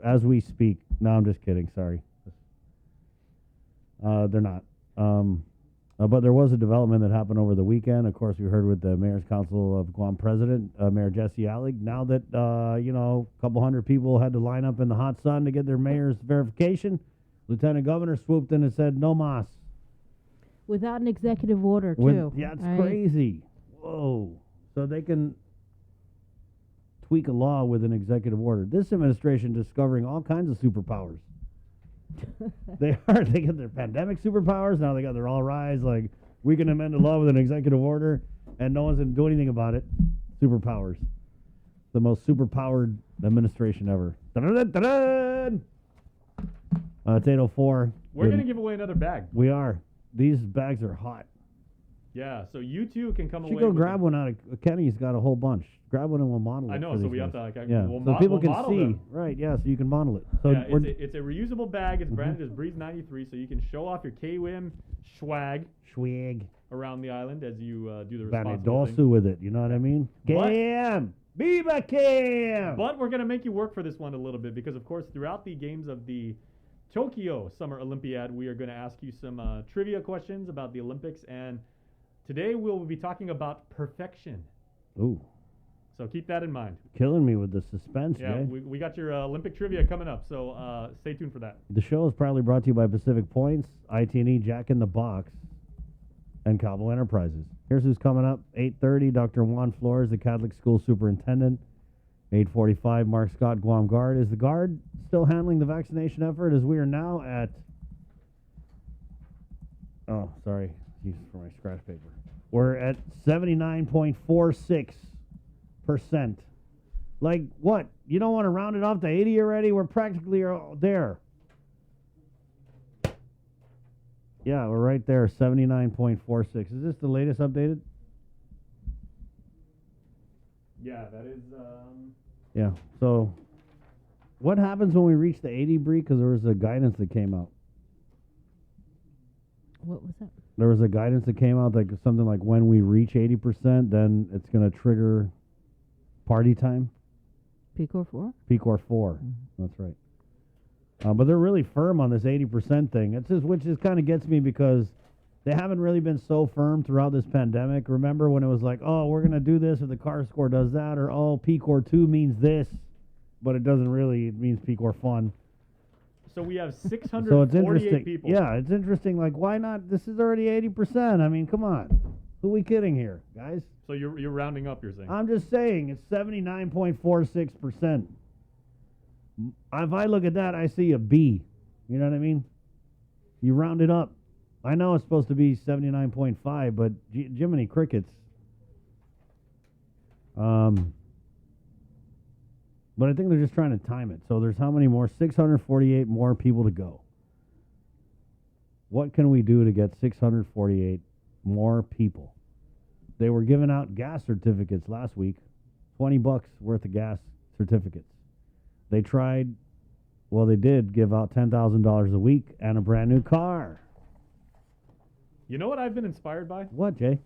as we speak. No, I'm just kidding. Sorry. They're not. But there was a development that happened over the weekend. Of course, we heard with the Mayor's Council of Guam President, Mayor Jesse Allig. Now that, a couple hundred people had to line up in the hot sun to get their mayor's verification, Lieutenant Governor swooped in and said, no mas. Without an executive order, too. Yeah, it's right? crazy. Whoa. So they can tweak a law with an executive order. This administration discovering all kinds of superpowers. They get their pandemic superpowers. Now they got their all rise, like we can amend a law with an executive order and no one's going to do anything about it. Superpowers. The most superpowered administration ever. Dun-dun-dun-dun-dun! It's 8:04. We're going to give away another bag. We are. These bags are hot. Yeah, so you too can come away. You go grab one out of Kenny's got a whole bunch. Grab one and we'll model it. I know, for so these we have guys. to so people can see. them. Right, yeah, so you can model it. So Yeah, it's a reusable bag. It's branded as Breeze 93, so you can show off your KWM swag around the island as you do the responsible thing. Vanidosu with it, you know what I mean? Cam! Viva Cam! But we're going to make you work for this one a little bit because, of course, throughout the games of the Tokyo Summer Olympiad, we are going to ask you some trivia questions about the Olympics, and today we'll be talking about perfection. Ooh. So keep that in mind. Killing me with the suspense, Yeah, Jay. we got your Olympic trivia coming up, so stay tuned for that. The show is proudly brought to you by Pacific Points, IT&E, Jack in the Box, and Cabo Enterprises. Here's who's coming up. 8:30, Dr. Juan Flores, the Catholic School Superintendent. 8:45, Mark Scott, Guam Guard. Is the Guard still handling the vaccination effort as we are now at... Oh, sorry. Use for my scratch paper. We're at 79.46%. Like what? You don't want to round it off to 80 already? We're practically there. Yeah, we're right there, 79.46. Is this the latest updated? Yeah, that is... Yeah, so what happens when we reach the 80, Bree? Because there was a guidance that came out. What was that? There was a guidance that came out, like something like when we reach 80%, then it's going to trigger party time. PCOR 4? PCOR 4, That's right. But they're really firm on this 80% thing. It's just, which is kind of gets me because they haven't really been so firm throughout this pandemic. Remember when it was like, oh, we're going to do this if the CAR score does that, or oh, PCOR 2 means this, but it doesn't really. It means PCOR fun. So we have 648 So it's interesting. people. Yeah, it's interesting. Like, why not? This is already 80%. I mean, come on. Who are we kidding here, guys? So you're rounding up, you're saying? I'm just saying it's 79.46%. If I look at that, I see a B. You know what I mean? You round it up. I know it's supposed to be 79.5, but Jiminy Crickets. But I think they're just trying to time it. So there's how many more? 648 more people to go. What can we do to get 648 more people? They were giving out gas certificates last week. $20 worth of gas certificates. They tried, well, they did give out $10,000 a week and a brand new car. You know what I've been inspired by? What, Jay?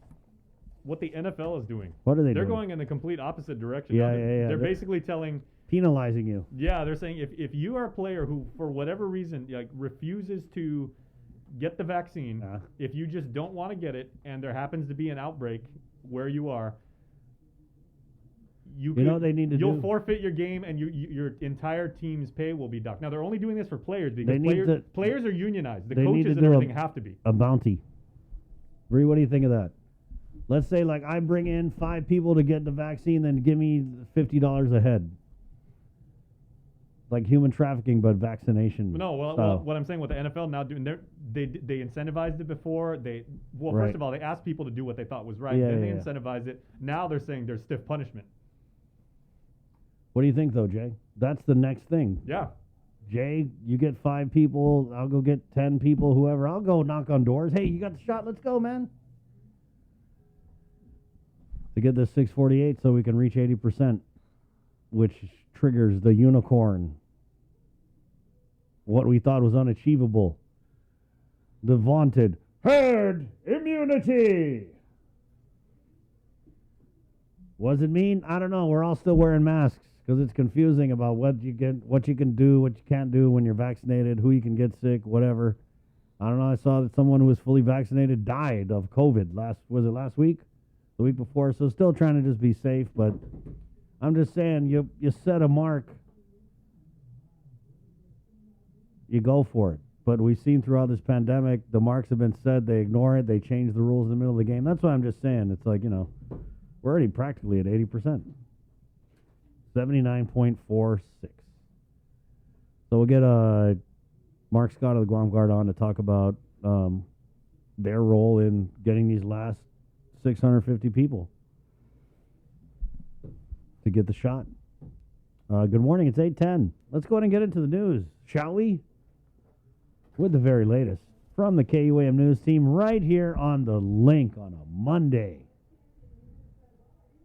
What the NFL is doing. What are they They're doing? going in the complete opposite direction. Yeah, now. yeah. They're basically penalizing you. Yeah, they're saying if you are a player who, for whatever reason, refuses to get the vaccine, if you just don't want to get it, and there happens to be an outbreak where you are, you'll forfeit your game, and your entire team's pay will be docked. Now they're only doing this for players because players are unionized. The coaches and everything have to be. A bounty. Bree, what do you think of that? Let's say like I bring in 5 people to get the vaccine, then give me $50 a head. like human trafficking, but vaccination. No, well, what I'm saying with the NFL now doing, they incentivized it before. Right. First of all, they asked people to do what they thought was right. Yeah, Then yeah, they incentivized it. Now they're saying there's stiff punishment. What do you think, though, Jay? That's the next thing. Yeah. Jay, you get 5 people. I'll go get 10 people, whoever. I'll go knock on doors. Hey, you got the shot? Let's go, man. To get this 648 so we can reach 80%, which triggers the unicorn. What we thought was unachievable. The vaunted herd immunity. What does it mean? I don't know. We're all still wearing masks because it's confusing about what you can do, what you can't do when you're vaccinated, who you can get sick, whatever. I don't know. I saw that someone who was fully vaccinated died of COVID last week? The week before. So still trying to just be safe, but I'm just saying you set a mark. You go for it. But we've seen throughout this pandemic, the marks have been set. They ignore it. They change the rules in the middle of the game. That's why I'm just saying. It's like, we're already practically at 80%. 79.46. So we'll get Mark Scott of the Guam Guard on to talk about their role in getting these last 650 people to get the shot. Good morning. It's 8:10. Let's go ahead and get into the news, shall we? With the very latest from the KUAM News team right here on the link on a Monday.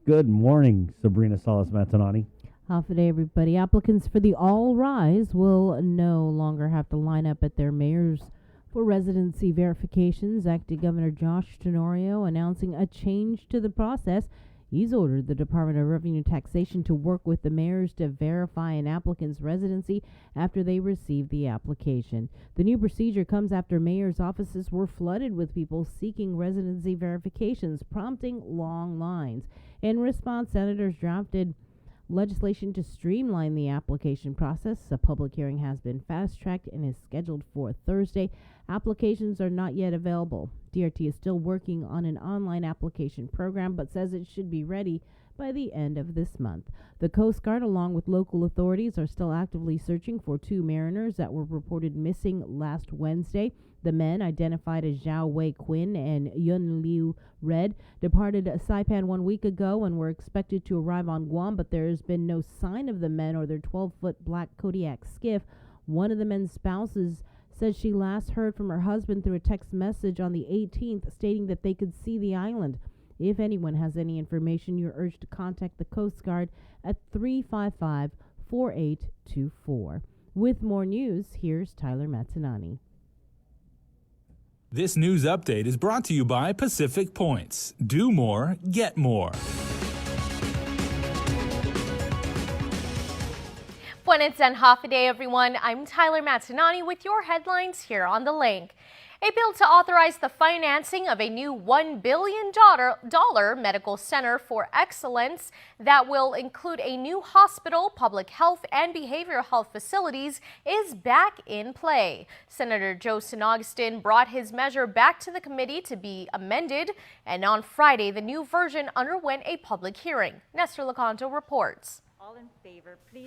Good morning, Sabrina Salas-Matanani. Half a day, everybody. Applicants for the All Rise will no longer have to line up at their mayors for residency verifications. Acting Governor Josh Tenorio announcing a change to the process. He's ordered the Department of Revenue Taxation to work with the mayors to verify an applicant's residency after they receive the application. The new procedure comes after mayors' offices were flooded with people seeking residency verifications, prompting long lines. In response, senators drafted legislation to streamline the application process. A public hearing has been fast-tracked and is scheduled for Thursday. Applications are not yet available. DRT is still working on an online application program, but says it should be ready by the end of this month. The Coast Guard, along with local authorities, are still actively searching for 2 mariners that were reported missing last Wednesday. The men, identified as Zhao Wei Quinn and Yun Liu Red, departed Saipan 1 week ago and were expected to arrive on Guam, but there has been no sign of the men or their 12-foot black Kodiak skiff. One of the men's spouses said she last heard from her husband through a text message on the 18th stating that they could see the island. If anyone has any information, you're urged to contact the Coast Guard at 355-4824. With more news, here's Tyler Mazzanani. This news update is brought to you by Pacific Points. Do more, get more. Buenos and half a day, everyone. I'm Tyler Mazzanani with your headlines here on The Link. A bill to authorize the financing of a new $1 billion medical center for excellence that will include a new hospital, public health, and behavioral health facilities is back in play. Senator Joe San brought his measure back to the committee to be amended, and on Friday, the new version underwent a public hearing. Nestor Lacanto reports.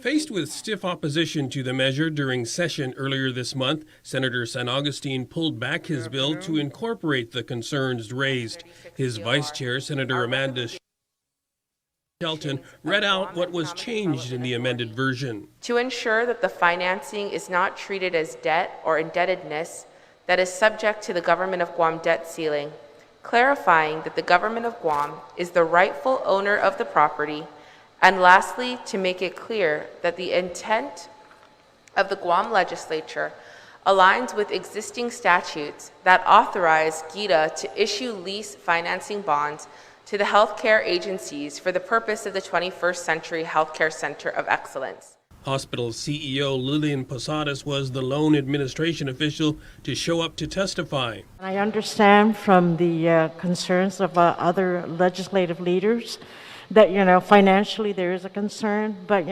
Faced with stiff opposition to the measure during session earlier this month, Senator San Agustin pulled back his bill to incorporate the concerns raised. His vice chair, Senator Amanda Shelton, read out what was changed in the amended version. To ensure that the financing is not treated as debt or indebtedness that is subject to the Government of Guam debt ceiling, clarifying that the Government of Guam is the rightful owner of the property, and lastly, to make it clear that the intent of the Guam legislature aligns with existing statutes that authorize GITA to issue lease financing bonds to the healthcare agencies for the purpose of the 21st Century Healthcare Center of Excellence. Hospital CEO Lillian Posadas was the lone administration official to show up to testify. I understand from the concerns of other legislative leaders that, financially there is a concern, but,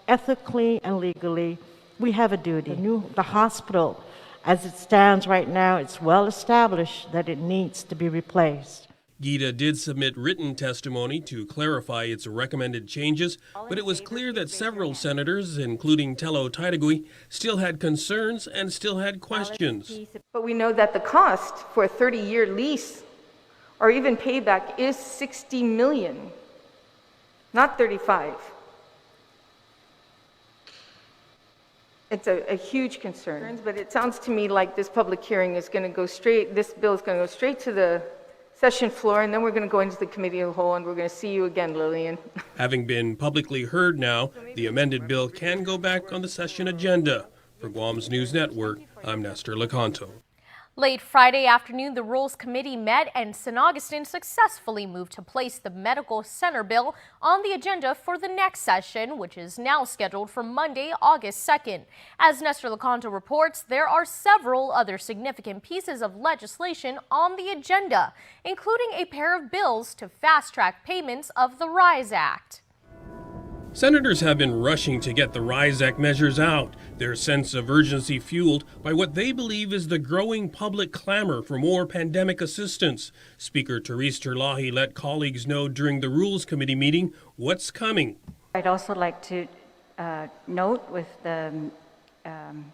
ethically and legally, we have a duty. The hospital, as it stands right now, it's well established that it needs to be replaced. GIDA did submit written testimony to clarify its recommended changes, but it was clear that several senators, including Tello Taitagui, still had concerns and still had questions. But we know that the cost for a 30-year lease or even payback is $60 million, not 35. It's a huge concern, but it sounds to me like this public hearing is going to go straight, this bill is going to go straight to the session floor, and then we're going to go into the committee of the whole, and we're going to see you again, Lillian. Having been publicly heard now, the amended bill can go back on the session agenda. For Guam's News Network, I'm Nestor Lecanto. Late Friday afternoon, the Rules Committee met and San Augustine successfully moved to place the Medical Center bill on the agenda for the next session, which is now scheduled for Monday, August 2nd. As Nestor Lecanto reports, there are several other significant pieces of legislation on the agenda, including a pair of bills to fast-track payments of the RISE Act. Senators have been rushing to get the RISE Act measures out, their sense of urgency fueled by what they believe is the growing public clamor for more pandemic assistance. Speaker Therese Terlahi let colleagues know during the Rules Committee meeting what's coming. I'd also like to note, with the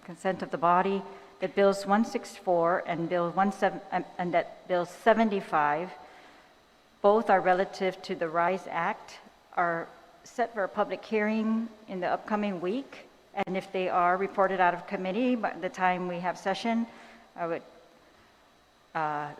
consent of the body, that Bills 164 and Bill 75, both are relative to the RISE Act, are set for a public hearing in the upcoming week, and if they are reported out of committee by the time we have session, I would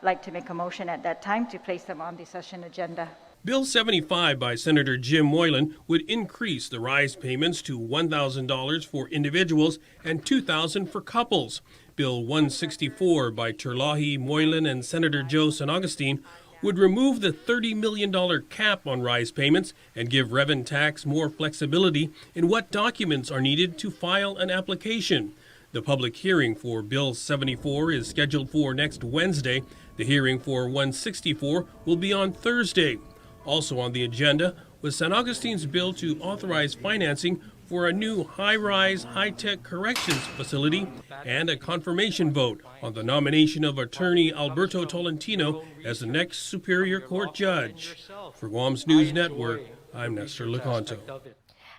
like to make a motion at that time to place them on the session agenda. Bill 75 by Senator Jim Moylan would increase the RISE payments to $1,000 for individuals and $2,000 for couples. Bill 164 by Terlahi, Moylan, and Senator Joe San Augustine would remove the $30 million cap on RISE payments and give Revenue Tax more flexibility in what documents are needed to file an application. The public hearing for Bill 74 is scheduled for next Wednesday. The hearing for 164 will be on Thursday. Also on the agenda was San Augustine's bill to authorize financing for a new high-rise, high-tech corrections facility and a confirmation vote on the nomination of attorney Alberto Tolentino as the next Superior Court judge. For Guam's News Network, I'm Nestor Lecanto.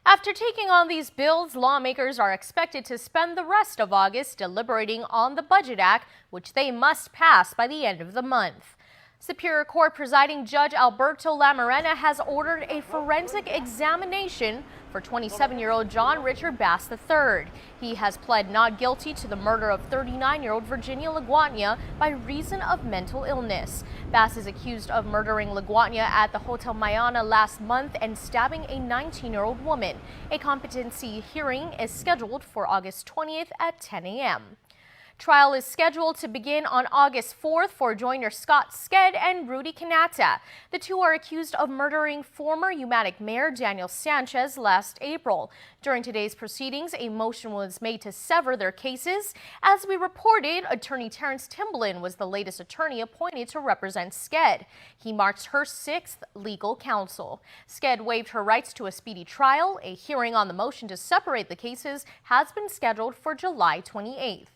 After taking on these bills, lawmakers are expected to spend the rest of August deliberating on the Budget Act, which they must pass by the end of the month. Superior Court presiding Judge Alberto Lamarena has ordered a forensic examination for 27-year-old John Richard Bass III. He has pled not guilty to the murder of 39-year-old Virginia Laguarnia by reason of mental illness. Bass is accused of murdering Laguarnia at the Hotel Mayana last month and stabbing a 19-year-old woman. A competency hearing is scheduled for August 20th at 10 a.m. Trial is scheduled to begin on August 4th for joiner Scott Sked and Rudy Kanata. The two are accused of murdering former Umatic Mayor Daniel Sanchez last April. During today's proceedings, a motion was made to sever their cases. As we reported, attorney Terrence Timbaland was the latest attorney appointed to represent Sked. He marks her 6th legal counsel. Sked waived her rights to a speedy trial. A hearing on the motion to separate the cases has been scheduled for July 28th.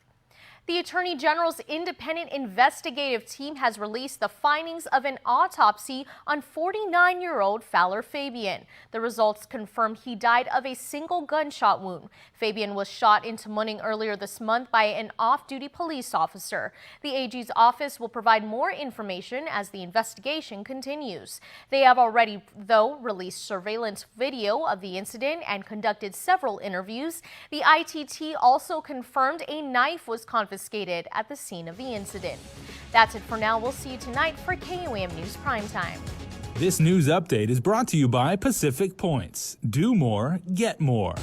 The Attorney General's independent investigative team has released the findings of an autopsy on 49-year-old Fowler Fabian. The results confirm he died of a single gunshot wound. Fabian was shot into Muning earlier this month by an off-duty police officer. The AG's office will provide more information as the investigation continues. They have already, though, released surveillance video of the incident and conducted several interviews. The ITT also confirmed a knife was confiscated at the scene of the incident. That's it for now. We'll see you tonight for KUAM News Primetime. This news update is brought to you by Pacific Points. Do more, get more.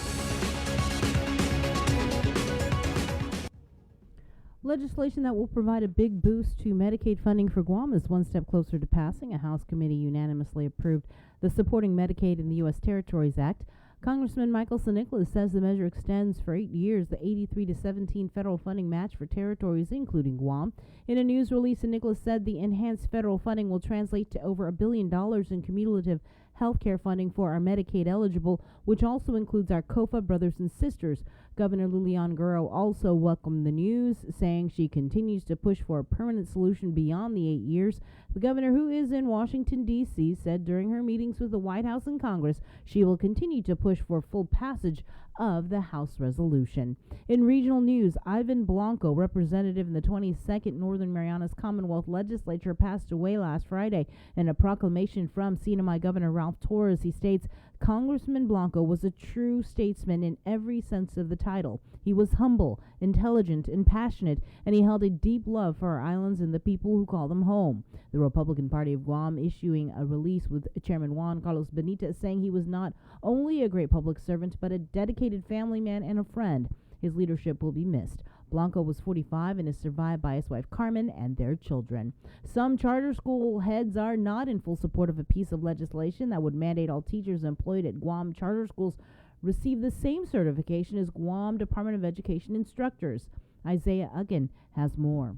Legislation that will provide a big boost to Medicaid funding for Guam is one step closer to passing. A House committee unanimously approved the Supporting Medicaid in the U.S. Territories Act. Congressman Michael San Nicolas says the measure extends for 8 years the 83-17 federal funding match for territories, including Guam. In a news release, San Nicolas said the enhanced federal funding will translate to over $1 billion in cumulative health care funding for our Medicaid eligible, which also includes our COFA brothers and sisters. Governor Lilian Guerrero also welcomed the news, saying she continues to push for a permanent solution beyond the 8 years. The governor, who is in Washington, D.C., said during her meetings with the White House and Congress she will continue to push for full passage of the House resolution. In regional news, Ivan Blanco, representative in the 22nd Northern Marianas Commonwealth Legislature, passed away last Friday. In a proclamation from CNMI Governor Ralph Torres, he states, Congressman Blanco was a true statesman in every sense of the title. He was humble, intelligent, and passionate, and he held a deep love for our islands and the people who call them home. The Republican Party of Guam issuing a release with Chairman Juan Carlos Benitez saying he was not only a great public servant, but a dedicated family man and a friend. His leadership will be missed. Blanco was 45 and is survived by his wife Carmen and their children. Some charter school heads are not in full support of a piece of legislation that would mandate all teachers employed at Guam charter schools receive the same certification as Guam Department of Education instructors. Isaiah Uggan has more.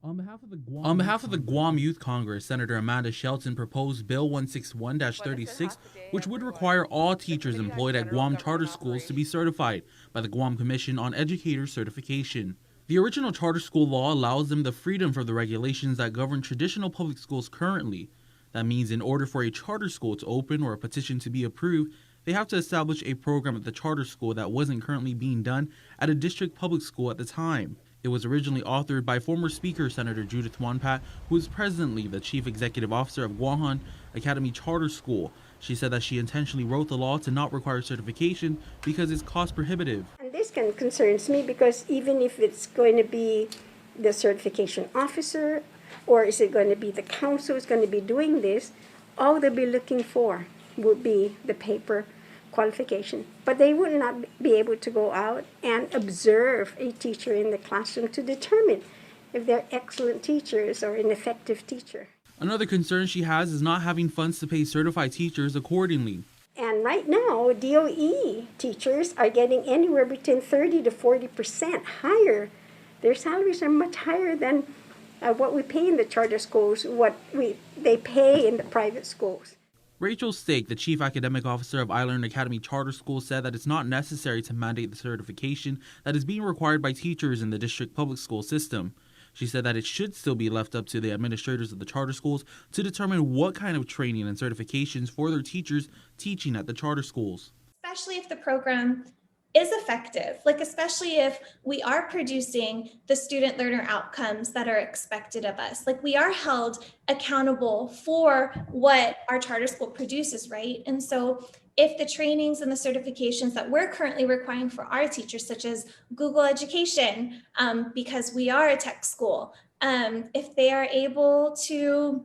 On behalf of the Guam Youth Congress, Senator Amanda Shelton proposed Bill 161-36, which would require all teachers employed at Guam charter schools to be certified by the Guam Commission on Educator Certification. The original charter school law allows them the freedom from the regulations that govern traditional public schools currently. That means in order for a charter school to open or a petition to be approved, they have to establish a program at the charter school that wasn't currently being done at a district public school at the time. It was originally authored by former Speaker Senator Judith Wanpat, who is presently the Chief Executive Officer of Guahan Academy Charter School. She said that she intentionally wrote the law to not require certification because it's cost prohibitive. And this kind of concerns me because even if it's going to be the certification officer or is it going to be the council who's going to be doing this, all they'll be looking for would be the paper qualification, but they would not be able to go out and observe a teacher in the classroom to determine if they're excellent teachers or an effective teacher. Another concern she has is not having funds to pay certified teachers accordingly. And right now, DOE teachers are getting anywhere between 30 to 40% higher. Their salaries are much higher than what we pay in the charter schools, they pay in the private schools. Rachel Stake, the Chief Academic Officer of Island Academy Charter School, said that it's not necessary to mandate the certification that is being required by teachers in the district public school system. She said that it should still be left up to the administrators of the charter schools to determine what kind of training and certifications for their teachers teaching at the charter schools. Especially if the program is effective, especially if we are producing the student learner outcomes that are expected of us. We are held accountable for what our charter school produces, right? And so if the trainings and the certifications that we're currently requiring for our teachers, such as Google Education, because we are a tech school, if they are able to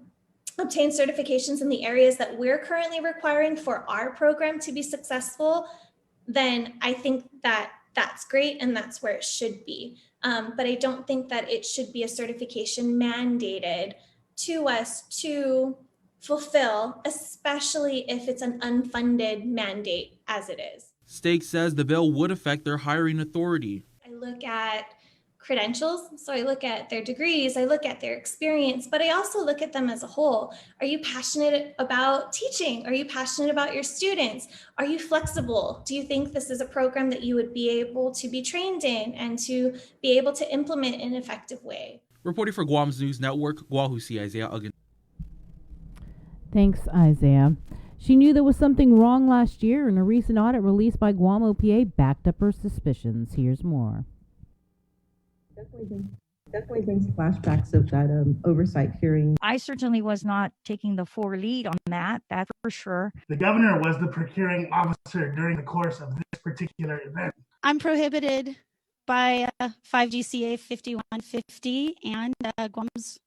obtain certifications in the areas that we're currently requiring for our program to be successful, then I think that that's great and that's where it should be. But I don't think that it should be a certification mandated to us to fulfill, especially if it's an unfunded mandate as it is. Stake says the bill would affect their hiring authority. I look at credentials, so I look at their degrees, I look at their experience, but I also look at them as a whole. Are you passionate about teaching? Are you passionate about your students? Are you flexible? Do you think this is a program that you would be able to be trained in and to be able to implement in an effective way? Reporting for Guam's News Network, Guahusi Isaiah Uggan. Thanks, Isaiah. She knew there was something wrong last year, and a recent audit released by Guam OPA backed up her suspicions. Here's more. Definitely brings flashbacks of that oversight hearing. I certainly was not taking the forelead on that for sure. The governor was the procuring officer during the course of this particular event. I'm prohibited by 5 GCA 5150 and Guam's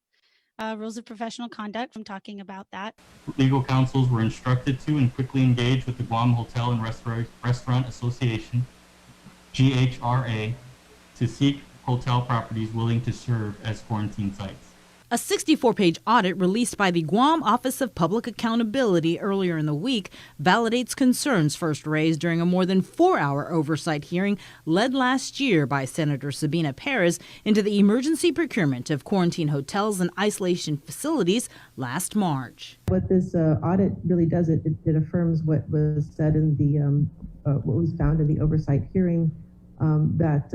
Rules of Professional Conduct from talking about that. Legal counsels were instructed to and quickly engage with the Guam Hotel and Restaurant Association, GHRA, to seek hotel properties willing to serve as quarantine sites. A 64-page audit released by the Guam Office of Public Accountability earlier in the week validates concerns first raised during a more than 4-hour oversight hearing led last year by Senator Sabina Perez into the emergency procurement of quarantine hotels and isolation facilities last March. What this audit really does, it affirms what was said in the what was found in the oversight hearing, that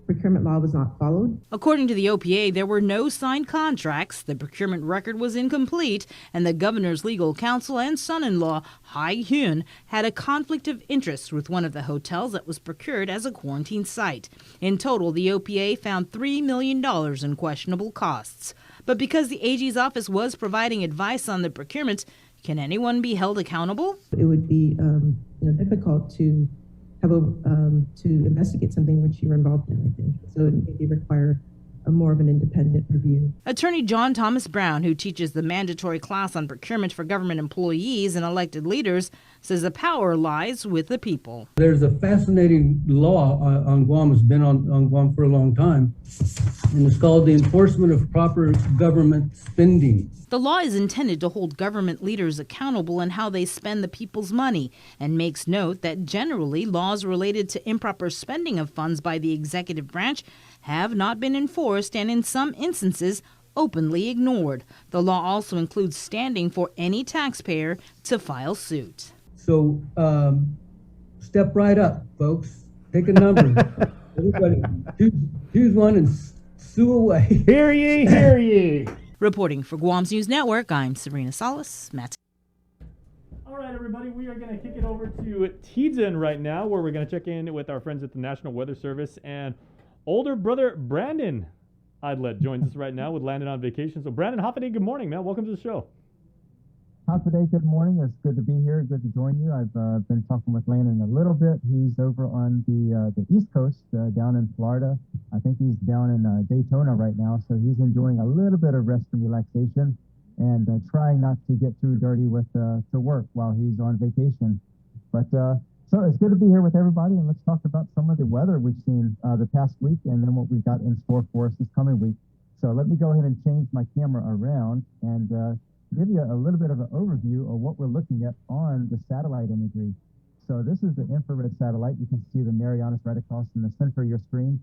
procurement law was not followed. According to the OPA, there were no signed contracts, the procurement record was incomplete, and the governor's legal counsel and son-in-law, Hai Hyun, had a conflict of interest with one of the hotels that was procured as a quarantine site. In total, the OPA found $3 million in questionable costs. But because the AG's office was providing advice on the procurement, can anyone be held accountable? It would be difficult to have to investigate something which you were involved in, I think. So it maybe require more of an independent review. Attorney John Thomas Brown, who teaches the mandatory class on procurement for government employees and elected leaders, says the power lies with the people. There's a fascinating law on Guam, has been on Guam for a long time, and it's called the Enforcement of Proper Government Spending. The law is intended to hold government leaders accountable in how they spend the people's money, and makes note that generally laws related to improper spending of funds by the executive branch have not been enforced and in some instances openly ignored. The law also includes standing for any taxpayer to file suit. So step right up, folks. Take a number. Everybody, choose one and sue away. Hear ye, hear ye. Reporting for Guam's News Network, I'm Serena Salas. Matt. All right, everybody, we are going to kick it over to Tizen right now, where we're going to check in with our friends at the National Weather Service. And older brother Brandon Idlet joins us right now with Landon on vacation. So, Brandon Hoffaday, good morning, man. Welcome to the show. Hoffaday, good morning. It's good to be here. Good to join you. I've been talking with Landon a little bit. He's over on the East Coast, down in Florida. I think he's down in Daytona right now, so he's enjoying a little bit of rest and relaxation and trying not to get too dirty with to work while he's on vacation. But so it's good to be here with everybody, and let's talk about some of the weather we've seen the past week and then what we've got in store for us this coming week. So let me go ahead and change my camera around and give you a little bit of an overview of what we're looking at on the satellite imagery. So this is the infrared satellite. You can see the Marianas right across in the center of your screen.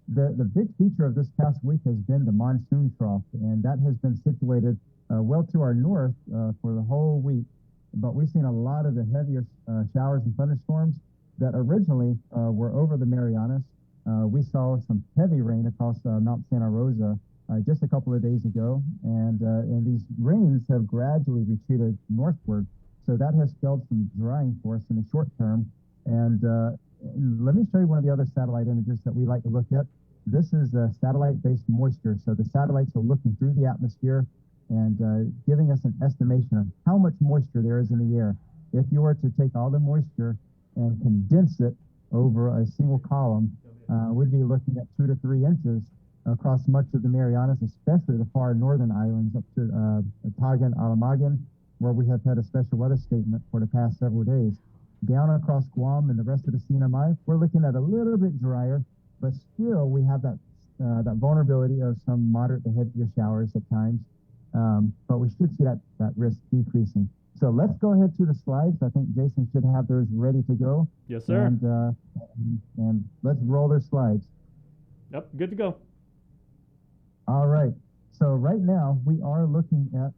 The big feature of this past week has been the monsoon trough, and that has been situated well to our north for the whole week. But we've seen a lot of the heavier showers and thunderstorms that originally were over the Marianas. We saw some heavy rain across Mount Santa Rosa just a couple of days ago, and these rains have gradually retreated northward. So that has spelled some drying for us in the short term. And let me show you one of the other satellite images that we like to look at. This is satellite-based moisture. So the satellites are looking through the atmosphere and giving us an estimation of how much moisture there is in the air. If you were to take all the moisture and condense it over a single column, we'd be looking at 2 to 3 inches across much of the Marianas, especially the far northern islands up to Tagan, Alamagan, where we have had a special weather statement for the past several days. Down across Guam and the rest of the CNMI, we're looking at a little bit drier, but still we have that vulnerability of some moderate to heavier showers at times. But we should see that risk decreasing. So let's go ahead to the slides. I think Jason should have those ready to go. Yes, sir. And let's roll their slides. Yep, good to go. All right. So right now we are looking at,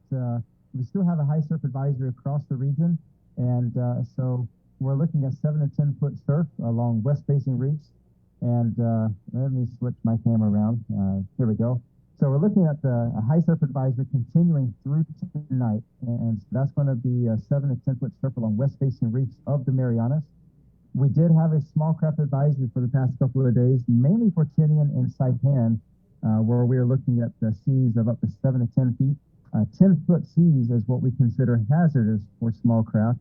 we still have a high surf advisory across the region. And so we're looking at 7 to 10 foot surf along west-facing reefs. And let me switch my camera around. Here we go. So we're looking at a high surf advisory continuing through tonight. And that's going to be a 7 to 10 foot surf along west-facing reefs of the Marianas. We did have a small craft advisory for the past couple of days, mainly for Tinian and Saipan, where we are looking at the seas of up to 7 to 10 feet. 10-foot seas is what we consider hazardous for small craft,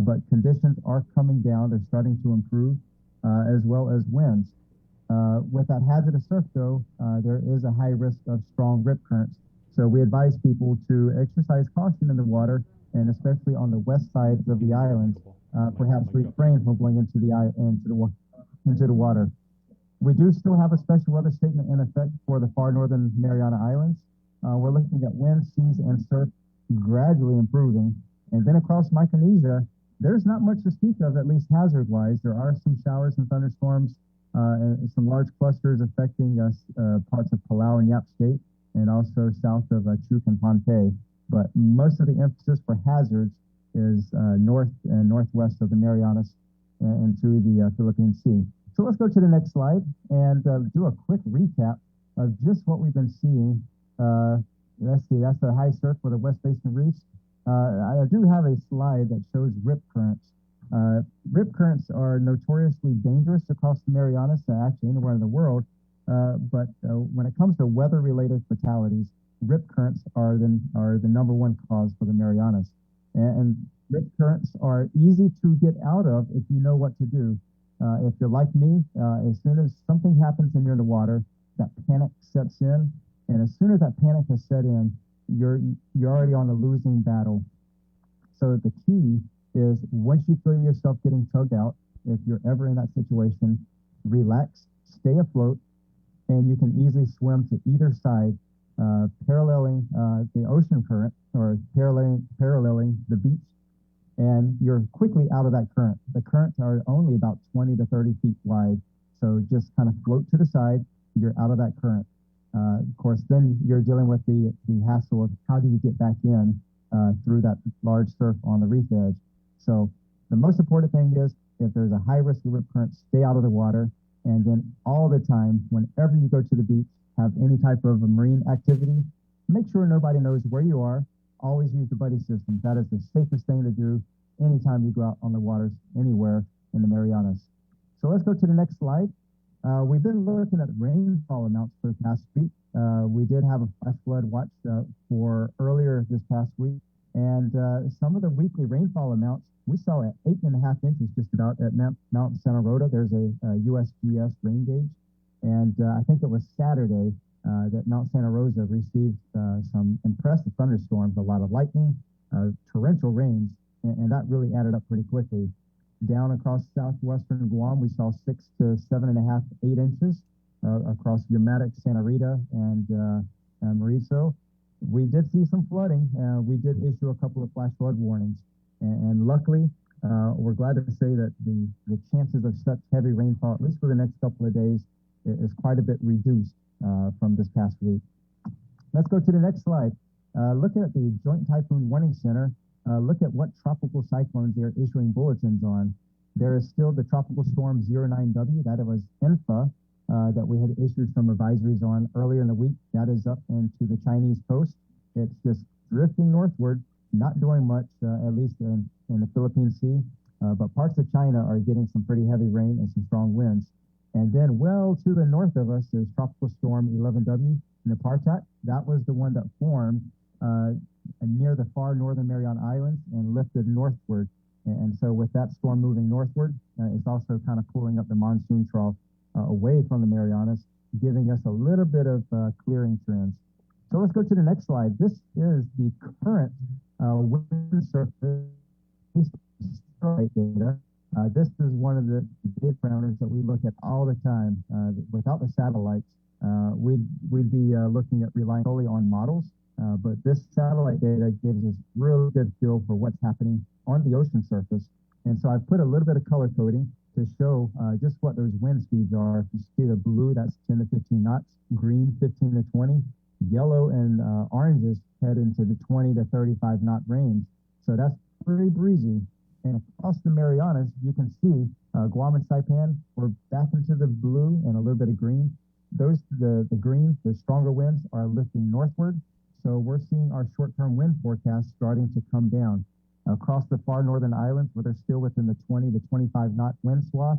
but conditions are coming down. They're starting to improve, as well as winds. With that hazardous surf, though, there is a high risk of strong rip currents. So we advise people to exercise caution in the water, and especially on the west side of the island, perhaps refrain from going into the water. We do still have a special weather statement in effect for the far northern Mariana Islands. we're looking at wind, seas, and surf gradually improving. And then across Micronesia, there's not much to speak of, at least hazard-wise. There are some showers and thunderstorms, and some large clusters affecting parts of Palau and Yap State, and also south of Chuuk and Pohnpei. But most of the emphasis for hazards is north and northwest of the Marianas and to the Philippine Sea. So let's go to the next slide and do a quick recap of just what we've been seeing. Let's see, that's the high surf for the West Basin reefs. I do have a slide that shows rip currents. Rip currents are notoriously dangerous across the Marianas, actually anywhere in the world. But when it comes to weather-related fatalities, rip currents are the number one cause for the Marianas. And rip currents are easy to get out of if you know what to do. If you're like me, as soon as something happens and you're in the water, that panic sets in. And as soon as that panic has set in, you're already on a losing battle. So the key is once you feel yourself getting tugged out, if you're ever in that situation, relax, stay afloat, and you can easily swim to either side, paralleling the ocean current or paralleling the beach, and you're quickly out of that current. The currents are only about 20 to 30 feet wide, so just kind of float to the side, you're out of that current. Of course, then you're dealing with the hassle of how do you get back in through that large surf on the reef edge. So the most important thing is if there's a high risk of rip current, stay out of the water. And then all the time, whenever you go to the beach, have any type of a marine activity, make sure nobody knows where you are. Always use the buddy system. That is the safest thing to do anytime you go out on the waters anywhere in the Marianas. So let's go to the next slide. We've been looking at rainfall amounts for the past week. We did have a flash flood watch for earlier this past week, and some of the weekly rainfall amounts we saw at 8.5 inches just about at Mount Santa Rosa. There's a USGS rain gauge, and I think it was Saturday that Mount Santa Rosa received some impressive thunderstorms, a lot of lightning, torrential rains, and that really added up pretty quickly. Down across southwestern Guam, we saw 6 to 7.5, 8 inches across Umatic, Santa Rita, and Mauricio. We did see some flooding. We did issue a couple of flash flood warnings, and luckily, we're glad to say that the chances of such heavy rainfall, at least for the next couple of days, is quite a bit reduced from this past week. Let's go to the next slide. Looking at the Joint Typhoon Warning Center, look at what tropical cyclones they're issuing bulletins on. There is still the Tropical Storm 09W, that was INFA, that we had issued some advisories on earlier in the week. That is up into the Chinese coast. It's just drifting northward, not doing much, at least in the Philippine Sea, but parts of China are getting some pretty heavy rain and some strong winds. And then well to the north of us is Tropical Storm 11W, Nepartak. That was the one that formed near the far northern Mariana Islands and lifted northward. And so with that storm moving northward, it's also kind of pulling up the monsoon trough away from the Marianas, giving us a little bit of clearing trends. So let's go to the next slide. This is the current wind surface data. This is one of the data parameters that we look at all the time. Without the satellites, we'd be looking at relying solely on models. But this satellite data gives us really good feel for what's happening on the ocean surface. And so I've put a little bit of color coding to show just what those wind speeds are. You see the blue, that's 10 to 15 knots, green, 15 to 20, yellow and oranges head into the 20 to 35 knot range. So that's pretty breezy. And across the Marianas, you can see Guam and Saipan, we're back into the blue and a little bit of green. The green, the stronger winds are lifting northward. So we're seeing our short-term wind forecast starting to come down. Across the far northern islands, where they're still within the 20 to 25 knot wind swath,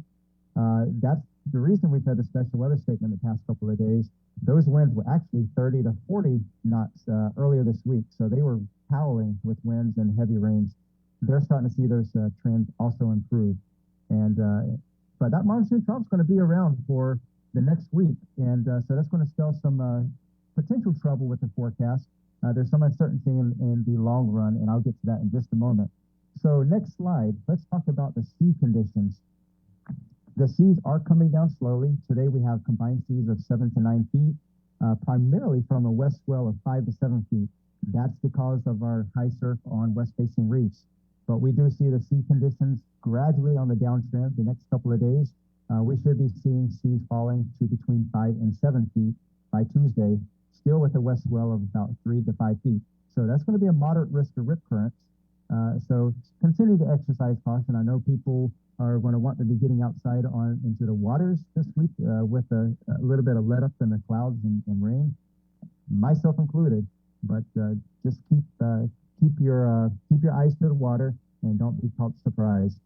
that's the reason we've had the special weather statement the past couple of days. Those winds were actually 30 to 40 knots earlier this week. So they were howling with winds and heavy rains. They're starting to see those trends also improve. And but that monsoon trough is going to be around for the next week. And so that's going to spell some potential trouble with the forecast. There's some uncertainty in the long run, and I'll get to that in just a moment. So next slide, let's talk about the sea conditions. The seas are coming down slowly. Today we have combined seas of 7 to 9 feet. primarily from a west swell of 5 to 7 feet. That's the cause of our high surf on west-facing reefs. But we do see the sea conditions gradually on the downtrend the next couple of days. We should be seeing seas falling to between 5 and 7 feet by Tuesday, still with a west swell of about 3 to 5 feet. So that's going to be a moderate risk of rip currents. So continue to exercise caution. I know people are going to want to be getting outside into the waters this week with a little bit of let up in the clouds and rain, myself included. But just keep your eyes to the water and don't be caught surprised.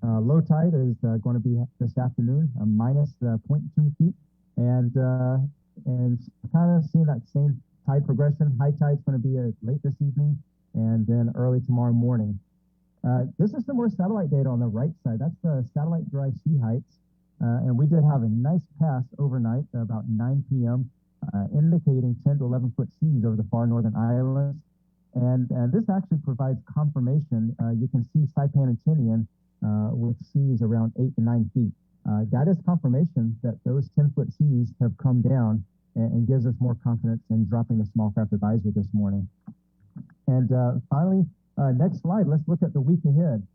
Low tide is going to be this afternoon, minus 0.2 feet, and kind of seeing that same tide progression. High tide is going to be late this evening and then early tomorrow morning. This is some more satellite data on the right side. That's the satellite derived sea heights, and we did have a nice pass overnight about 9 p.m. Indicating 10 to 11 foot seas over the far northern islands. And this actually provides confirmation. You can see Saipan and Tinian with seas around 8 to 9 feet. That is confirmation that those 10-foot seas have come down and gives us more confidence in dropping the small craft advisory this morning. And finally, next slide, let's look at the week ahead.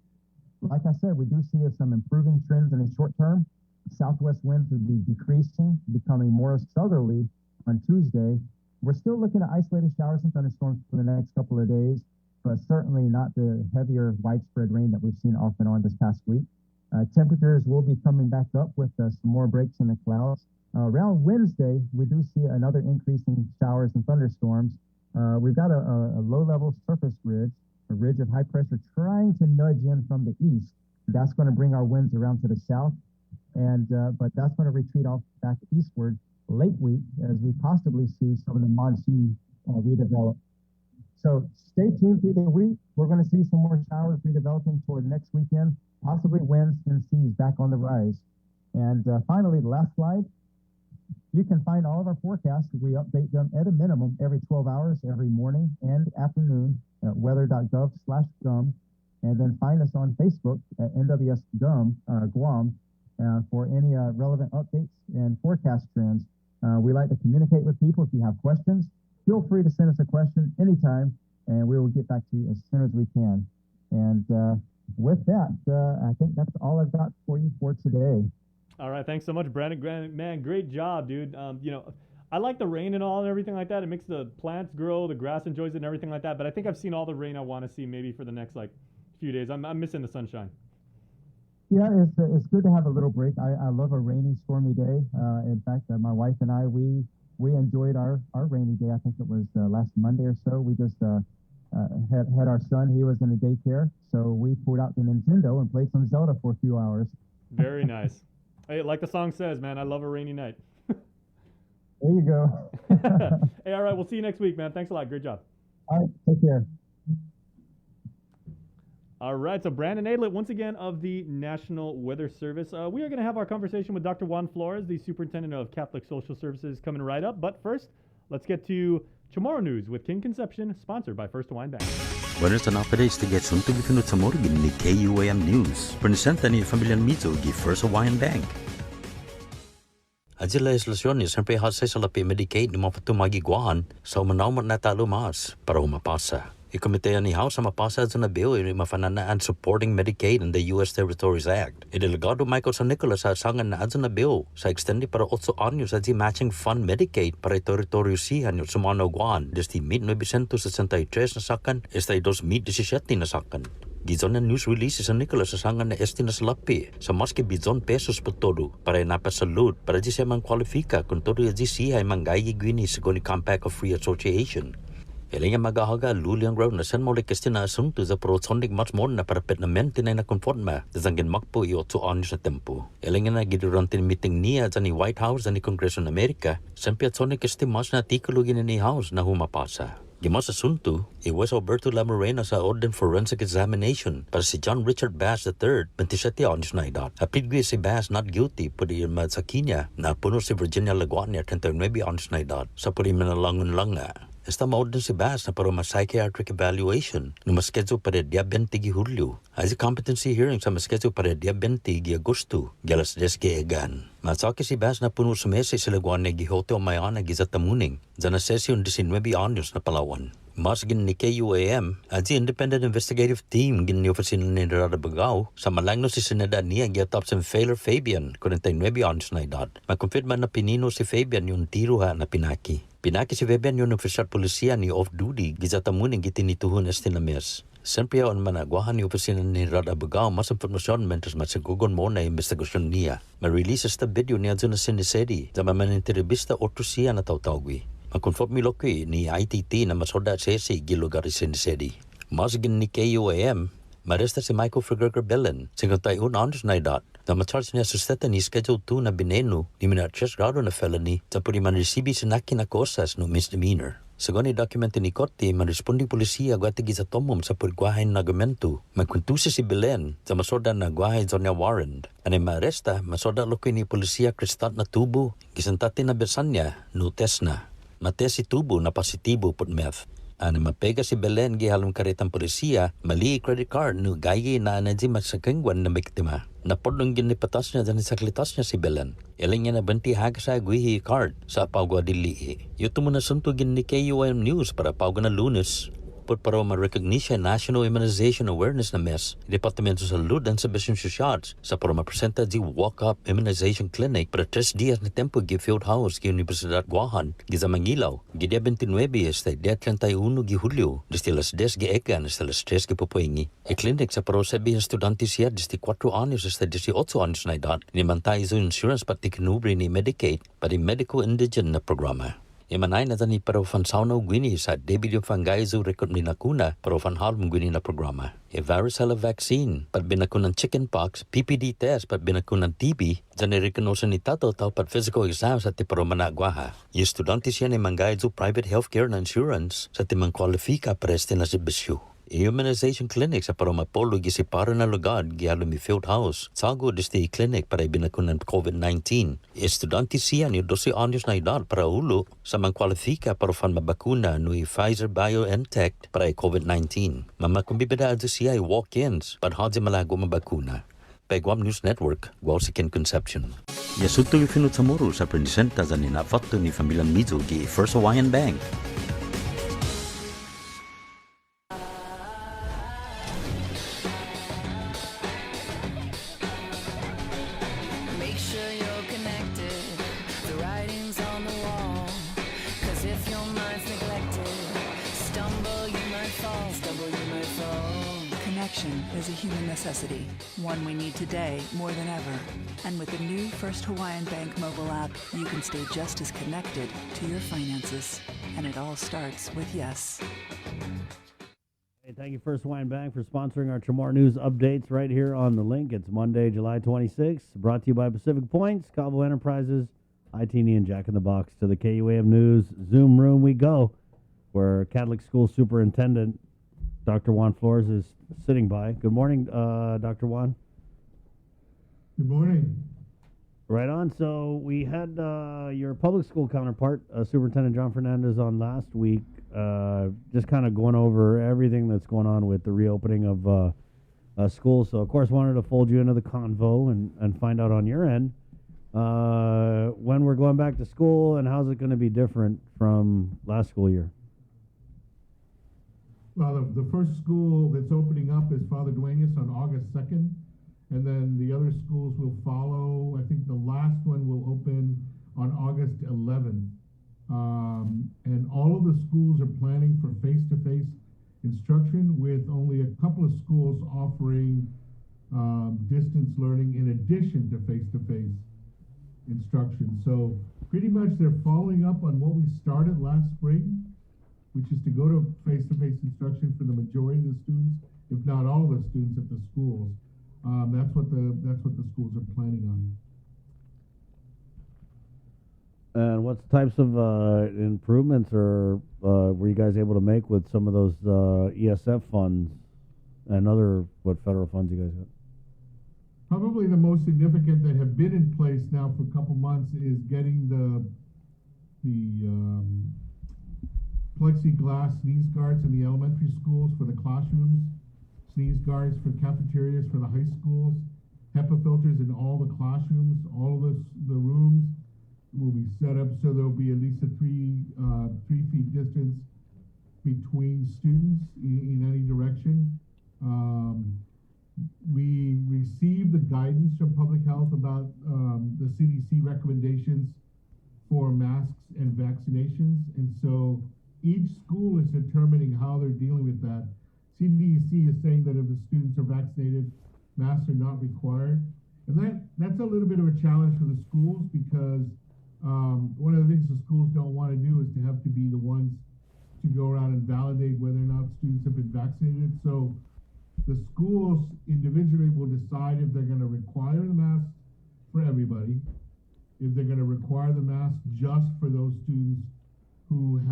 Like I said, we do see some improving trends in the short term. Southwest winds would be decreasing, becoming more southerly on Tuesday. We're still looking at isolated showers and thunderstorms for the next couple of days, but certainly not the heavier widespread rain that we've seen off and on this past week. Temperatures will be coming back up with some more breaks in the clouds. Around Wednesday, we do see another increase in showers and thunderstorms. We've got a low-level surface ridge, a ridge of high pressure trying to nudge in from the east. That's going to bring our winds around to the south, but that's going to retreat off back eastward late week as we possibly see some of the monsoon redevelop. So stay tuned through the week. We're going to see some more showers redeveloping toward next weekend, possibly winds and seas back on the rise. And finally, the last slide. You can find all of our forecasts. We update them at a minimum every 12 hours, every morning and afternoon at weather.gov/GUM. And then find us on Facebook at NWS Guam for any relevant updates and forecast trends. We like to communicate with people. If you have questions, feel free to send us a question anytime, and we will get back to you as soon as we can. And with that, I think that's all I've got for you for today. All right, thanks so much, Brandon. Man, great job, dude. I like the rain and all and everything like that. It makes the plants grow, the grass enjoys it and everything like that. But I think I've seen all the rain I want to see maybe for the next few days. I'm missing the sunshine. Yeah, it's good to have a little break. I love a rainy, stormy day. In fact, my wife and I, we enjoyed our rainy day. I think it was last Monday or so. We just had our son. He was in a daycare, so we pulled out the Nintendo and played some Zelda for a few hours. Very nice. Hey, like the song says, man, I love a rainy night. There you go. Hey, all right, we'll see you next week, man. Thanks a lot. Great job. All right, take care. All right, so Brandon Adlet, once again, of the National Weather Service. We are going to have our conversation with Dr. Juan Flores, the Superintendent of Catholic Social Services, coming right up. But first, let's get to Chamorro News with King Conception, sponsored by First Hawaiian Bank. Buenos updates to get sunto gifinut sa morgin ni KUAM News. Presenta ni Familian Mizo gi First Hawaiian Bank. Adja legislación is siyempre hasay sa lapi Medicaid ni mapatumagi guahan sa umanawmat na talumas para umapasa. Ikomitean ni House ang mapasa na bill ay mafananaan supporting Medicaid and the U.S. Territories Act. Delegado Michael San Nicolas sa asangan na adza na bill sa extendi para 8 anyos sa matching fund Medicaid para Territorio Sihan yung sumano guan desde 1963 na sakan hasta 2017 na sakan. Gizon na news release sa Nicolas sa asangan na esti na salapi sa maski bizon pesos per todo para napasalud para di siya mang kwalifika kung todo ya di siya manggay gwini sa goni Compact of Free Association. Elinga magahaga luliang raw na san mole kestina asunto za protonik much more na para permanente na conforma sa zangin makpo i 8 anos na tempo. Elinga na gidurante meeting niya sa ni White House sa ni Kongreso ng Amerika, sampai tonik estimas na artikulo gina ni House na humapasa. Gimas asunto, iwas Alberto Lamarena sa Orden Forensic Examination para si John Richard Bass III, 27 anos na edad. Apidgui si Bass not guilty pudi irmad sa Kenya na puno si Virginia Laguardia, 39 anos na edad, sa pudi manalangon lang nga. Esta maod din si Bass na para psychiatric evaluation na maschedule para dia 20 gi Hulyo. As a competency hearing sa maschedule para dia 20 gi Agosto, galas 10 gi Egan. Masaki si Bass na puno sa mesa sila guan na gihote o mayana gizatamuning, dyan na sesyon 19 anyos na Palawan. Mas gin ni KUAM, at the independent investigative team gin ni opisina ni Rada Bagao, sa malangno si Senada niya giatap sa Failer Fabian, 49 anyos na edad. Makonfirma na pinino si Fabian yung tiro ha na pinaki. Pinaki si Fabian yung official polisiya ni off-duty, gizatamuning gitinituhon este na mes. Siyempre on managwahan ni opisina ni Rada Bagao mas informasyon mentas matsagugon mo na investigasyon niya. Ma-release esta video niya dyan na sinisedi, sa maninteribista oto siya na tautawgi. Makonfirm mi loki ni ITT na masoda sesi gilugar sinisedi. Mas gin ni KUAM, maresta si Michael Fregerger Belen, 51 anos na edad, na ma-charge niya susteta ni Schedule 2 na bineno ni minarches grado na felony sa puri man-resibi sinaki na kosas no misdemeanor. Según el documento ni Korte, man-respondi polisiya guatigi sa tomom sa purgwahay na argumento, magkuntusi si Belen sa masoda na gwahay Zonia Warren. Anay maaresta, masoda loki ni polisiya Kristat na tubo, gisantati na bersanya, no test na. Mates si tubo na positibo put meth. Ano mapega si Belen gihalong karetang polisiya, mali credit card no gayi na anadji magsakangwan na biktima. Napodong ginipatas niya dyan sa klitas niya si Belen. Ilang niya na banti haga sa guihi card sa pawga dili. Yuto mo na suntugin ni KUAM News para pawga na Lunes. Put para ma-recognition National Immunization Awareness na MES, Departamento sa Salud and Servicios Sociales sa para ma-presenta di walk-up immunization clinic para 3 días na tempo gi field house gi Universidad Guahan, gi Zamangilaw, gi dia 29 hasta dia 31 gi Hulyo, desde las 10 gi Egan hasta las 3 gi Pupuengi. E clinic sa para sabi estudantes siya desde 4 años hasta 18 años na edad, ni mantay zo insurance pati kinubri ni Medicaid para medical indigent na programa. Imanay na tani para fan sauna gwini sa David yung fangaizo record ni nakuna para fan halm gwini na programa. E varicella vaccine, pat binakunan chickenpox, PPD test, pat binakunan TB, dyan i-recognosan ni tato tao pat physical exams at tiparo managwaha. Yung estudantes yan ay mangaizo private healthcare na insurance sa timang kwalifika para este na sibisyo. Immunization clinic sa para mapolo gi si para na lugar gialo mi field house. Sago deste clinic para ibinakunan COVID-19. Estudantes siya ni 12 años na edad para ulo sa mangkwalifika para fan mabakuna no Pfizer BioNTech para COVID-19. Mamakumbibida ado siya walk-ins para hadzi malago mabakuna. Guam News Network, Guam si Ken Concepcion. Yasuto yung finut sa muro sa presenta sa ninafato ni Familiang Mizo gi First Hawaiian Bank. Is a human necessity, one we need today more than ever. And with the new First Hawaiian Bank mobile app, you can stay just as connected to your finances. And it all starts with yes. Hey, thank you, First Hawaiian Bank, for sponsoring our Chamorro News updates right here on the link. It's Monday, July 26th, brought to you by Pacific Points, Cabo Enterprises, ITN and Jack in the Box. To the KUAM News Zoom room we go, where Catholic School Superintendent Dr. Juan Flores is sitting by. Good morning, Dr. Juan. Good morning. Right on. So we had your public school counterpart, Superintendent John Fernandez, on last week, just kind of going over everything that's going on with the reopening of schools. So, of course, wanted to fold you into the convo and find out on your end when we're going back to school and how's it going to be different from last school year. Well, the first school that's opening up is Father Duenas on August 2nd, and then the other schools will follow. I think the last one will open on August 11th. And all of the schools are planning for face-to-face instruction, with only a couple of schools offering distance learning in addition to face-to-face instruction. So pretty much they're following up on what we started last spring, which is to go to face-to-face instruction for the majority of the students, if not all of the students at the schools. That's what the schools are planning on. And what types of improvements were you guys able to make with some of those ESF funds and other federal funds you guys got? Probably the most significant that have been in place now for a couple months is getting the plexiglass sneeze guards in the elementary schools for the classrooms, sneeze guards for cafeterias for the high schools, HEPA filters in all the classrooms, all of the rooms will be set up so there'll be at least a 3 feet distance between students in any direction. We received the guidance from public health about the CDC recommendations for masks and vaccinations, and so each school is determining how they're dealing with that. CDC is saying that if the students are vaccinated, masks are not required, and that's a little bit of a challenge for the schools because one of the things the schools don't want to do is to have to be the ones to go around and validate whether or not students have been vaccinated. So the schools individually will decide if they're going to require the mask for everybody, if they're going to require the mask just for those students who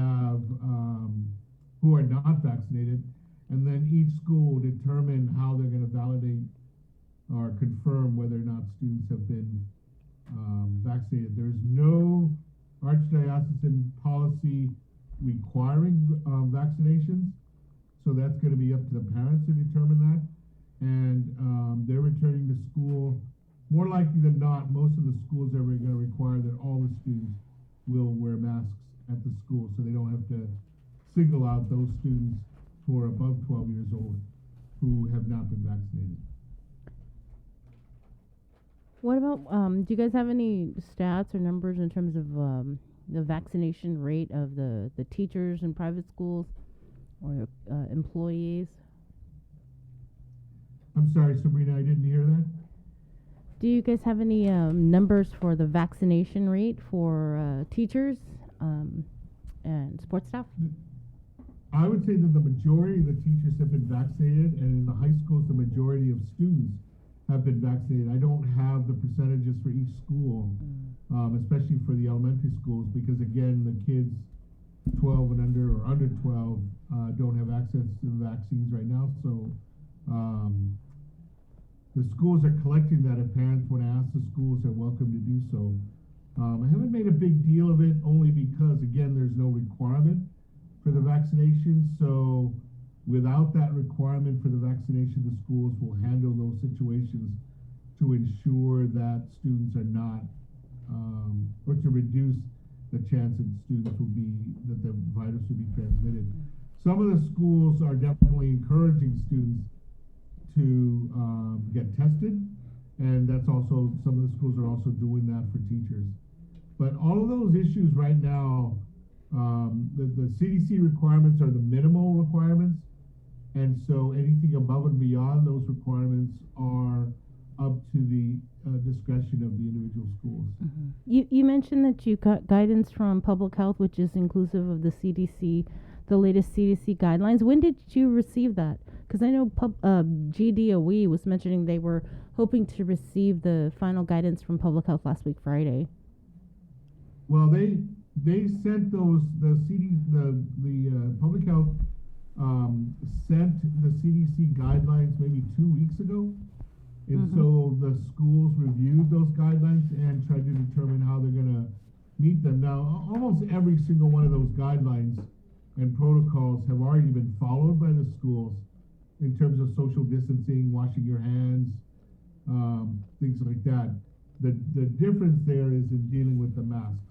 are not vaccinated, and then each school will determine how they're going to validate or confirm whether or not students have been vaccinated. There's no archdiocesan policy requiring vaccinations, so that's going to be up to the parents to determine that, and they're returning to school. More likely than not, most of the schools are going to require that all the students will wear masks at the school, so they don't have to single out those students who are above 12 years old who have not been vaccinated. What about, do you guys have any stats or numbers in terms of the vaccination rate of the teachers in private schools or employees? I'm sorry, Sabrina, I didn't hear that. Do you guys have any numbers for the vaccination rate for teachers and sports staff? I would say that the majority of the teachers have been vaccinated, and in the high schools, the majority of students have been vaccinated. I don't have the percentages for each school, especially for the elementary schools, because again, the kids 12 and under or under 12 don't have access to the vaccines right now. So the schools are collecting that. If parents want to ask the schools, they're welcome to do so. I haven't made a big deal of it only because, again, there's no requirement for the vaccination. So without that requirement for the vaccination, the schools will handle those situations to ensure that students are not, or to reduce the chance that students will be, that the virus will be transmitted. Some of the schools are definitely encouraging students to get tested, and that's also, some of the schools are also doing that for teachers. But all of those issues right now, the CDC requirements are the minimal requirements, and so anything above and beyond those requirements are up to the discretion of the individual schools. You mentioned that you got guidance from public health, which is inclusive of the CDC, the latest CDC guidelines. When did you receive that? Because I know GDOE was mentioning they were hoping to receive the final guidance from public health last week, Friday. Well, they sent those, the public health sent the CDC guidelines maybe 2 weeks ago. And so the schools reviewed those guidelines and tried to determine how they're going to meet them. Now, almost every single one of those guidelines and protocols have already been followed by the schools in terms of social distancing, washing your hands, things like that. The difference there is in dealing with the masks.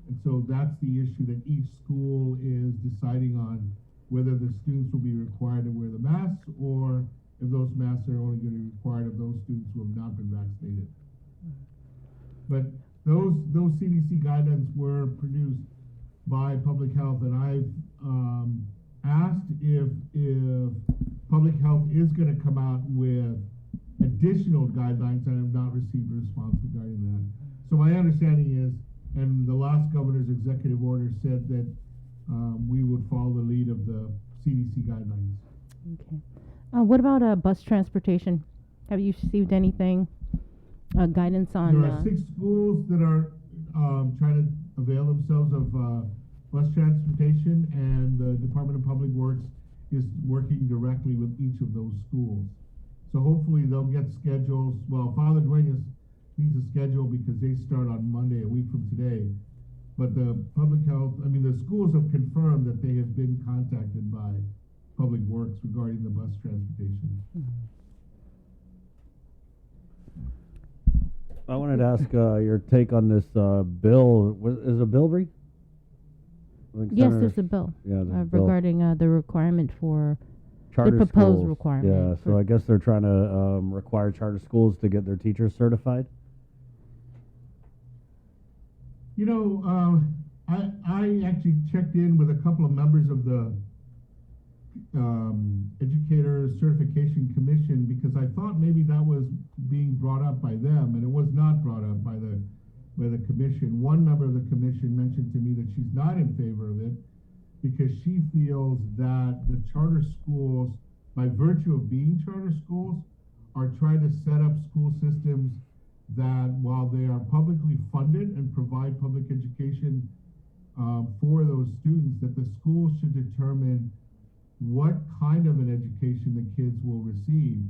And so that's the issue that each school is deciding on, whether the students will be required to wear the masks, or if those masks are only going to be required of those students who have not been vaccinated. But those CDC guidelines were produced by public health, and I've asked if public health is going to come out with additional guidelines. I have not received a response regarding that. So my understanding is, and the last governor's executive order said that we would follow the lead of the CDC guidelines. Okay. What about bus transportation? Have you received anything, guidance on? There are 6 schools that are trying to avail themselves of bus transportation, and the Department of Public Works is working directly with each of those schools. So hopefully they'll get schedules. Well, Father Duenas needs a schedule because they start on Monday, a week from today. But the public health, I mean, the schools have confirmed that they have been contacted by Public Works regarding the bus transportation. I wanted to ask your take on this bill. Is it Bilbrey? Yes, there's a bill. Yeah, there's a bill. Regarding the requirement for Charter the proposed schools. requirement. Yeah, so I guess they're trying to require charter schools to get their teachers certified. You know, I actually checked in with a couple of members of the Educator Certification Commission because I thought maybe that was being brought up by them, and it was not brought up by the commission. One member of the commission mentioned to me that she's not in favor of it because she feels that the charter schools, by virtue of being charter schools, are trying to set up school systems that, while they are publicly funded and provide public education for those students, that the schools should determine what kind of an education the kids will receive.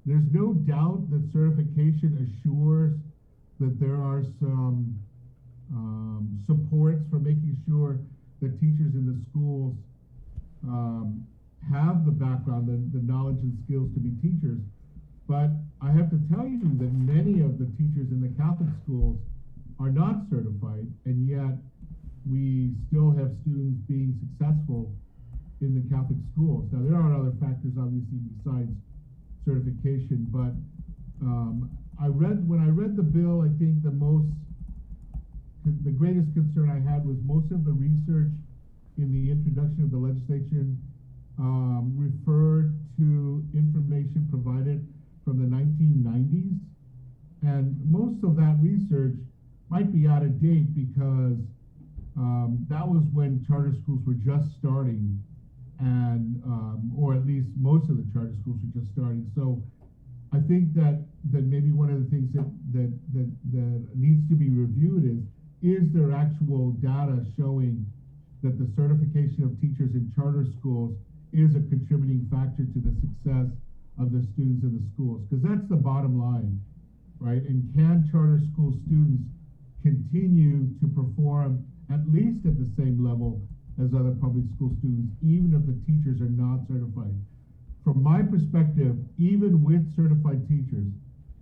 There's no doubt that certification assures that there are some supports for making sure that teachers in the schools have the background, the knowledge and skills to be teachers. But I have to tell you that many of the teachers in the Catholic schools are not certified, and yet we still have students being successful in the Catholic schools. Now, there are other factors, obviously, besides certification, but when I read the bill, I think the greatest concern I had was most of the research in the introduction of the legislation referred to information provided from the 1990s. And most of that research might be out of date because that was when charter schools were just starting, and or at least most of the charter schools were just starting. So I think that maybe one of the things that needs to be reviewed is there actual data showing that the certification of teachers in charter schools is a contributing factor to the success of the students in the schools, because that's the bottom line, right? And can charter school students continue to perform at least at the same level as other public school students, even if the teachers are not certified? From my perspective, even with certified teachers,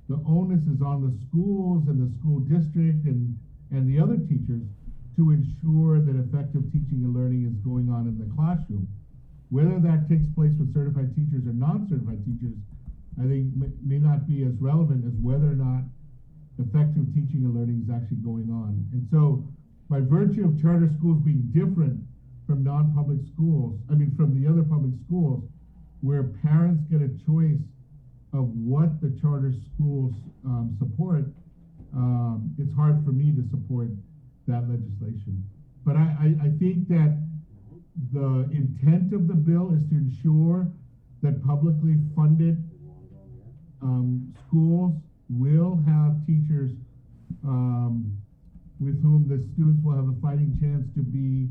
the onus is on the schools and the school district and the other teachers to ensure that effective teaching and learning is going on in the classroom. Whether that takes place with certified teachers or non-certified teachers, I think may not be as relevant as whether or not effective teaching and learning is actually going on. And so, by virtue of charter schools being different from non-public schools, from the other public schools, where parents get a choice of what the charter schools support, it's hard for me to support that legislation. But I think that the intent of the bill is to ensure that publicly funded schools will have teachers with whom the students will have a fighting chance to be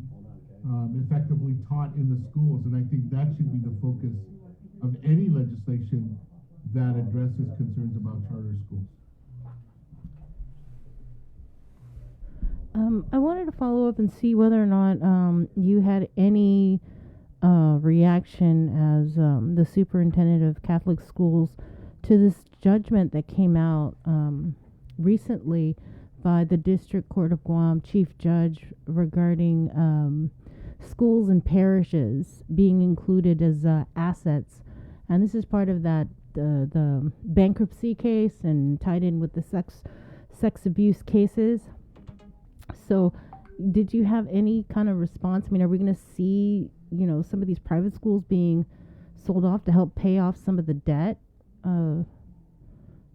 effectively taught in the schools. And I think that should be the focus of any legislation that addresses concerns about charter schools. I wanted to follow up and see whether or not you had any reaction as the superintendent of Catholic schools to this judgment that came out recently by the District Court of Guam Chief Judge regarding schools and parishes being included as assets. And this is part of that the bankruptcy case and tied in with the sex abuse cases. So did you have any kind of response? Are we going to see, some of these private schools being sold off to help pay off some of the debt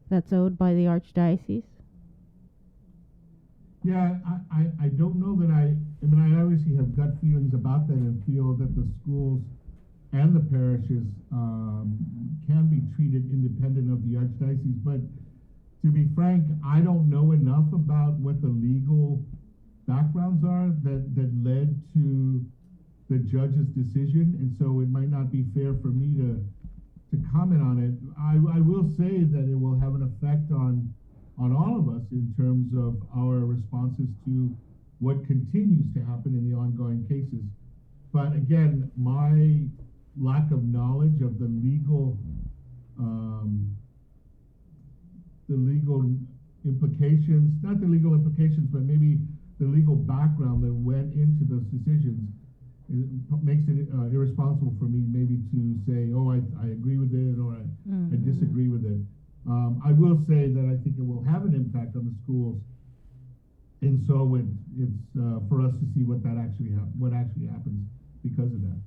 that's owed by the Archdiocese? Yeah, I don't know that I obviously have gut feelings about that and feel that the schools and the parishes can be treated independent of the Archdiocese. But to be frank, I don't know enough about what the legal backgrounds are that led to the judge's decision, and so it might not be fair for me to comment on it. I will say that it will have an effect on all of us in terms of our responses to what continues to happen in the ongoing cases. But again, my lack of knowledge of the legal implications, not the legal implications, but maybe the legal background that went into those decisions, it makes it irresponsible for me maybe to say, oh, I agree with it, or I disagree with it. I will say that I think it will have an impact on the schools, and so it's for us to see what actually happens because of that.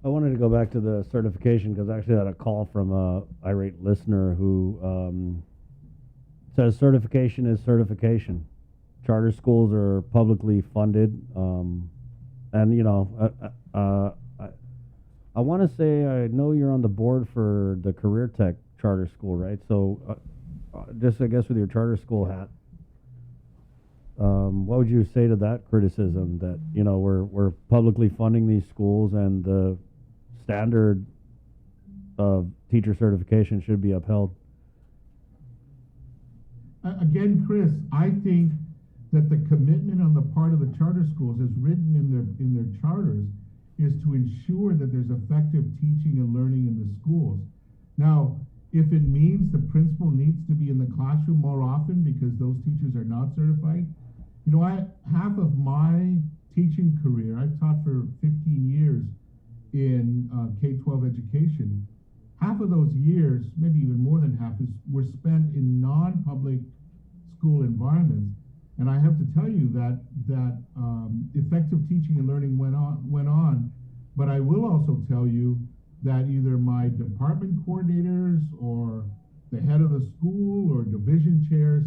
I wanted to go back to the certification because I actually had a call from a irate listener who says certification is certification. Charter schools are publicly funded, and you know, I want to say I know you're on the board for the Career Tech charter school, right? So, just I guess with your charter school hat, what would you say to that criticism that, you know, we're publicly funding these schools and the standard of teacher certification should be upheld? Again, Chris, I think that the commitment on the part of the charter schools, as written in their charters, is to ensure that there's effective teaching and learning in the schools. Now, if it means the principal needs to be in the classroom more often because those teachers are not certified, you know, half of my teaching career, I've taught for 15 years in K-12 education. Half of those years, maybe even more than half, were spent in non-public school environments. And I have to tell you that effective teaching and learning went on. But I will also tell you that either my department coordinators or the head of the school or division chairs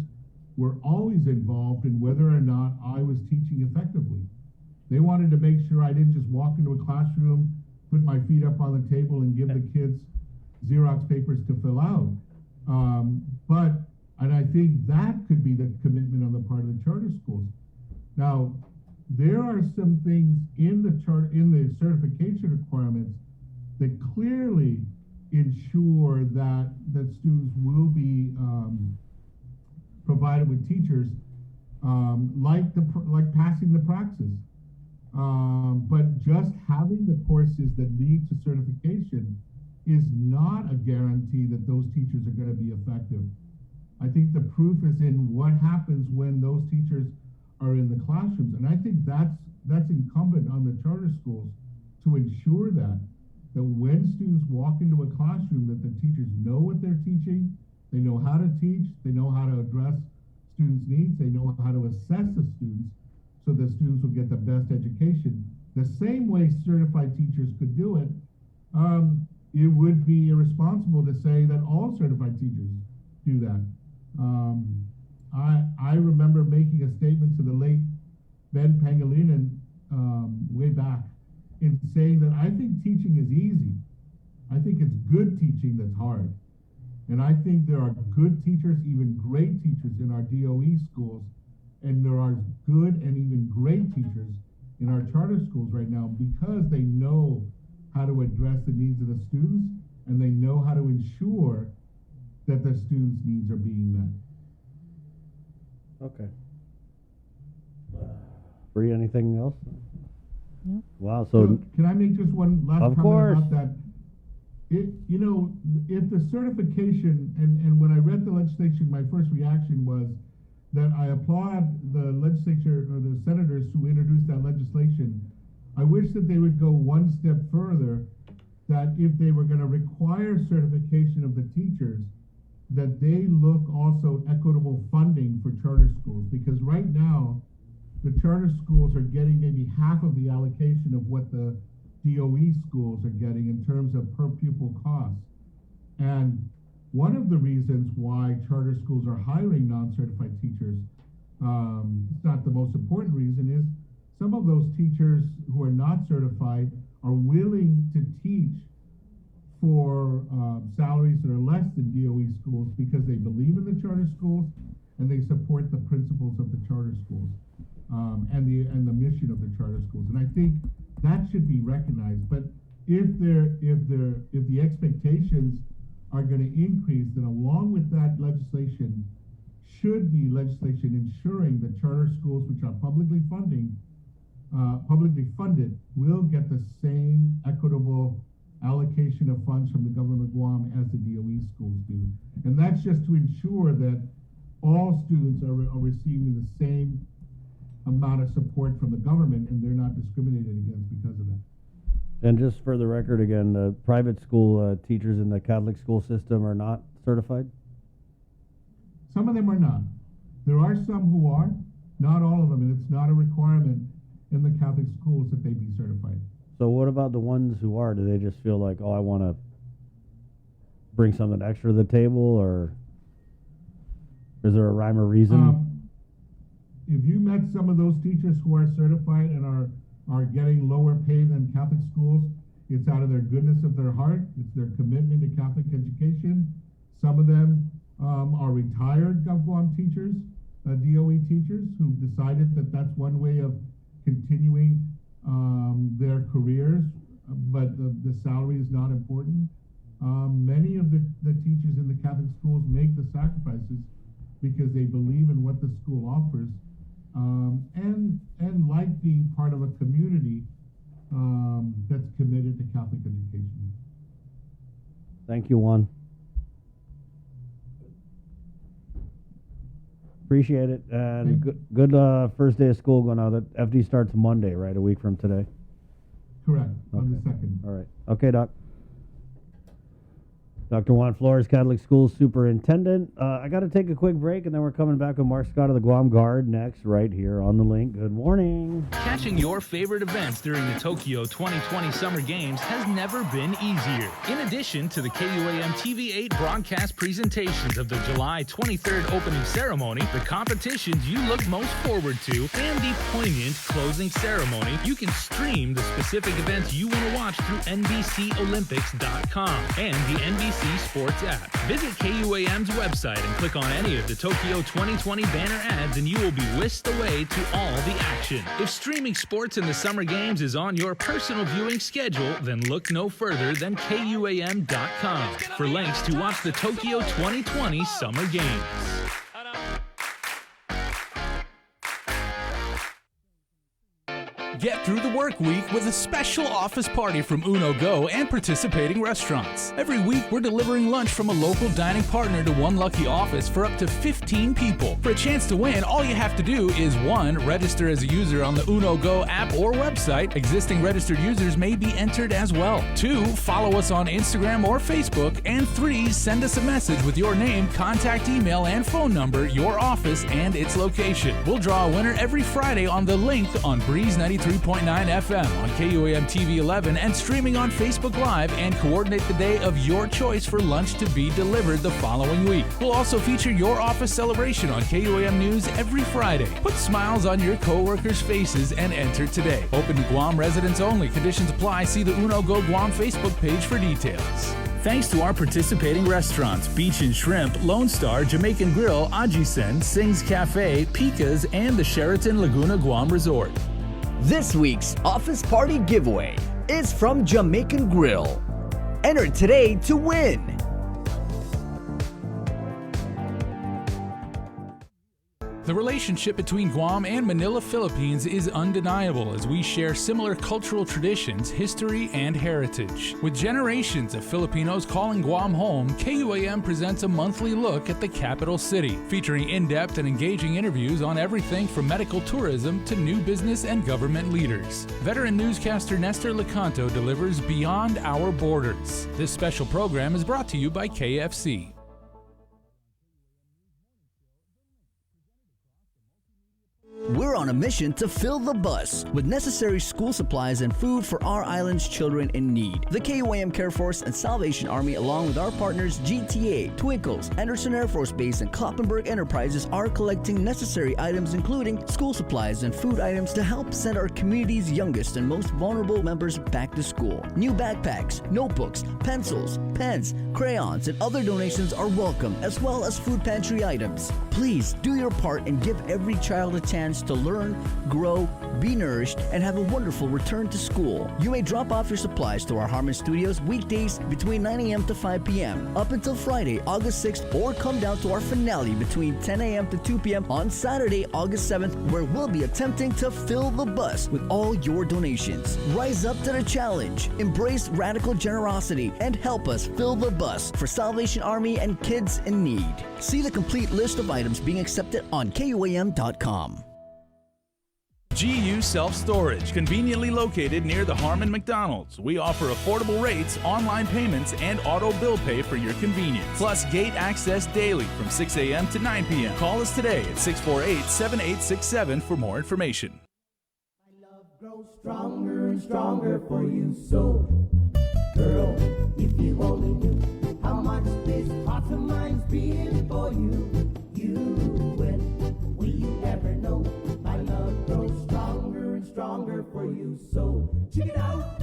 were always involved in whether or not I was teaching effectively. They wanted to make sure I didn't just walk into a classroom, put my feet up on the table and give the kids Xerox papers to fill out. And I think that could be the commitment on the part of the charter schools. Now, there are some things in the certification requirements that clearly ensure that students will be provided with teachers, like passing the praxis. But just having the courses that lead to certification is not a guarantee that those teachers are going to be effective. I think the proof is in what happens when those teachers are in the classrooms. And I think that's incumbent on the charter schools to ensure that when students walk into a classroom, that the teachers know what they're teaching, they know how to teach, they know how to address students' needs, they know how to assess the students so the students will get the best education. The same way certified teachers could do it, it would be irresponsible to say that all certified teachers do that. I remember making a statement to the late Ben Pangilinan way back in saying that I think teaching is easy. I think it's good teaching that's hard. And I think there are good teachers, even great teachers in our DOE schools, and there are good and even great teachers in our charter schools right now because they know how to address the needs of the students and they know how to ensure that the students' needs are being met. Okay. Bree, anything else? Yeah. Wow. So can I make just one last of comment course. about that? You know, if the certification, and when I read the legislation, my first reaction was that I applaud the legislature or the senators who introduced that legislation. I wish that they would go one step further, that if they were going to require certification of the teachers, that they look also at equitable funding for charter schools, because right now the charter schools are getting maybe half of the allocation of what the DOE schools are getting in terms of per pupil costs. And one of the reasons why charter schools are hiring non-certified teachers, it's not the most important reason, is some of those teachers who are not certified are willing to teach for salaries that are less than DOE schools because they believe in the charter schools and they support the principles of the charter schools and the mission of the charter schools. And I think that should be recognized. But if the expectations are going to increase, then along with that legislation should be legislation ensuring that charter schools, which are publicly funded, will get the same equitable allocation of funds from the government of Guam as the DOE schools do. And that's just to ensure that all students are receiving the same amount of support from the government and they're not discriminated against because of that. And just for the record again, the private school teachers in the Catholic school system are not certified? Some of them are not. There are some who are, not all of them, and it's not a requirement in the Catholic schools that they be certified. So what about the ones who are? Do they just feel like, oh, I want to bring something extra to the table, or is there a rhyme or reason? If you met some of those teachers who are certified and are getting lower pay than Catholic schools, it's out of their goodness of their heart. It's their commitment to Catholic education. Some of them are retired Guam teachers, DOE teachers, who've decided that that's one way of continuing their careers, but the salary is not important. Many of the teachers in the Catholic schools make the sacrifices because they believe in what the school offers, and like being part of a community that's committed to Catholic education. Thank you, Juan. Appreciate it. And good first day of school going out. That FD starts Monday, right? A week from today. Correct. Okay. On the 2nd. All right. Okay, Doc. Dr. Juan Flores, Catholic Schools Superintendent. I got to take a quick break, and then we're coming back with Mark Scott of the Guam Guard next, right here on the link. Good morning. Catching your favorite events during the Tokyo 2020 Summer Games has never been easier. In addition to the KUAM TV8 broadcast presentations of the July 23rd opening ceremony, the competitions you look most forward to, and the poignant closing ceremony, you can stream the specific events you want to watch through NBCOlympics.com and the NBC Sports app. Visit KUAM's website and click on any of the Tokyo 2020 banner ads and you will be whisked away to all the action. If streaming sports in the Summer Games is on your personal viewing schedule, then look no further than KUAM.com for links to watch the Tokyo 2020 Summer Games. Get through the work week with a special office party from Uno Go and participating restaurants. Every week, we're delivering lunch from a local dining partner to one lucky office for up to 15 people. For a chance to win, all you have to do is 1. Register as a user on the Uno Go app or website. Existing registered users may be entered as well. 2. Follow us on Instagram or Facebook. And 3. Send us a message with your name, contact email, and phone number, your office, and its location. We'll draw a winner every Friday on the link on Breeze 93.9 FM on KUAM TV 11 and streaming on Facebook Live, and coordinate the day of your choice for lunch to be delivered the following week. We'll also feature your office celebration on KUAM News every Friday. Put smiles on your co-workers' faces and enter today. Open to Guam residents only. Conditions apply. See the Uno Go Guam Facebook page for details. Thanks to our participating restaurants, Beach and Shrimp, Lone Star, Jamaican Grill, Ajisen, Sing's Cafe, Pika's, and the Sheraton Laguna Guam Resort. This week's Office Party giveaway is from Jamaican Grill. Enter today to win. The relationship between Guam and Manila, Philippines is undeniable as we share similar cultural traditions, history, and heritage. With generations of Filipinos calling Guam home, KUAM presents a monthly look at the capital city, featuring in-depth and engaging interviews on everything from medical tourism to new business and government leaders. Veteran newscaster Nestor Lecanto delivers Beyond Our Borders. This special program is brought to you by KFC. We're on a mission to fill the bus with necessary school supplies and food for our island's children in need. The KUAM Care Force and Salvation Army, along with our partners GTA, Twinkles, Anderson Air Force Base, and Kloppenburg Enterprises, are collecting necessary items including school supplies and food items to help send our community's youngest and most vulnerable members back to school. New backpacks, notebooks, pencils, pens, crayons, and other donations are welcome, as well as food pantry items. Please do your part and give every child a chance students to learn, grow, be nourished, and have a wonderful return to school. You may drop off your supplies to our Harmon Studios weekdays between 9 a.m. to 5 p.m. up until Friday, August 6th, or come down to our finale between 10 a.m. to 2 p.m. on Saturday, August 7th, where we'll be attempting to fill the bus with all your donations. Rise up to the challenge, embrace radical generosity, and help us fill the bus for Salvation Army and kids in need. See the complete list of items being accepted on KUAM.com. GU Self-Storage, conveniently located near the Harmon McDonald's. We offer affordable rates, online payments, and auto bill pay for your convenience. Plus gate access daily from 6 a.m. to 9 p.m. Call us today at 648-7867 for more information. Grow stronger and stronger for you, so girl, if you only knew how much this heart of mine's beating for you, and will you ever know my love grows stronger and stronger for you, so check it out.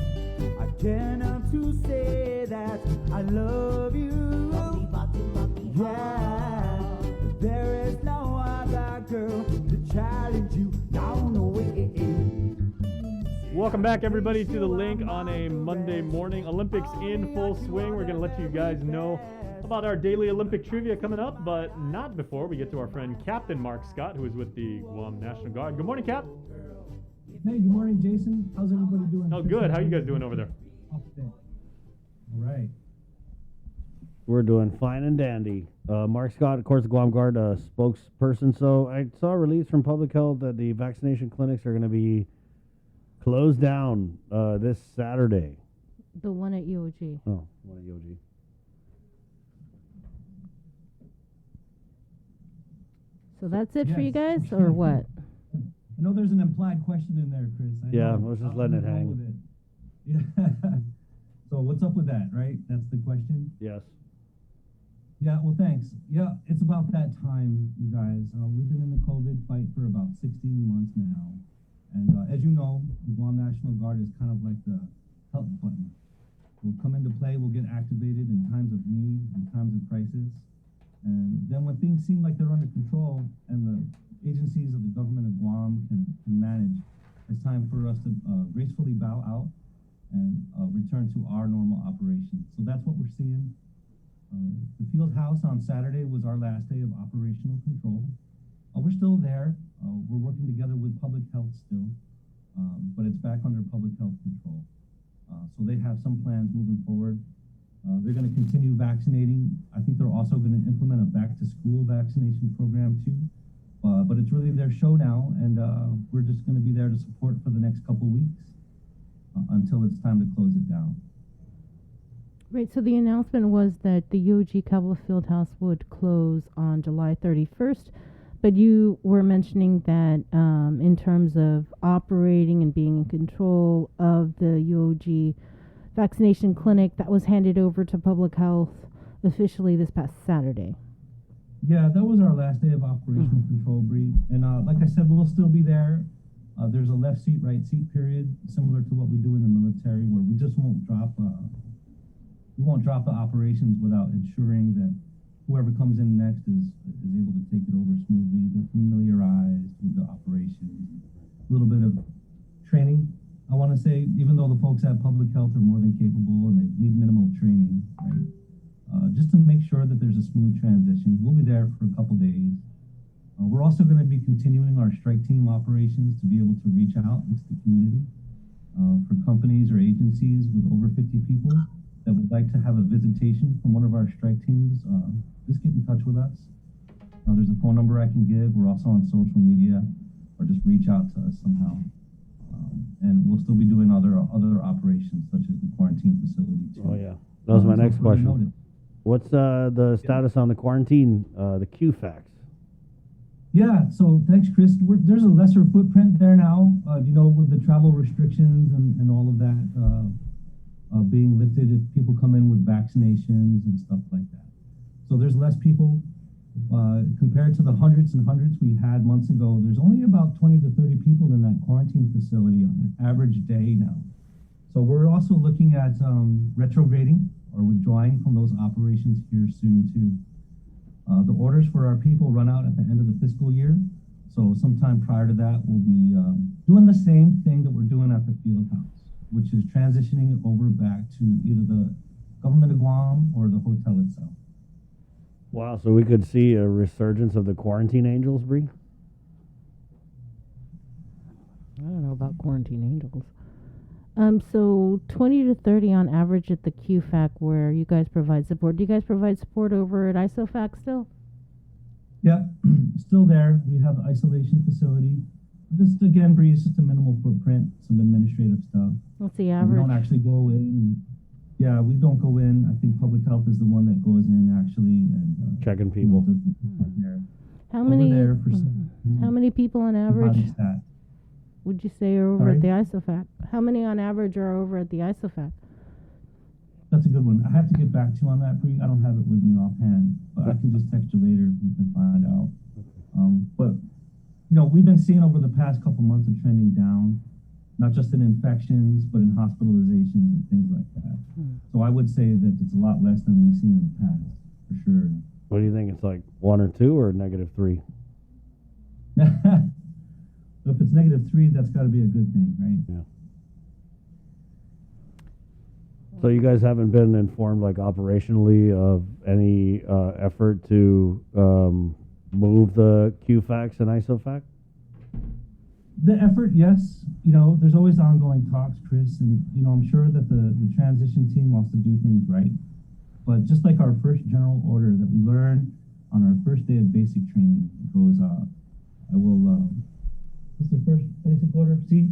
I can't help to say that I love you. Yeah, there is no other girl to challenge you down the way. Welcome back, everybody, to The Link on a Monday morning. Olympics in full swing. We're going to let you guys know about our daily Olympic trivia coming up, but not before we get to our friend Captain Mark Scott, who is with the Guam National Guard. Good morning, Cap. Hey, good morning, Jason. How's everybody doing? Oh, good. How are you guys doing over there? All right. We're doing fine and dandy. Mark Scott, of course, the Guam Guard spokesperson. So I saw a release from Public Health that the vaccination clinics are going to be closed down this Saturday. The one at UOG. Oh, one at UOG. So that's it for you guys, or what? I know there's an implied question in there, Chris. I was just letting it hang. With it. Yeah. So what's up with that, right? That's the question? Yes. Yeah, well, thanks. Yeah, it's about that time, you guys. We've been in the COVID fight for about 16 months now. And as you know, the Guam National Guard is kind of like the help button. We'll come into play, we'll get activated in times of need, in times of crisis. And then when things seem like they're under control and the agencies of the government of Guam can manage, it's time for us to gracefully bow out and return to our normal operations. So that's what we're seeing. The field house on Saturday was our last day of operational control. We're still there. We're working together with public health still, but it's back under public health control. So they have some plans moving forward. They're going to continue vaccinating. I think they're also going to implement a back-to-school vaccination program too. But it's really their show now, and we're just going to be there to support for the next couple weeks until it's time to close it down. Right, so the announcement was that the UOG Cabo Fieldhouse would close on July 31st, but you were mentioning that in terms of operating and being in control of the UOG vaccination clinic, that was handed over to Public Health officially this past Saturday. Yeah, that was our last day of operational control, Bree. And like I said, we'll still be there. There's a left seat, right seat period, similar to what we do in the military, where we just won't drop the operations without ensuring that whoever comes in next is able to take it over smoothly. They're familiarized with the operations. A little bit of training. I want to say, even though the folks at Public Health are more than capable and they need minimal training, right? Just to make sure that there's a smooth transition. We'll be there for a couple days. We're also going to be continuing our strike team operations to be able to reach out into the community for companies or agencies with over 50 people that would like to have a visitation from one of our strike teams. Just get in touch with us. There's a phone number I can give. We're also on social media, or just reach out to us somehow. And we'll still be doing other operations such as the quarantine facility too. Oh yeah, that was my next question. What's the status on the quarantine, the QFAX? Yeah, so thanks, Chris. There's a lesser footprint there now, with the travel restrictions and all of that being lifted if people come in with vaccinations and stuff like that. So there's less people compared to the hundreds and hundreds we had months ago. There's only about 20 to 30 people in that quarantine facility on an average day now. So we're also looking at retrograding or withdrawing from those operations here soon too. The orders for our people run out at the end of the fiscal year. So sometime prior to that, we'll be doing the same thing that we're doing at the field house, which is transitioning it over back to either the government of Guam or the hotel itself. Wow, so we could see a resurgence of the quarantine angels, Bree? I don't know about quarantine angels. So 20 to 30 on average at the QFAC where you guys provide support. Do you guys provide support over at ISOFAC still? Yeah, still there. We have the isolation facility. Just again, Bree, it's just a minimal footprint, some administrative stuff. What's the We average? don't actually go in. Yeah, we don't go in. I think public health is the one that goes in actually and checking people. How Over many? there for How many people on average body stat. would you say are over at the Sorry? ISOFAC? How many on average are over at the ISOFAC? That's a good one. I have to get back to you on that, Bree. I don't have it with me offhand, but I can just text you later and find out. But you know, we've been seeing over the past couple months a trending down, not just in infections, but in hospitalizations and things like that. So I would say that it's a lot less than we've seen in the past, for sure. What do you think? It's like 1 or 2 or -3? So if it's -3, that's got to be a good thing, right? Yeah. So you guys haven't been informed, like operationally, of any effort to move the QFACs and ISOFAC? The effort, yes. You know, there's always ongoing talks, Chris, and you know, I'm sure that the transition team wants to do things right. But just like our first general order that we learned on our first day of basic training, it goes, what's the first basic order? See,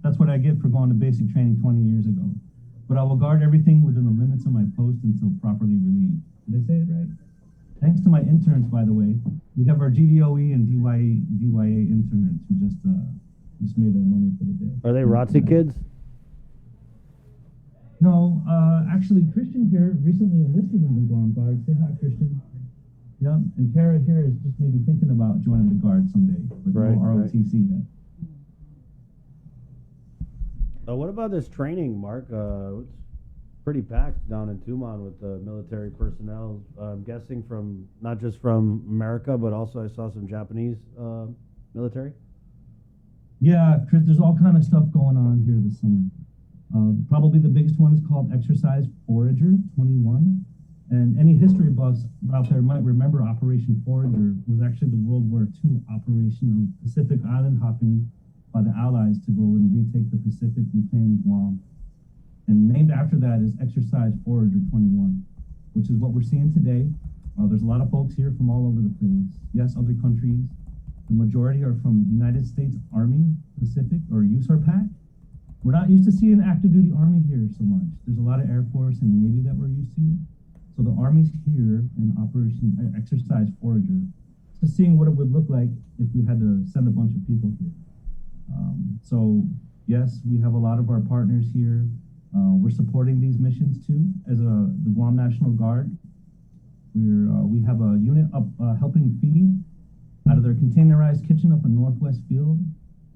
that's what I get for going to basic training 20 years ago. But I will guard everything within the limits of my post until properly relieved. Did I say it right? Thanks to my interns, by the way. We have our GDOE and DYA interns who just made their money for the day. Are they ROTC kids? No, actually, Christian here recently enlisted in the Guam Guard. Say hi, Christian. Yeah, and Kara here is just maybe thinking about joining the Guard someday, but Right, no right. ROTC yet. What about this training, Mark? It's pretty packed down in Tumon with the military personnel. I'm guessing from not just from America, but also I saw some Japanese military. Yeah, Chris, there's all kind of stuff going on here this summer. Probably the biggest one is called Exercise Forager 21. And any history buffs out there might remember Operation Forager was actually the World War II operation of Pacific island hopping by the Allies to go and retake the Pacific, reclaim Guam. And named after that is Exercise Forager 21, which is what we're seeing today. There's a lot of folks here from all over the place. Yes, other countries. The majority are from United States Army, Pacific, or USARPAC. We're not used to seeing active duty Army here so much. There's a lot of Air Force and Navy that we're used to. So the Army's here in Operation Exercise Forager, just seeing what it would look like if we had to send a bunch of people here. So yes, we have a lot of our partners here. We're supporting these missions too as the Guam National Guard. We have a unit up helping feed out of their containerized kitchen up in Northwest Field.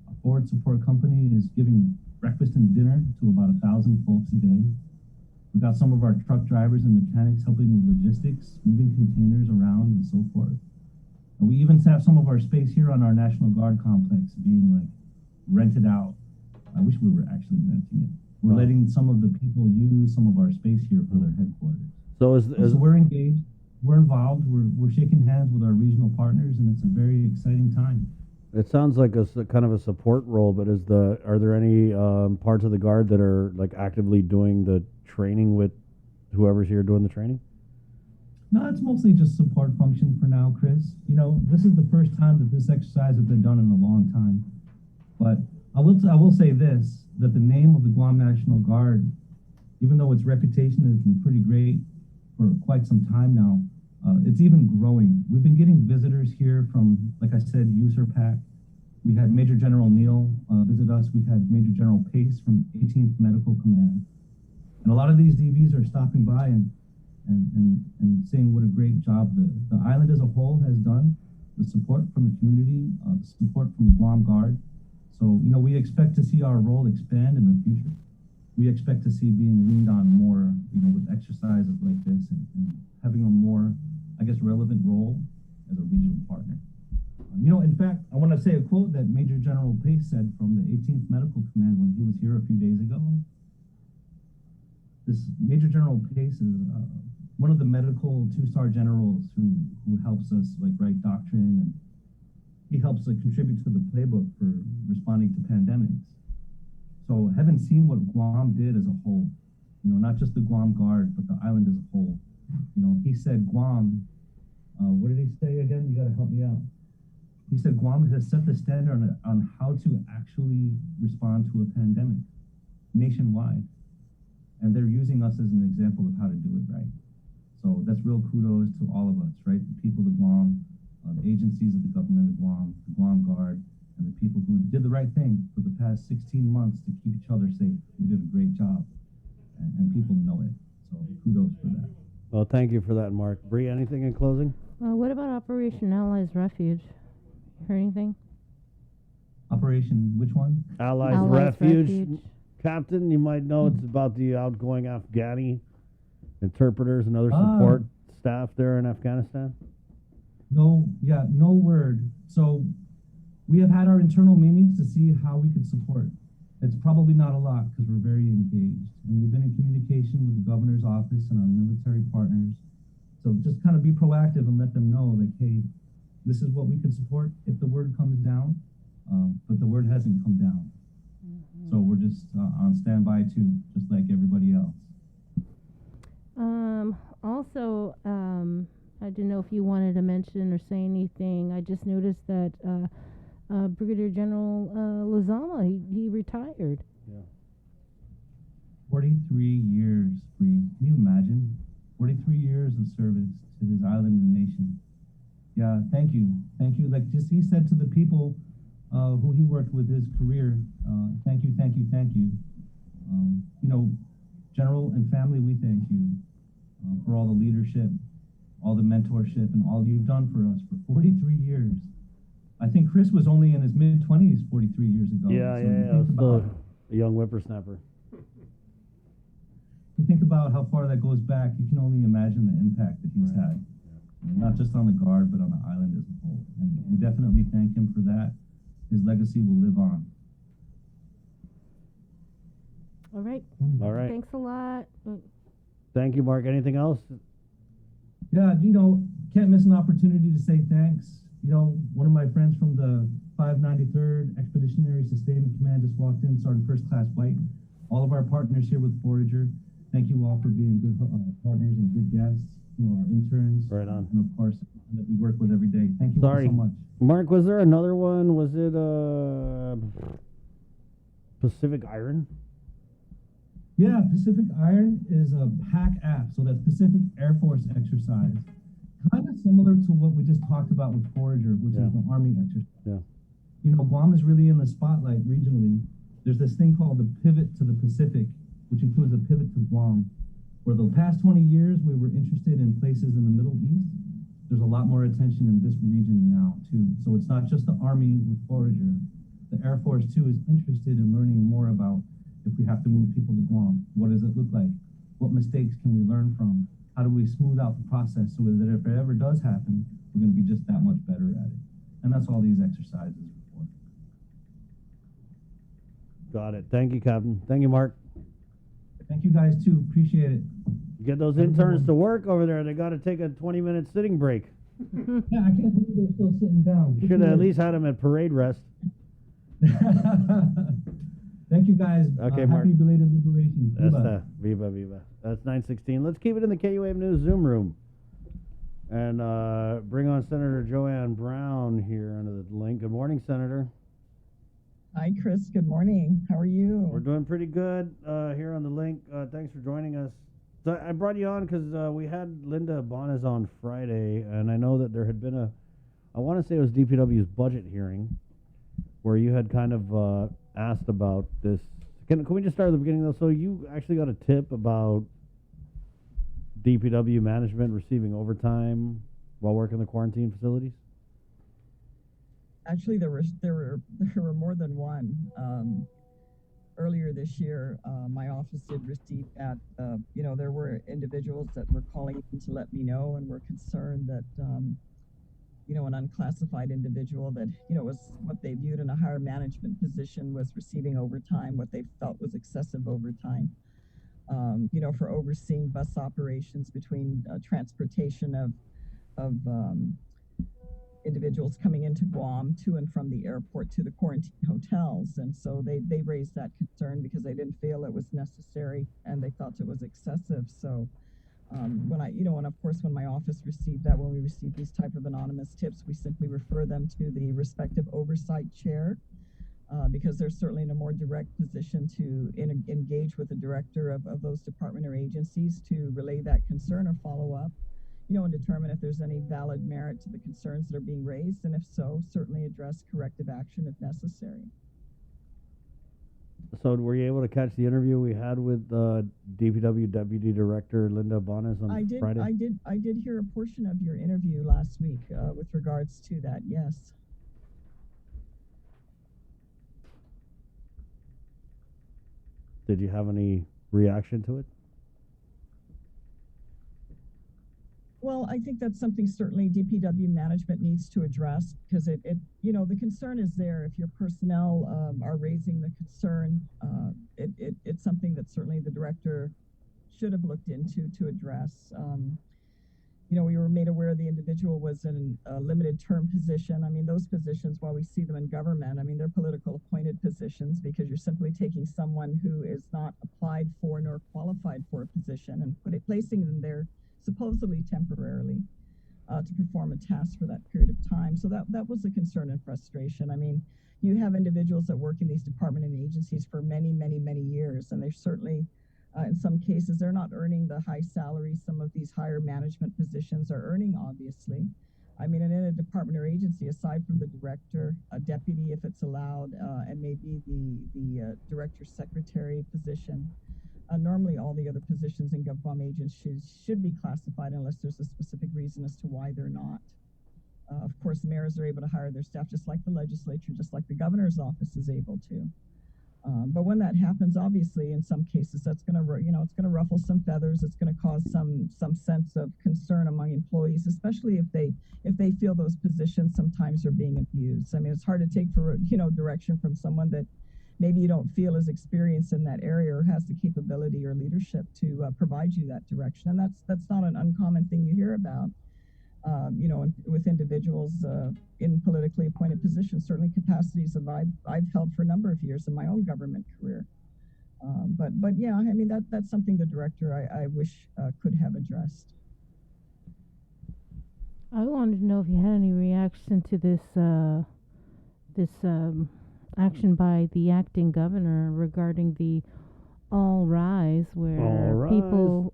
A forward support company is giving breakfast and dinner to about 1,000 folks a day. We got some of our truck drivers and mechanics helping with logistics, moving containers around and so forth. And we even have some of our space here on our National Guard complex being like rented out. I wish we were actually renting it. We're letting some of the people use some of our space here for their headquarters. So So we're engaged, we're involved, we're shaking hands with our regional partners, and it's a very exciting time. It sounds like a kind of a support role, but are there any parts of the Guard that are like actively doing the training with whoever's here doing the training? No, it's mostly just support function for now, Chris. You know, this is the first time that this exercise has been done in a long time. But I will say this, that the name of the Guam National Guard, even though its reputation has been pretty great for quite some time now, it's even growing. We've been getting visitors here from, like I said, USARPAC. We had Major General Neal visit us. We had Major General Pace from 18th Medical Command. And a lot of these DVs are stopping by and saying what a great job the island as a whole has done, the support from the community, the support from the Guam Guard. So, you know, we expect to see our role expand in the future. We expect to see being leaned on more, you know, with exercises like this and having a more, I guess, relevant role as a regional partner. In fact, I want to say a quote that Major General Pace said from the 18th Medical Command when he was here a few days ago. This Major General Pace is one of the medical two-star generals who helps us write doctrine, and he helps contribute to the playbook for responding to pandemics. So having seen what Guam did as a whole, not just the Guam Guard, but the island as a whole, he said Guam, what did he say again? You got to help me out. He said Guam has set the standard on how to actually respond to a pandemic nationwide. And they're using us as an example of how to do it right. So that's real kudos to all of us, right? The people of Guam, the agencies of the government of Guam, the Guam Guard, and the people who did the right thing for the past 16 months to keep each other safe. We did a great job, and people know it. So kudos for that. Well, thank you for that, Mark. Bree, anything in closing? What about Operation Allies Refuge? Heard anything? Operation, which one? Allies Refuge. Captain, you might know it's about the outgoing Afghani interpreters and other support staff there in Afghanistan. No word. So we have had our internal meetings to see how we could support. It's probably not a lot because we're very engaged. And we've been in communication with the governor's office and our military partners. So just kind of be proactive and let them know, hey, this is what we could support if the word comes down. But the word hasn't come down. So we're just on standby too, just like everybody else. Also, I didn't know if you wanted to mention or say anything. I just noticed that Brigadier General Lozama, he retired. Yeah. 43 years, Bree. Can you imagine? 43 years of service to his island and nation. Yeah, thank you. Thank you. He said to the people who he worked with his career, thank you, thank you, thank you. General and family, we thank you for all the leadership, all the mentorship, and all you've done for us for 43 years. I think Chris was only in his mid-20s 43 years ago. Yeah, still a young whippersnapper. You think about how far that goes back, you can only imagine the impact that he's had, not just on the Guard, but on the island as a whole. And we definitely thank him for that. His legacy will live on. All right. All right. Thanks a lot. Thank you, Mark. Anything else? Yeah, can't miss an opportunity to say thanks. One of my friends from the 593rd Expeditionary Sustainment Command just walked in, Sergeant First Class White. All of our partners here with Forager, thank you all for being good partners and good guests. Our interns. Right on. And of course, that we work with every day. Thank you all so much. Mark, was there another one? Was it Pacific Iron? Yeah, Pacific Iron is a PAC app, so that's Pacific Air Force exercise. Kind of similar to what we just talked about with Forager, which is the Army exercise. Yeah. Guam is really in the spotlight regionally. There's this thing called the Pivot to the Pacific, which includes a pivot to Guam. For the past 20 years, we were interested in places in the Middle East. There's a lot more attention in this region now, too. So it's not just the Army with Forager. The Air Force, too, is interested in learning more about if we have to move people to Guam. What does it look like? What mistakes can we learn from? How do we smooth out the process so that if it ever does happen, we're going to be just that much better at it? And that's all these exercises are for. Got it. Thank you, Captain. Thank you, Mark. Thank you guys, too. Appreciate it. Get those interns to work over there. They got to take a 20-minute sitting break. Yeah, I can't believe they're still sitting down. You should have at least had them at parade rest. Thank you, guys. Okay, Mark. Happy belated liberation. Viva. Viva, viva. That's 9:16. Let's keep it in the KUAM News Zoom room. And bring on Senator Joanne Brown here under the link. Good morning, Senator. Hi, Chris. Good morning. How are you? We're doing pretty good here on the link. Thanks for joining us. So I brought you on because we had Linda Bonas on Friday, and I know that there had been I want to say it was DPW's budget hearing, where you had kind of asked about this. Can we just start at the beginning, though? So you actually got a tip about DPW management receiving overtime while working the quarantine facilities? Actually, there were more than one. Earlier this year, my office did receive that. There were individuals that were calling in to let me know and were concerned that an unclassified individual that, was what they viewed in a higher management position was receiving overtime, what they felt was excessive overtime, for overseeing bus operations between transportation of individuals coming into Guam to and from the airport to the quarantine hotels. And so they raised that concern because they didn't feel it was necessary and they felt it was excessive. So and of course, when my office received that, when we receive these type of anonymous tips, we simply refer them to the respective oversight chair because they're certainly in a more direct position to engage with the director of those department or agencies to relay that concern or follow up, and determine if there's any valid merit to the concerns that are being raised, and if so, certainly address corrective action if necessary. So were you able to catch the interview we had with DPW Deputy Director Linda Bonas on Friday? I did hear a portion of your interview last week with regards to that, yes. Did you have any reaction to it? Well, I think that's something certainly DPW management needs to address because the concern is there. If your personnel are raising the concern, it's something that certainly the director should have looked into to address. We were made aware the individual was in a limited term position. I mean, those positions, while we see them in government, I mean, they're political appointed positions because you're simply taking someone who is not applied for nor qualified for a position and placing them there supposedly temporarily to perform a task for that period of time. So that was a concern and frustration. I mean, you have individuals that work in these department and agencies for many, many, many years, and they're certainly, in some cases, they're not earning the high salaries some of these higher management positions are earning, obviously. I mean, and in a department or agency, aside from the director, a deputy, if it's allowed, and maybe the director secretary position, normally all the other positions in GovCom agencies should be classified unless there's a specific reason as to why they're not. Of course, mayors are able to hire their staff just like the legislature, just like the governor's office is able to. But when that happens, obviously, in some cases, that's going to, it's going to ruffle some feathers. It's going to cause some sense of concern among employees, especially if they feel those positions sometimes are being abused. I mean, it's hard to take for direction from someone that maybe you don't feel is experienced in that area or has the capability or leadership to provide you that direction. And that's not an uncommon thing you hear about, with individuals in politically appointed positions, certainly capacities that I've held for a number of years in my own government career. But yeah, I mean, that's something the director I wish could have addressed. I wanted to know if you had any reaction to this action by the acting governor regarding the All Rise, where people,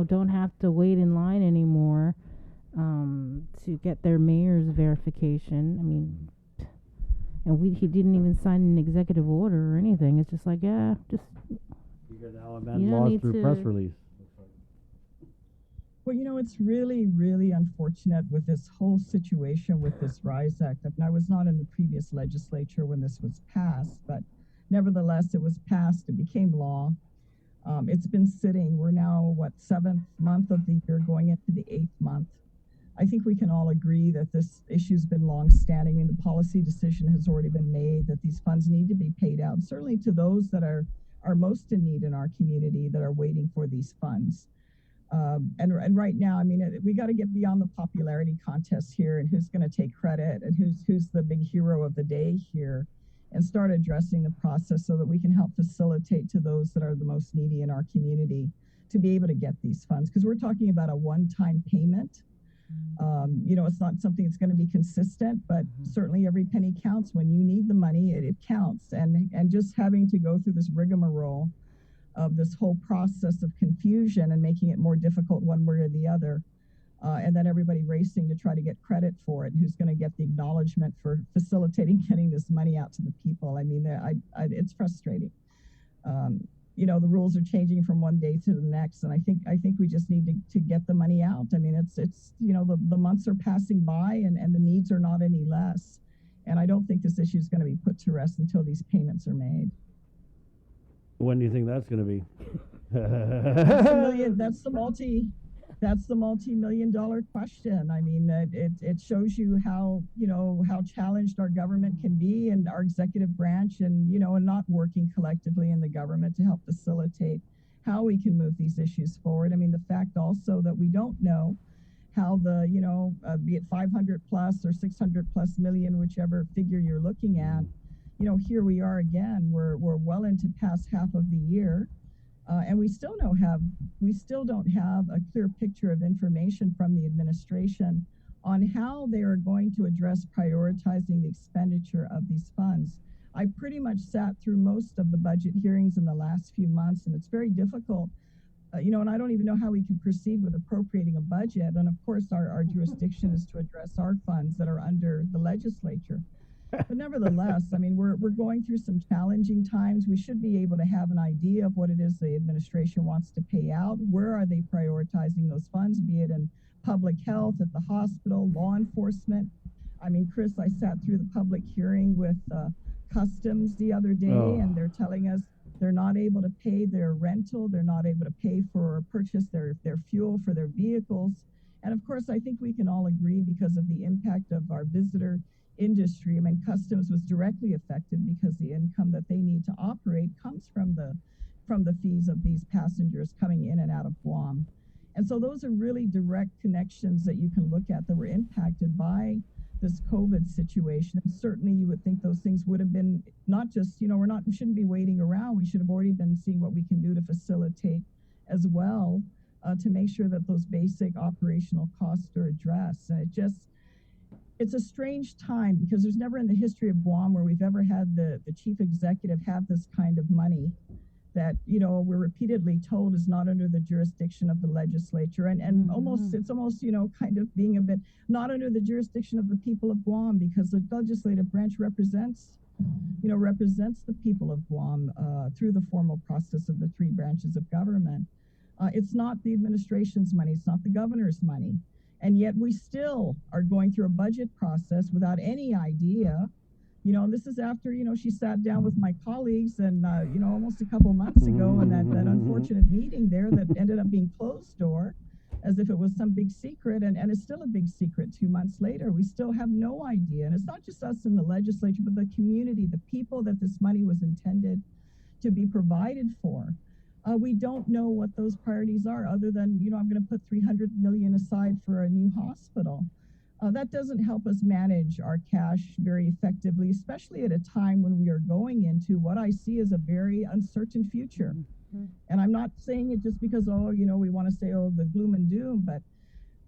don't have to wait in line anymore to get their mayor's verification. I mean, and he didn't even sign an executive order or anything. It's just like, just you laws through press release. Well, it's really, really unfortunate with this whole situation with this RISE Act. I was not in the previous legislature when this was passed, but nevertheless, it was passed. It became law. It's been sitting. We're now, 7th month of the year, going into the 8th month. I think we can all agree that this issue's been long-standing. I mean, the policy decision has already been made that these funds need to be paid out, certainly to those that are most in need in our community that are waiting for these funds. And right now, I mean, we got to get beyond the popularity contest here and who's going to take credit and who's the big hero of the day here, and start addressing the process so that we can help facilitate to those that are the most needy in our community to be able to get these funds. Because we're talking about a one-time payment. It's not something that's going to be consistent, but certainly every penny counts. When you need the money, it counts. And just having to go through this rigmarole of this whole process of confusion and making it more difficult one way or the other, and then everybody racing to try to get credit for it, who's going to get the acknowledgement for facilitating getting this money out to the people. I mean, it's frustrating. The rules are changing from one day to the next, and I think we just need to get the money out. I mean, it's the months are passing by and the needs are not any less, and I don't think this issue is going to be put to rest until these payments are made. When do you think that's going to be? That's the That's the multi-million-dollar question. I mean, it shows you how, how challenged our government can be and our executive branch and, and not working collectively in the government to help facilitate how we can move these issues forward. I mean, the fact also that we don't know how the, be it 500 plus or 600 plus million, whichever figure you're looking at, here we are again, we're well into past half of the year. And we still don't have a clear picture of information from the administration on how they are going to address prioritizing the expenditure of these funds. I pretty much sat through most of the budget hearings in the last few months, and it's very difficult, and I don't even know how we can proceed with appropriating a budget. And of course, our jurisdiction is to address our funds that are under the legislature. But nevertheless, I mean, we're going through some challenging times. We should be able to have an idea of what it is the administration wants to pay out. Where are they prioritizing those funds, be it in public health, at the hospital, law enforcement? I mean, Chris, I sat through the public hearing with Customs the other day, and they're telling us they're not able to pay their rental. They're not able to pay for or purchase their fuel for their vehicles. And of course, I think we can all agree because of the impact of our visitor industry. I mean, Customs was directly affected because the income that they need to operate comes from the fees of these passengers coming in and out of Guam. And so those are really direct connections that you can look at that were impacted by this COVID situation. And certainly you would think those things would have been not just, we shouldn't be waiting around. We should have already been seeing what we can do to facilitate as well, to make sure that those basic operational costs are addressed. And it's a strange time because there's never in the history of Guam where we've ever had the chief executive have this kind of money that, we're repeatedly told is not under the jurisdiction of the legislature and it's almost, kind of being a bit not under the jurisdiction of the people of Guam, because the legislative branch represents the people of Guam through the formal process of the three branches of government. It's not the administration's money. It's not the governor's money. And yet we still are going through a budget process without any idea. This is after, she sat down with my colleagues and, almost a couple months ago in that unfortunate meeting there that ended up being closed door as if it was some big secret. And it's still a big secret 2 months later. We still have no idea. And it's not just us in the legislature, but the community, the people that this money was intended to be provided for. We don't know what those priorities are other than, I'm going to put $300 million aside for a new hospital. That doesn't help us manage our cash very effectively, especially at a time when we are going into what I see as a very uncertain future. And I'm not saying it just because, we want to say, the gloom and doom, but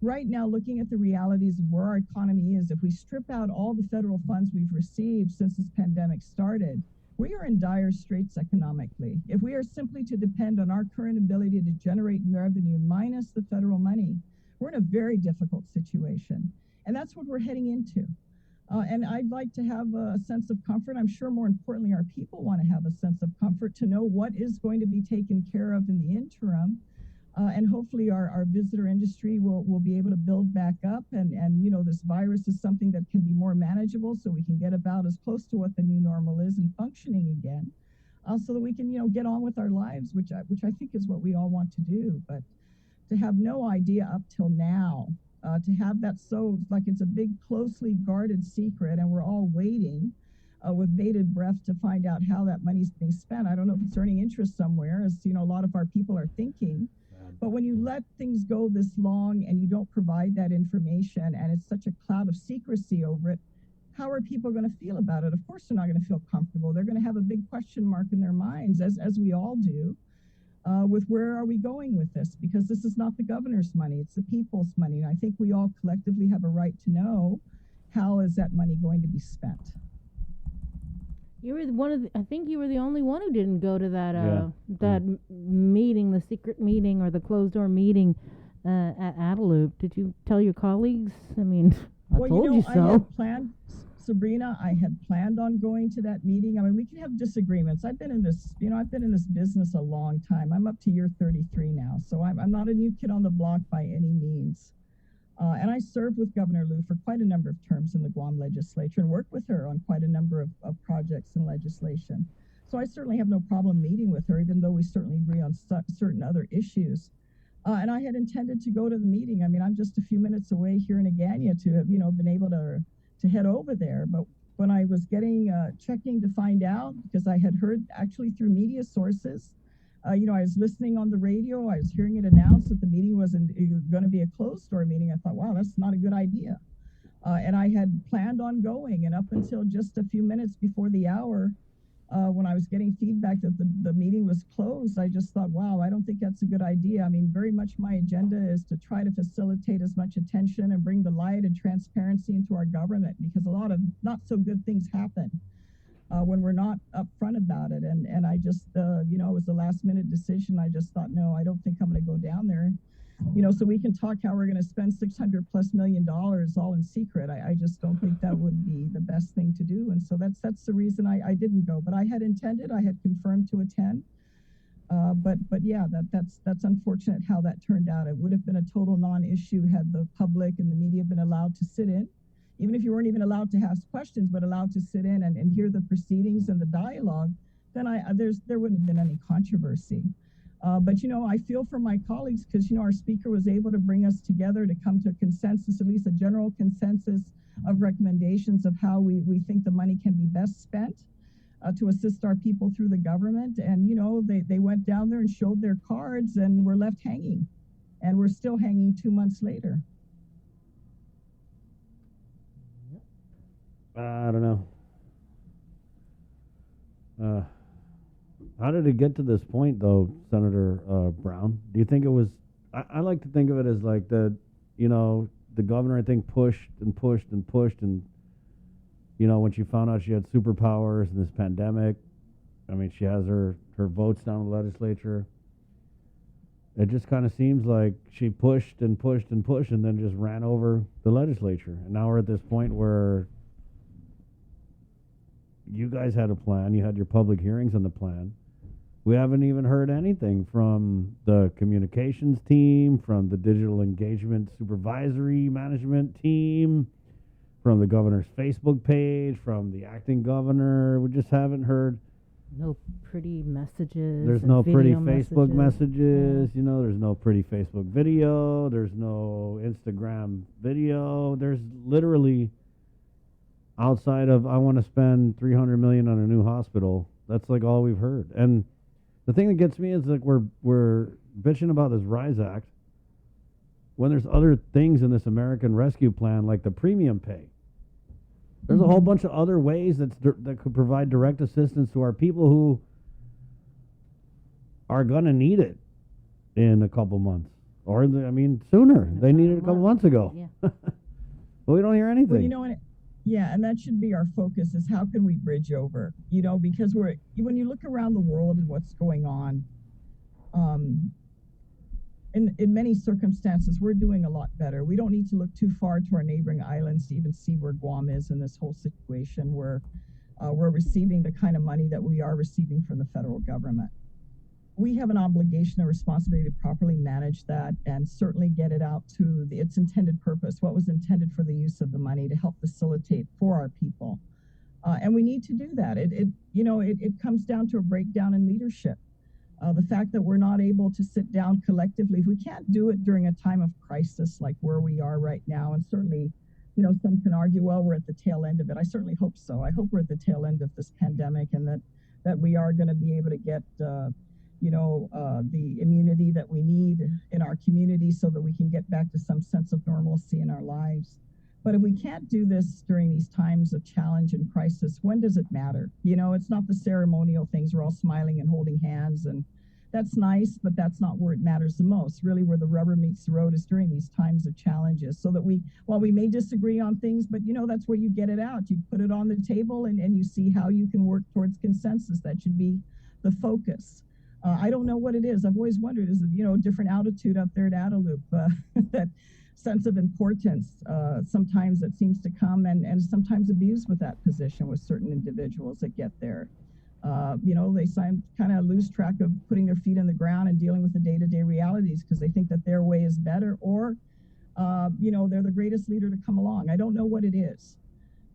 right now, looking at the realities of where our economy is, if we strip out all the federal funds we've received since this pandemic started, we are in dire straits economically. If we are simply to depend on our current ability to generate revenue minus the federal money, we're in a very difficult situation. And that's what we're heading into. And I'd like to have a sense of comfort. I'm sure more importantly, our people want to have a sense of comfort to know what is going to be taken care of in the interim. And hopefully our visitor industry will be able to build back up. And this virus is something that can be more manageable so we can get about as close to what the new normal is and functioning again. So that we can, get on with our lives, which I think is what we all want to do. But to have no idea up till now, to have that so like it's a big, closely guarded secret, and we're all waiting with bated breath to find out how that money's being spent. I don't know if it's earning interest somewhere, as a lot of our people are thinking. But when you let things go this long and you don't provide that information, and it's such a cloud of secrecy over it, how are people going to feel about it? Of course, they're not going to feel comfortable. They're going to have a big question mark in their minds, as we all do. With where are we going with this? Because this is not the governor's money, it's the people's money. And I think we all collectively have a right to know how is that money going to be spent. You were I think you were the only one who didn't go to that meeting, the secret meeting or the closed door meeting at Adelup. Did you tell your colleagues? I mean, I told you so. I had planned, Sabrina, I had planned on going to that meeting. I mean, we can have disagreements. I've been in this, I've been in this business a long time. I'm up to year 33 now, so I'm not a new kid on the block by any means. And I served with Governor Liu for quite a number of terms in the Guam legislature and worked with her on quite a number of projects and legislation. So I certainly have no problem meeting with her, even though we certainly agree on certain other issues. And I had intended to go to the meeting. I mean, I'm just a few minutes away here in Agania to have, been able to head over there. But when I was checking to find out, because I had heard actually through media sources, I was listening on the radio, I was hearing it announced that the meeting wasn't going to be a closed door meeting. I thought, wow, that's not a good idea. And I had planned on going, and up until just a few minutes before the hour, when I was getting feedback that the meeting was closed, I just thought, wow, I don't think that's a good idea. I mean, very much my agenda is to try to facilitate as much attention and bring the light and transparency into our government, because a lot of not so good things happen when we're not upfront about it. And I just, it was a last minute decision. I just thought, no, I don't think I'm going to go down there. So we can talk how we're going to spend $600+ million all in secret. I just don't think that would be the best thing to do. And so that's the reason I didn't go. But I had intended, I had confirmed to attend. But yeah, that's unfortunate how that turned out. It would have been a total non-issue had the public and the media been allowed to sit in, even if you weren't even allowed to ask questions, but allowed to sit in and hear the proceedings and the dialogue. Then there wouldn't have been any controversy. But, I feel for my colleagues because, our speaker was able to bring us together to come to a consensus, at least a general consensus of recommendations of how we think the money can be best spent to assist our people through the government. And, they went down there and showed their cards and were left hanging. And we're still hanging 2 months later. I don't know. How did it get to this point, though, Senator Brown? Do you think it was... I like to think of it as like the governor, I think, pushed and pushed and pushed. And, when she found out she had superpowers in this pandemic, I mean, she has her votes down in the legislature. It just kind of seems like she pushed and pushed and pushed and then just ran over the legislature. And now we're at this point where you guys had a plan. You had your public hearings on the plan. We haven't even heard anything from the communications team, from the digital engagement supervisory management team, from the governor's Facebook page, from the acting governor. We just haven't heard. No pretty messages. There's no pretty Facebook messages. There's no pretty Facebook video. There's no Instagram video. There's literally, outside of I want to spend $300 million on a new hospital, that's like all we've heard. And the thing that gets me is like we're bitching about this RISE Act when there's other things in this American Rescue Plan, like the premium pay. There's a whole bunch of other ways that could provide direct assistance to our people who are going to need it in a couple months. Or, sooner. They needed it a couple months ago. Yeah. But we don't hear anything. Well, and that should be our focus, is how can we bridge over, because when you look around the world and what's going on, in many circumstances, we're doing a lot better. We don't need to look too far to our neighboring islands to even see where Guam is in this whole situation, where we're receiving the kind of money that we are receiving from the federal government. We have an obligation, a responsibility to properly manage that and certainly get it out to its intended purpose, what was intended for the use of the money to help facilitate for our people. And we need to do that. It comes down to a breakdown in leadership. The fact that we're not able to sit down collectively, if we can't do it during a time of crisis like where we are right now, and certainly, some can argue, well, we're at the tail end of it. I certainly hope so. I hope we're at the tail end of this pandemic, and that we are going to be able to get the immunity that we need in our community so that we can get back to some sense of normalcy in our lives. But if we can't do this during these times of challenge and crisis, when does it matter? It's not the ceremonial things. We're all smiling and holding hands, and that's nice, but that's not where it matters the most. Really, where the rubber meets the road is during these times of challenges, so that while we may disagree on things, but that's where you get it out. You put it on the table and you see how you can work towards consensus. That should be the focus. I don't know what it is. I've always wondered, is it, a different altitude up there at Adelup, that sense of importance sometimes that seems to come and sometimes abused with that position with certain individuals that get there. They kind of lose track of putting their feet in the ground and dealing with the day-to-day realities because they think that their way is better, or, they're the greatest leader to come along. I don't know what it is.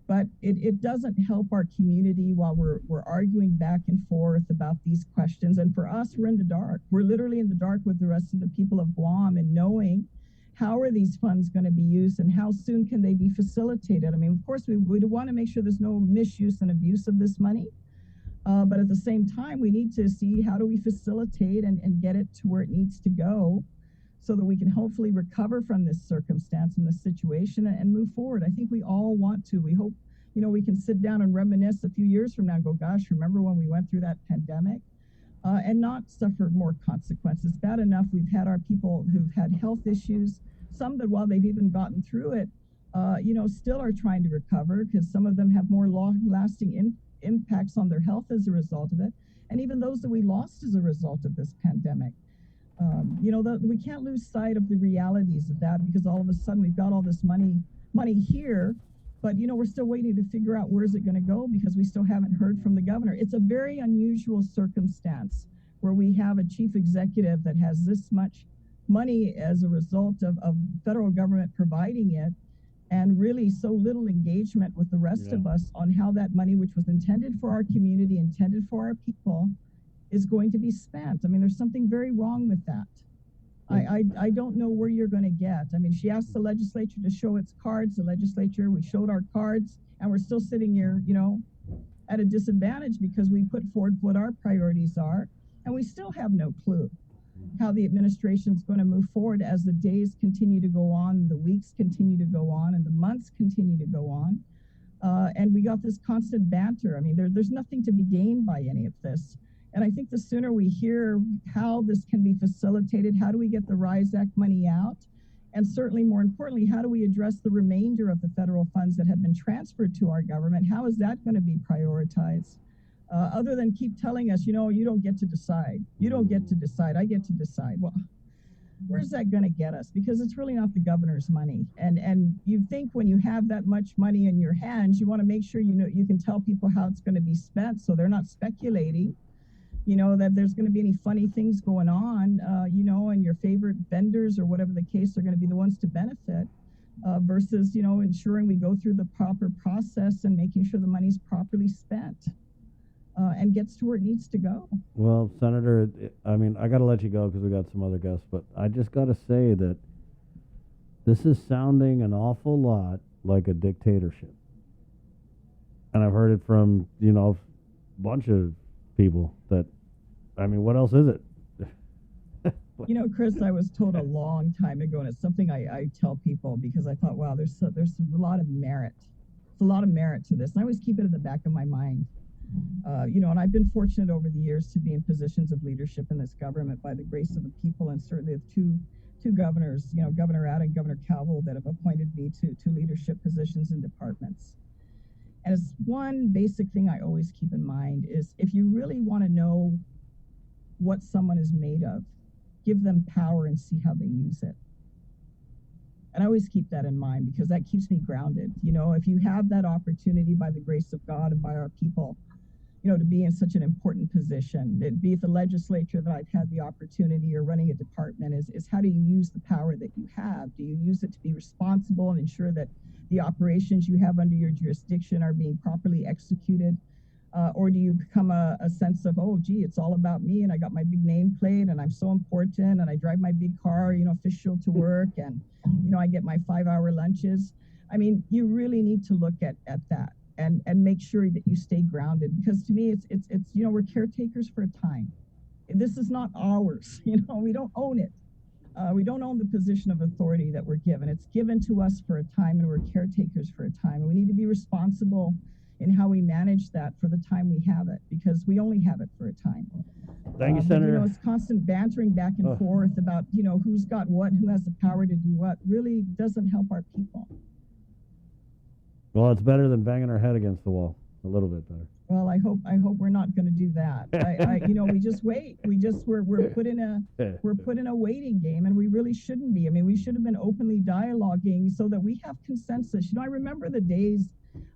but it doesn't help our community while we're arguing back and forth about these questions. And for us, we're in the dark. We're literally in the dark with the rest of the people of Guam, and knowing how are these funds going to be used and how soon can they be facilitated. I mean, of course, we want to make sure there's no misuse and abuse of this money. But at the same time, we need to see how do we facilitate and get it to where it needs to go so that we can hopefully recover from this circumstance and this situation and move forward. I think we all want to. We hope, we can sit down and reminisce a few years from now and go, gosh, remember when we went through that pandemic? And not suffer more consequences. Bad enough, we've had our people who've had health issues, some that while they've even gotten through it, still are trying to recover because some of them have more long-lasting impacts on their health as a result of it. And even those that we lost as a result of this pandemic. We can't lose sight of the realities of that because all of a sudden we've got all this money here, but we're still waiting to figure out where's it going to go because we still haven't heard from the governor. It's a very unusual circumstance where we have a chief executive that has this much money as a result of federal government providing it, and really so little engagement with the rest of us on how that money, which was intended for our community, intended for our people, is going to be spent. I mean, there's something very wrong with that. I don't know where you're going to get. I mean, she asked the legislature to show its cards. The legislature, we showed our cards, and we're still sitting here, at a disadvantage because we put forward what our priorities are, and we still have no clue how the administration is going to move forward as the days continue to go on, the weeks continue to go on, and the months continue to go on. And we got this constant banter. I mean, there's nothing to be gained by any of this. And I think the sooner we hear how this can be facilitated, how do we get the RISE Act money out? And certainly more importantly, how do we address the remainder of the federal funds that have been transferred to our government? How is that going to be prioritized? Other than keep telling us, you don't get to decide. You don't get to decide. I get to decide. Well, where's that going to get us? Because it's really not the governor's money. And you think when you have that much money in your hands, you want to make sure you can tell people how it's going to be spent so they're not speculating. That there's going to be any funny things going on, and your favorite vendors or whatever the case are going to be the ones to benefit versus, ensuring we go through the proper process and making sure the money's properly spent and gets to where it needs to go. Well, Senator, I got to let you go because we got some other guests, but I just got to say that this is sounding an awful lot like a dictatorship. And I've heard it from, a bunch of people that, what else is it? Chris, I was told a long time ago, and it's something I tell people because I thought, wow, there's a lot of merit. There's a lot of merit to this. And I always keep it in the back of my mind. And I've been fortunate over the years to be in positions of leadership in this government by the grace of the people, and certainly the two governors, Governor Atta and Governor Calvo, that have appointed me to leadership positions in departments. And it's one basic thing I always keep in mind is if you really want to know what someone is made of, give them power and see how they use it. And I always keep that in mind because that keeps me grounded. If you have that opportunity by the grace of God and by our people, to be in such an important position, be it the legislature that I've had the opportunity or running a department, is how do you use the power that you have? Do you use it to be responsible and ensure that the operations you have under your jurisdiction are being properly executed? Or do you become a sense of, oh, gee, it's all about me and I got my big nameplate and I'm so important and I drive my big car, official to work and, I get my 5-hour lunches. You really need to look at that and make sure that you stay grounded because to me, it's we're caretakers for a time. This is not ours. We don't own it. We don't own the position of authority that we're given. It's given to us for a time and we're caretakers for a time. And we need to be responsible in how we manage that for the time we have it, because we only have it for a time. Thank you, Senator. It's constant bantering back and forth about, who's got what, who has the power to do what, really doesn't help our people. Well, it's better than banging our head against the wall. A little bit better. Well, I hope we're not going to do that. We just wait. We're put in a waiting game, and we really shouldn't be. We should have been openly dialoguing so that we have consensus. I remember the days,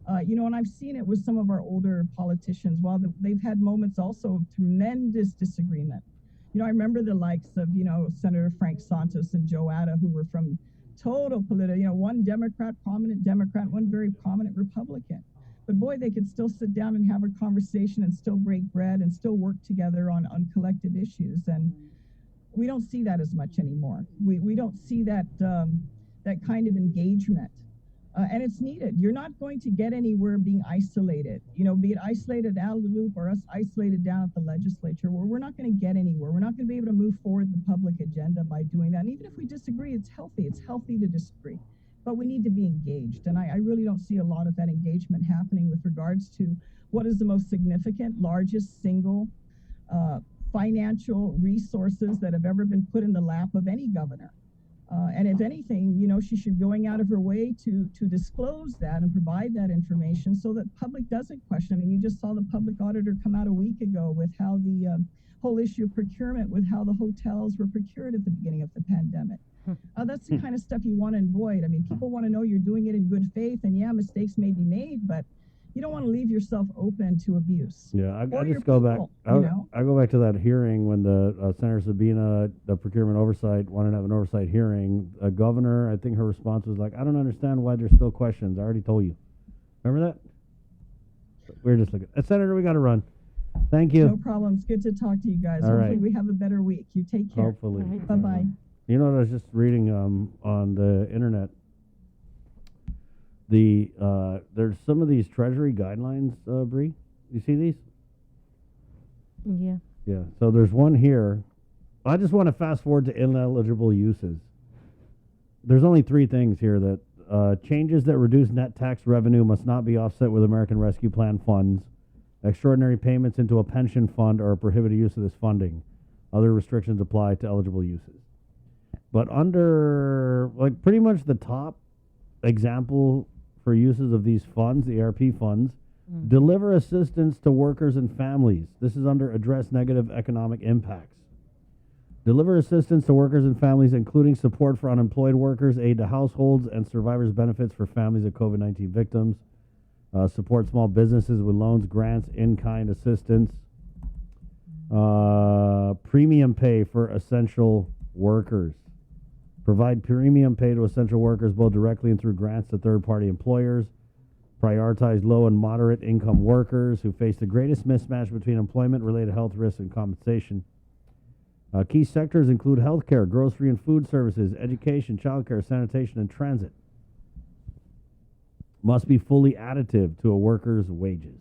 and I've seen it with some of our older politicians. While they've had moments also of tremendous disagreement. I remember the likes of Senator Frank Santos and Joe Atta, who were from total political, one Democrat, prominent Democrat, one very prominent Republican. But boy, they could still sit down and have a conversation and still break bread and still work together on collective issues. And we don't see that as much anymore. We don't see that that kind of engagement. And it's needed. You're not going to get anywhere being isolated, be it isolated out of the loop or us isolated down at the legislature, where we're not going to get anywhere. We're not going to be able to move forward the public agenda by doing that. And even if we disagree, it's healthy. It's healthy to disagree. But we need to be engaged. And I really don't see a lot of that engagement happening with regards to what is the most significant, largest single financial resources that have ever been put in the lap of any governor. And if anything, she should be going out of her way to disclose that and provide that information so that public doesn't question. I mean, you just saw the public auditor come out a week ago with how the whole issue of procurement, with how the hotels were procured at the beginning of the pandemic. That's the kind of stuff you want to avoid. I mean, people want to know you're doing it in good faith, and yeah, mistakes may be made, but you don't want to leave yourself open to abuse. Yeah, I just go back. I go back to that hearing when the Senator Sabina, the procurement oversight, wanted to have an oversight hearing. A governor, I think her response was like, "I don't understand why there's still questions. I already told you." Remember that? We're just looking. Senator, we got to run. Thank you. No problem. It's good to talk to you guys. All Hopefully right. we have a better week. You take care. Hopefully. Bye-bye. You know what I was just reading on the internet? There's some of these Treasury guidelines, Bree. You see these? Yeah. Yeah. So there's one here. I just want to fast forward to ineligible uses. There's only 3 things here that changes that reduce net tax revenue must not be offset with American Rescue Plan funds. Extraordinary payments into a pension fund are a prohibited use of this funding. Other restrictions apply to eligible uses. But under, pretty much the top example for uses of these funds, the ARP funds, deliver assistance to workers and families. This is under address negative economic impacts. Deliver assistance to workers and families, including support for unemployed workers, aid to households, and survivors' benefits for families of COVID-19 victims. Support small businesses with loans, grants, in-kind assistance. Premium pay for essential workers. Provide premium pay to essential workers both directly and through grants to third-party employers. Prioritize low and moderate income workers who face the greatest mismatch between employment-related health risks and compensation. Key sectors include healthcare, grocery and food services, education, childcare, sanitation, and transit. Must be fully additive to a worker's wages.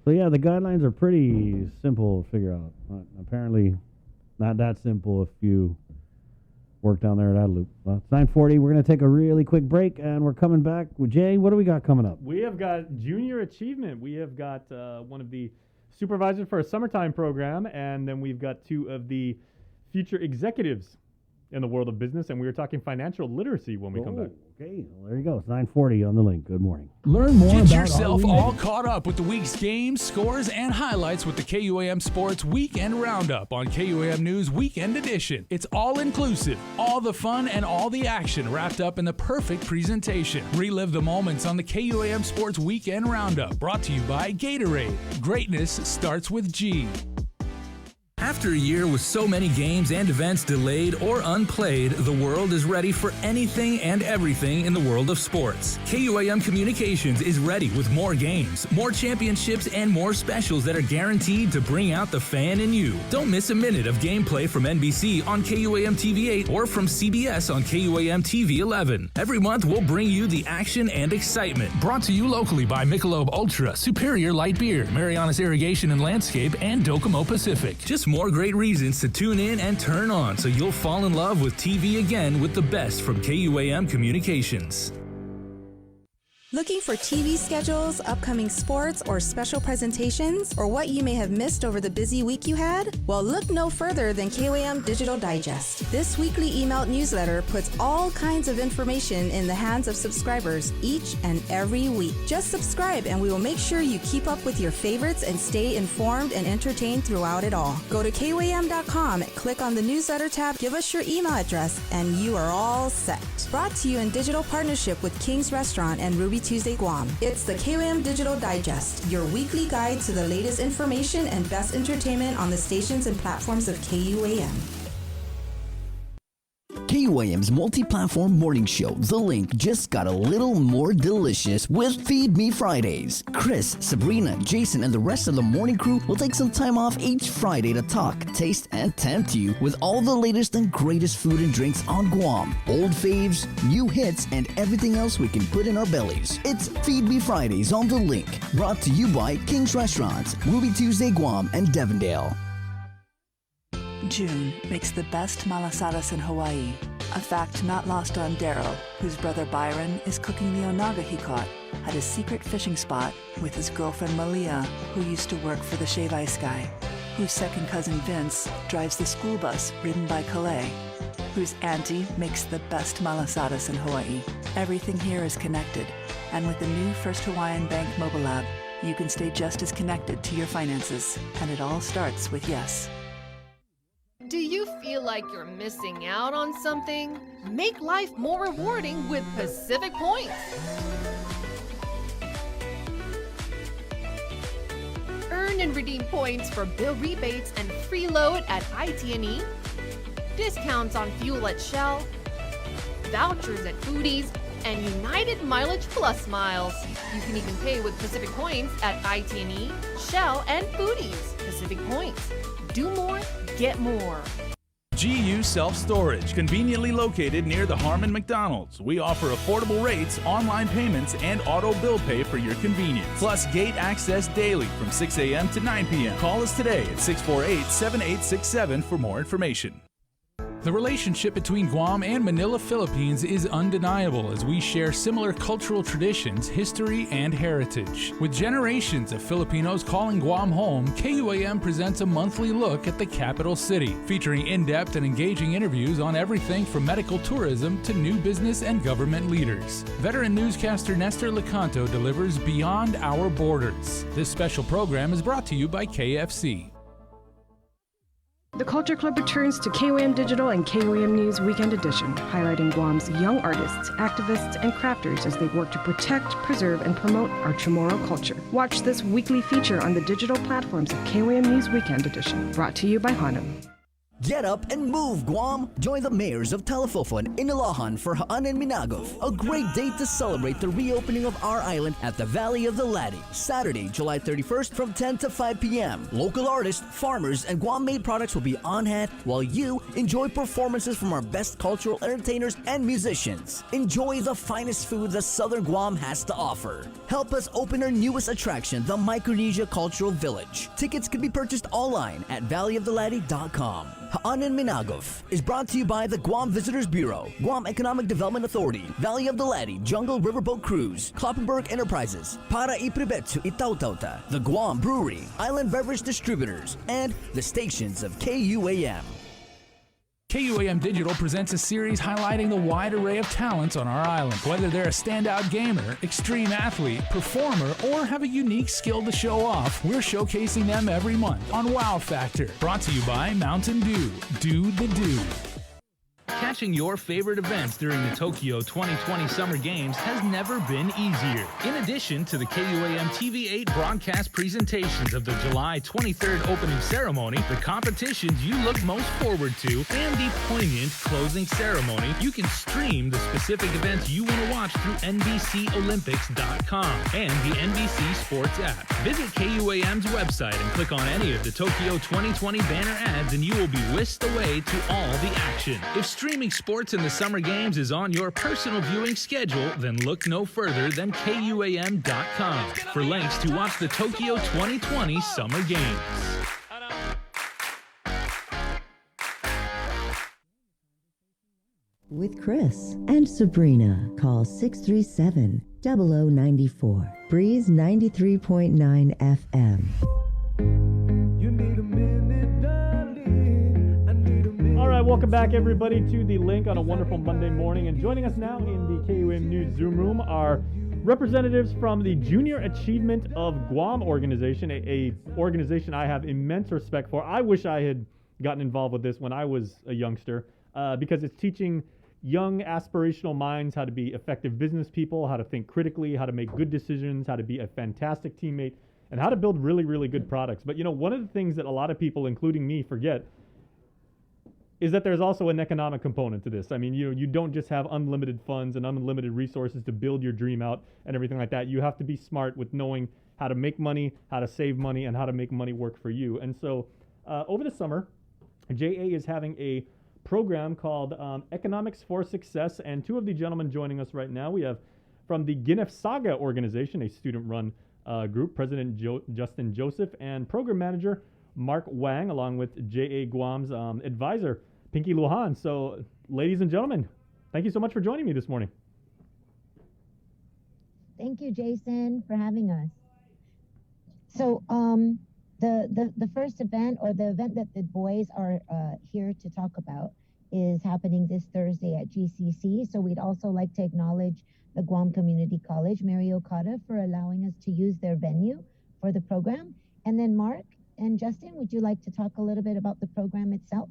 So yeah, the guidelines are pretty simple to figure out. Apparently not that simple if you work down there at Adelup. Well, it's 9:40. We're going to take a really quick break, and we're coming back with Jay. What do we got coming up? We have got Junior Achievement. We have got one of the supervisors for a summertime program, and then we've got 2 of the future executives in the world of business, and we were talking financial literacy when we come back. Okay, well, there you go. It's 9:40 on the link. Good morning. Learn more Get yourself all caught up with the week's games, scores, and highlights with the KUAM Sports Weekend Roundup on KUAM News Weekend Edition. It's all inclusive, all the fun and all the action wrapped up in the perfect presentation. Relive the moments on the KUAM Sports Weekend Roundup, brought to you by Gatorade. Greatness starts with G. After a year with so many games and events delayed or unplayed, the world is ready for anything and everything in the world of sports. KUAM Communications is ready with more games, more championships, and more specials that are guaranteed to bring out the fan in you. Don't miss a minute of gameplay from NBC on KUAM TV 8 or from CBS on KUAM TV 11. Every month, we'll bring you the action and excitement. Brought to you locally by Michelob Ultra, Superior Light Beer, Marianas Irrigation and Landscape, and Docomo Pacific. Just more great reasons to tune in and turn on so you'll fall in love with TV again with the best from KUAM Communications. Looking for TV schedules, upcoming sports, or special presentations, or what you may have missed over the busy week you had? Well, look no further than KUAM Digital Digest. This weekly emailed newsletter puts all kinds of information in the hands of subscribers each and every week. Just subscribe and we will make sure you keep up with your favorites and stay informed and entertained throughout it all. Go to KUAM.com, click on the newsletter tab, give us your email address, and you are all set. Brought to you in digital partnership with King's Restaurant and Ruby Tuesday Guam. It's the KUAM Digital Digest, your weekly guide to the latest information and best entertainment on the stations and platforms of KUAM. KUAM KUAM's multi-platform morning show, The Link, just got a little more delicious with Feed Me Fridays. Chris, Sabrina, Jason, and the rest of the morning crew will take some time off each Friday to talk, taste, and tempt you with all the latest and greatest food and drinks on Guam. Old faves, new hits, and everything else we can put in our bellies. It's Feed Me Fridays on The Link, brought to you by King's Restaurants, Ruby Tuesday Guam, and Devondale. June makes the best malasadas in Hawaii, a fact not lost on Daryl, whose brother Byron is cooking the onaga he caught at his secret fishing spot with his girlfriend Malia, who used to work for the Shave Ice Guy, whose second cousin Vince drives the school bus ridden by Calais, whose auntie makes the best malasadas in Hawaii. Everything here is connected, and with the new First Hawaiian Bank mobile app, you can stay just as connected to your finances, and it all starts with yes. Do you feel like you're missing out on something? Make life more rewarding with Pacific Points. Earn and redeem points for bill rebates and free load at IT&E, discounts on fuel at Shell, vouchers at Foodies, and United Mileage Plus miles. You can even pay with Pacific Points at IT&E, Shell, and Foodies. Pacific Points. Do more, get more. GU Self-Storage, conveniently located near the Harmon McDonald's. We offer affordable rates, online payments, and auto bill pay for your convenience. Plus gate access daily from 6 a.m. to 9 p.m. Call us today at 648-7867 for more information. The relationship between Guam and Manila, Philippines is undeniable as we share similar cultural traditions, history, and heritage. With generations of Filipinos calling Guam home, KUAM presents a monthly look at the capital city, featuring in-depth and engaging interviews on everything from medical tourism to new business and government leaders. Veteran newscaster Nestor Lecanto delivers Beyond Our Borders. This special program is brought to you by KFC. The Culture Club returns to KOAM Digital and KOAM News Weekend Edition, highlighting Guam's young artists, activists, and crafters as they work to protect, preserve, and promote our Chamorro culture. Watch this weekly feature on the digital platforms of KOAM News Weekend Edition, brought to you by Hanum. Get up and move, Guam! Join the mayors of Talifofo and Inilahan for Haan and Minagov, a great day to celebrate the reopening of our island at the Valley of the Ladi, Saturday, July 31st from 10 to 5 p.m. Local artists, farmers, and Guam-made products will be on hand while you enjoy performances from our best cultural entertainers and musicians. Enjoy the finest food that Southern Guam has to offer. Help us open our newest attraction, the Micronesia Cultural Village. Tickets can be purchased online at valleyoftheladi.com. Haan and Minagov is brought to you by the Guam Visitors Bureau, Guam Economic Development Authority, Valley of the Ladi, Jungle Riverboat Cruise, Kloppenberg Enterprises, Para Ipribetsu Itautauta, the Guam Brewery, Island Beverage Distributors, and the stations of KUAM. KUAM Digital presents a series highlighting the wide array of talents on our island. Whether they're a standout gamer, extreme athlete, performer, or have a unique skill to show off, we're showcasing them every month on Wow Factor. Brought to you by Mountain Dew. Do the do. Catching your favorite events during the Tokyo 2020 Summer Games has never been easier. In addition to the KUAM TV8 broadcast presentations of the July 23rd opening ceremony, the competitions you look most forward to, and the poignant closing ceremony, you can stream the specific events you want to watch through NBCOlympics.com and the NBC Sports app. Visit KUAM's website and click on any of the Tokyo 2020 banner ads and you will be whisked away to all the action. If streaming sports in the Summer Games is on your personal viewing schedule, then look no further than KUAM.com for links to watch the Tokyo 2020 Summer Games. With Chris and Sabrina, call 637-0094. Breeze 93.9 FM. All right, welcome back, everybody, to The Link on a wonderful Monday morning. And joining us now in the KUAM News Zoom room are representatives from the Junior Achievement of Guam organization, a organization I have immense respect for. I wish I had gotten involved with this when I was a youngster because it's teaching young aspirational minds how to be effective business people, how to think critically, how to make good decisions, how to be a fantastic teammate, and how to build really, really good products. But, you know, one of the things that a lot of people, including me, forget is that there's also an economic component to this. I mean, you don't just have unlimited funds and unlimited resources to build your dream out and everything like that. You have to be smart with knowing how to make money, how to save money, and how to make money work for you. And so over the summer, JA is having a program called Economics for Success, and two of the gentlemen joining us right now, we have from the Ginef Saga organization, a student-run group, President Justin Joseph, and Program Manager Mark Wang, along with JA Guam's advisor, Pinky Lujan. So, ladies and gentlemen, thank you so much for joining me this morning. Thank you, Jason, for having us. So, the first event, or the event that the boys are here to talk about, is happening this Thursday at GCC. So we'd also like to acknowledge the Guam Community College, Mary Okada, for allowing us to use their venue for the program. And then Mark and Justin, would you like to talk a little bit about the program itself?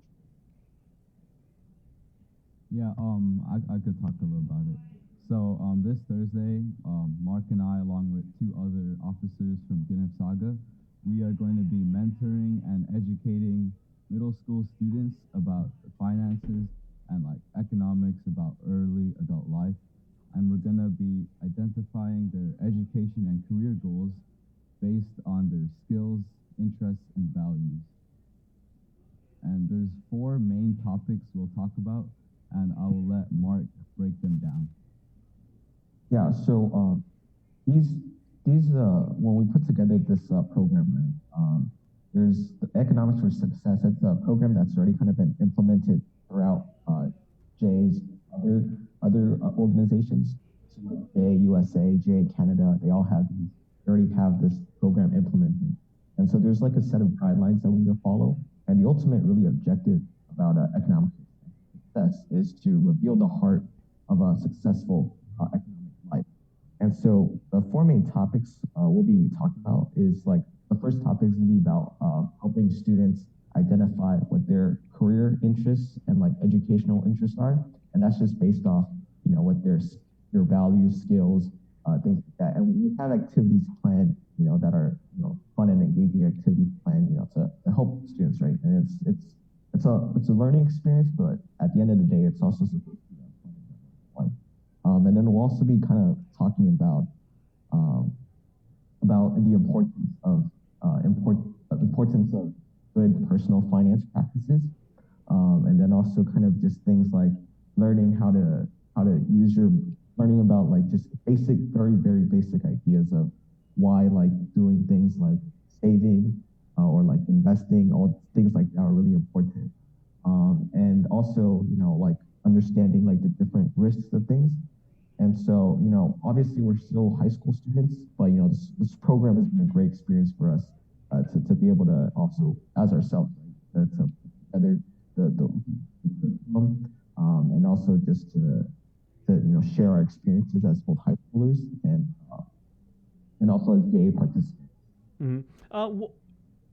Yeah, I could talk a little about it. So this Thursday, Mark and I, along with two other officers from Ginef Saga, we are going to be mentoring and educating middle school students about finances and like economics, about early adult life. And we're going to be identifying their education and career goals based on their skills, interests, and values. And there's 4 main topics we'll talk about, and I will let Mark break them down. Yeah, so these when we put together this program, there's the Economics for Success. It's a program that's already kind of been implemented throughout JA's other organizations. So JA USA, JA Canada, they already have this program implemented. And so there's like a set of guidelines that we need to follow. And the ultimate really objective about economic success is to reveal the heart of a successful economic life. And so the 4 main topics we'll be talking about is like, the first topic is going to be about helping students identify what their career interests and like educational interests are. And that's just based off, what their values, skills, things like that. And we have activities planned, that are, fun and engaging activities planned, to help students, right? And it's a learning experience, but at the end of the day, it's also supposed to be fun. And then we'll also be kind of talking about the importance of good personal finance practices, and then also kind of just things like learning how to learning about like just very, very basic ideas of why like doing things like saving or like investing, all things like that are really important. And also, like understanding like the different risks of things. And so, obviously we're still high school students, but this program has been a great experience for us to be able to also, as ourselves, to together and also just to share our experiences as both high schoolers and also as JA participants. Mm-hmm.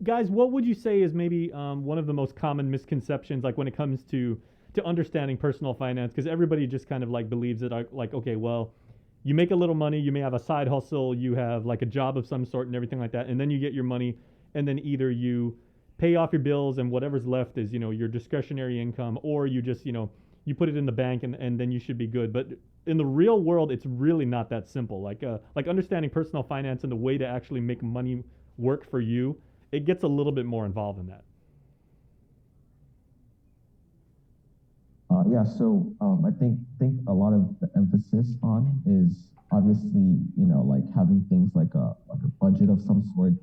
Guys, what would you say is maybe one of the most common misconceptions, like when it comes to understanding personal finance? Because everybody just kind of like believes that, like, okay, well, you make a little money, you may have a side hustle, you have like a job of some sort and everything like that, and then you get your money, and then either you pay off your bills and whatever's left is, your discretionary income, or you just, you put it in the bank and then you should be good. But in the real world, it's really not that simple. Like understanding personal finance and the way to actually make money work for you, it gets a little bit more involved in that. So I think a lot of the emphasis on is obviously, like having things like a budget of some sort,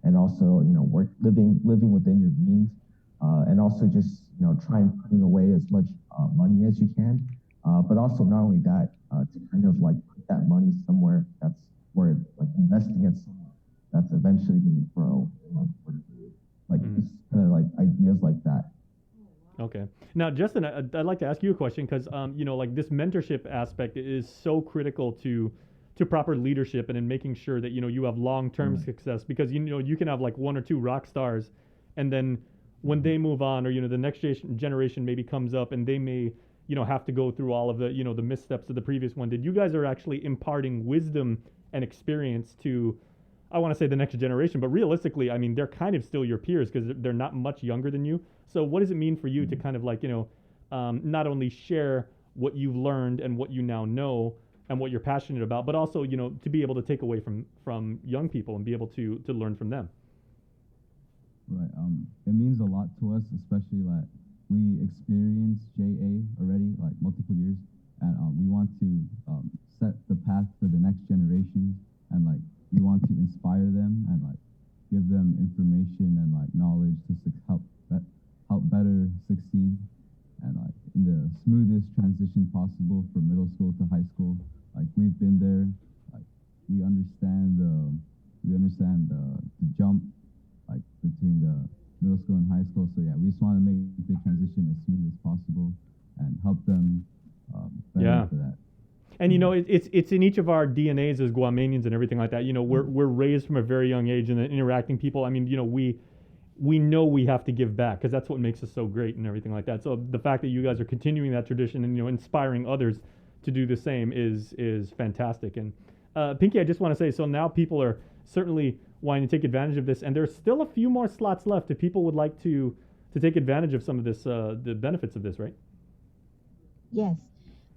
and also, living within your means, and also just, trying putting away as much money as you can. But also not only that, to kind of like put that money somewhere that's where like investing it somewhere that's eventually going to grow. Like just kind of like ideas like that. Okay. Now, Justin, I'd like to ask you a question because, like this mentorship aspect is so critical to proper leadership and in making sure that, you have long-term success, because, you can have like 1 or 2 rock stars, and then when they move on, or, the next generation maybe comes up and they may, have to go through all of the, the missteps of the previous one. Did you guys are actually imparting wisdom and experience to I want to say the next generation, but realistically, I mean, they're kind of still your peers because they're not much younger than you. So what does it mean for you to kind of like, not only share what you've learned and what you now know and what you're passionate about, but also, to be able to take away from young people and be able to learn from them? Right. It means a lot to us, especially like we experienced JA already, like multiple years, and we want to set the path for the next generation, and like we want to inspire them and like give them information and like knowledge to help better succeed, and like in the smoothest transition possible from middle school to high school. Like we've been there, like we understand the jump like between the middle school and high school. So yeah, we just want to make the transition as smooth as possible and help them better for that. And it's in each of our DNAs as Guamanians and everything like that. We're raised from a very young age and interacting people. I mean, we know we have to give back because that's what makes us so great and everything like that. So the fact that you guys are continuing that tradition and inspiring others to do the same is fantastic. And Pinky, I just want to say, so now people are certainly wanting to take advantage of this, and there's still a few more slots left if people would like to take advantage of some of this, the benefits of this, right? Yes.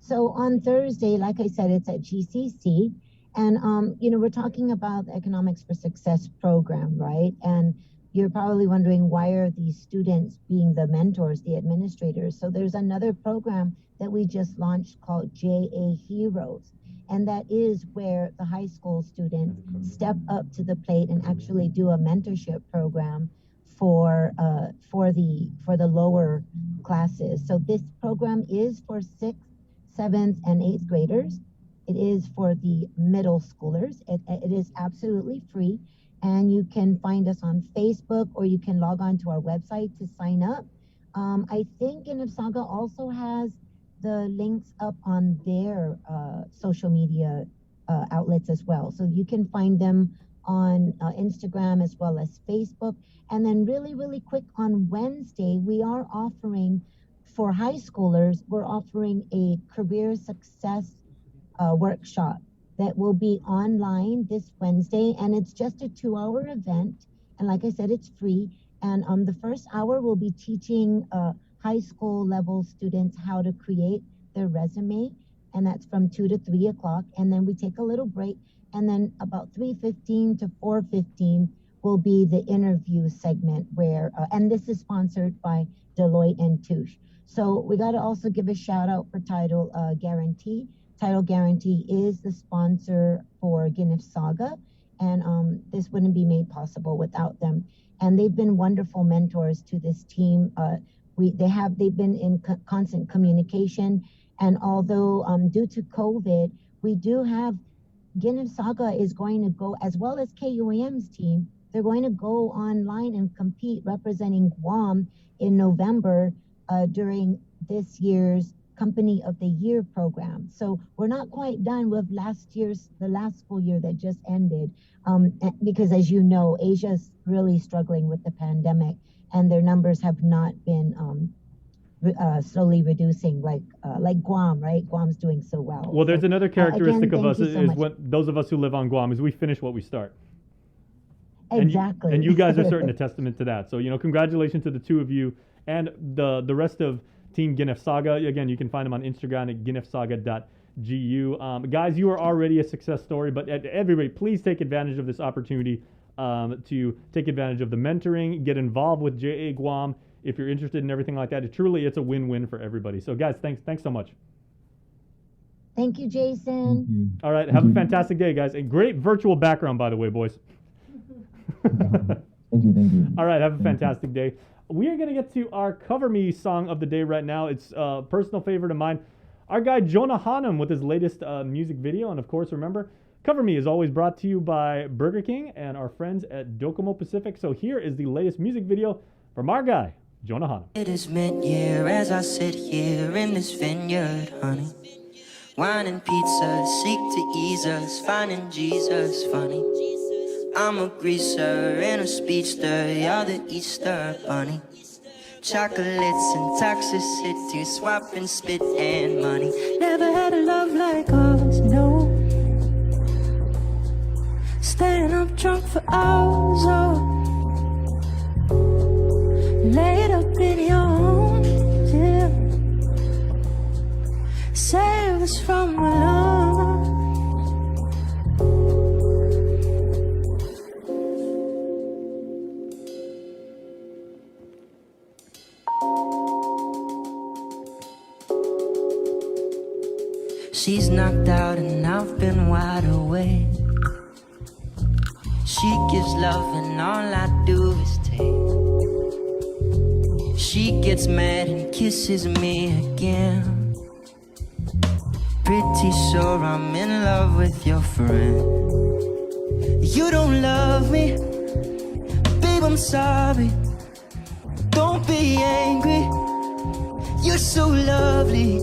So on Thursday, like I said, it's at GCC, and we're talking about the Economics for Success program, right? And you're probably wondering, why are these students being the mentors, the administrators? So there's another program that we just launched called JA Heroes. And that is where the high school students step up to the plate and actually do a mentorship program for the lower classes. So this program is for 6th, 7th, and 8th graders. It is for the middle schoolers. It is absolutely free. And you can find us on Facebook, or you can log on to our website to sign up. I think GNFSAGA also has the links up on their social media outlets as well. So you can find them on Instagram as well as Facebook. And then really, really quick, on Wednesday, we are offering, for high schoolers, we're offering a career success workshop that will be online this Wednesday. And it's just a 2-hour event. And like I said, it's free. And the first hour will be teaching high school level students how to create their resume, and that's from 2 to 3 o'clock. And then we take a little break, and then about 3:15 to 4:15 will be the interview segment where, and this is sponsored by Deloitte and Touche. So we got to also give a shout out for Title Guarantee. Title Guarantee is the sponsor for GNFSAGA, and this wouldn't be made possible without them. And they've been wonderful mentors to this team. They've been in constant communication, and although due to COVID, we do have GNFSAGA is going to go, as well as KUAM's team. They're going to go online and compete representing Guam in November during this year's Company of the Year program. So we're not quite done with the last school year that just ended, because as you know, Asia's really struggling with the pandemic, and their numbers have not been slowly reducing like Guam, right? Guam's doing so well. Well, there's another characteristic again, of us is when those of us who live on Guam is we finish what we start. Exactly. And you guys are certainly a testament to that. So, congratulations to the two of you and the rest of Team GNFSAGA. Again, you can find them on Instagram at gnfsaga.gu. Guys, you are already a success story, but at every rate, please take advantage of this opportunity to take advantage of the mentoring, get involved with JA Guam if you're interested in everything like that. It's a win-win for everybody. So, guys, thanks so much. Thank you, Jason. Thank you. All right, have a fantastic day, guys. A great virtual background, by the way, boys. Thank you. All right, have a fantastic day. We are going to get to our Cover Me song of the day right now. It's a personal favorite of mine. Our guy Jonah Hanum with his latest music video. And of course, remember, Cover Me is always brought to you by Burger King and our friends at Docomo Pacific. So here is the latest music video from our guy, Jonah Hanum. It is mid-year as I sit here in this vineyard, honey. Wine and pizza seek to ease us, finding Jesus funny. I'm a greaser in a speedster, you're the Easter bunny. Chocolates and toxicity, swapping spit and money. Never had a love like ours, no. Staying up drunk for hours, oh, laid up in your arms, yeah. Save us from alone. She's knocked out and I've been wide awake. She gives love and all I do is take. She gets mad and kisses me again. Pretty sure I'm in love with your friend. You don't love me, babe, I'm sorry. Don't be angry, you're so lovely.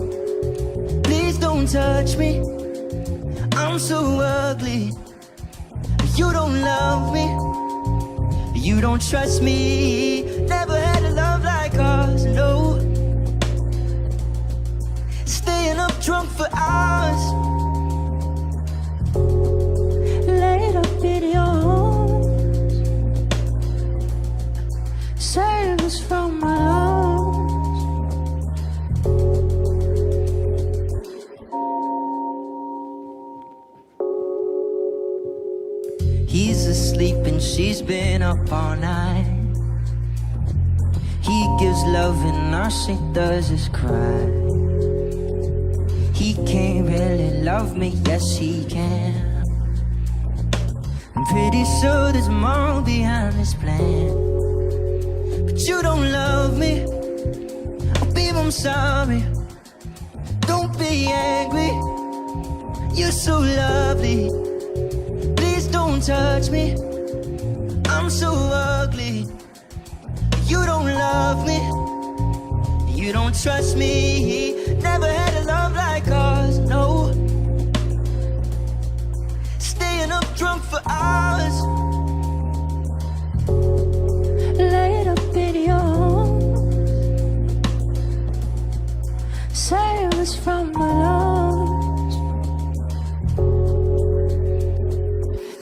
Please don't touch me, I'm so ugly. You don't love me, you don't trust me. Never had a love like ours, no. Staying up drunk for hours, laid up in your arms. Save us from our loves. He's asleep and she's been up all night. He gives love and all she does is cry. He can't really love me, yes he can. I'm pretty sure there's more behind this plan. But you don't love me, oh babe, I'm sorry. Don't be angry, you're so lovely. Don't touch me, I'm so ugly. You don't love me, you don't trust me. Never had a love like ours, no. Staying up drunk for hours, laid up in your arms. Save us from our loves.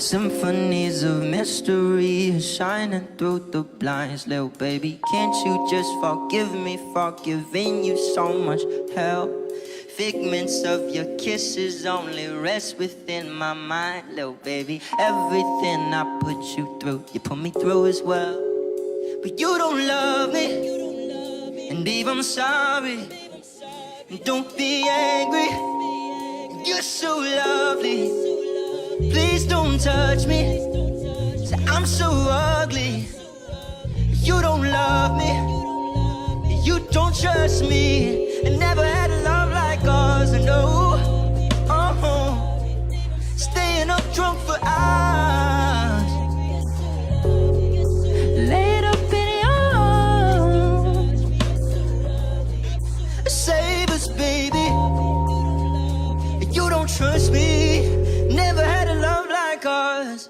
Symphonies of mystery shining through the blinds. Little baby, can't you just forgive me for giving you so much hell? Figments of your kisses only rest within my mind. Little baby, everything I put you through, you put me through as well. But you don't love me, and babe, I'm sorry. Don't be angry, you're so lovely. Please don't touch me, say I'm so ugly. You don't love me, you don't trust me. I never had a love like ours, no. Staying up drunk for hours, laid up in your arms. Save us, baby, you don't trust me. Never had a love like ours.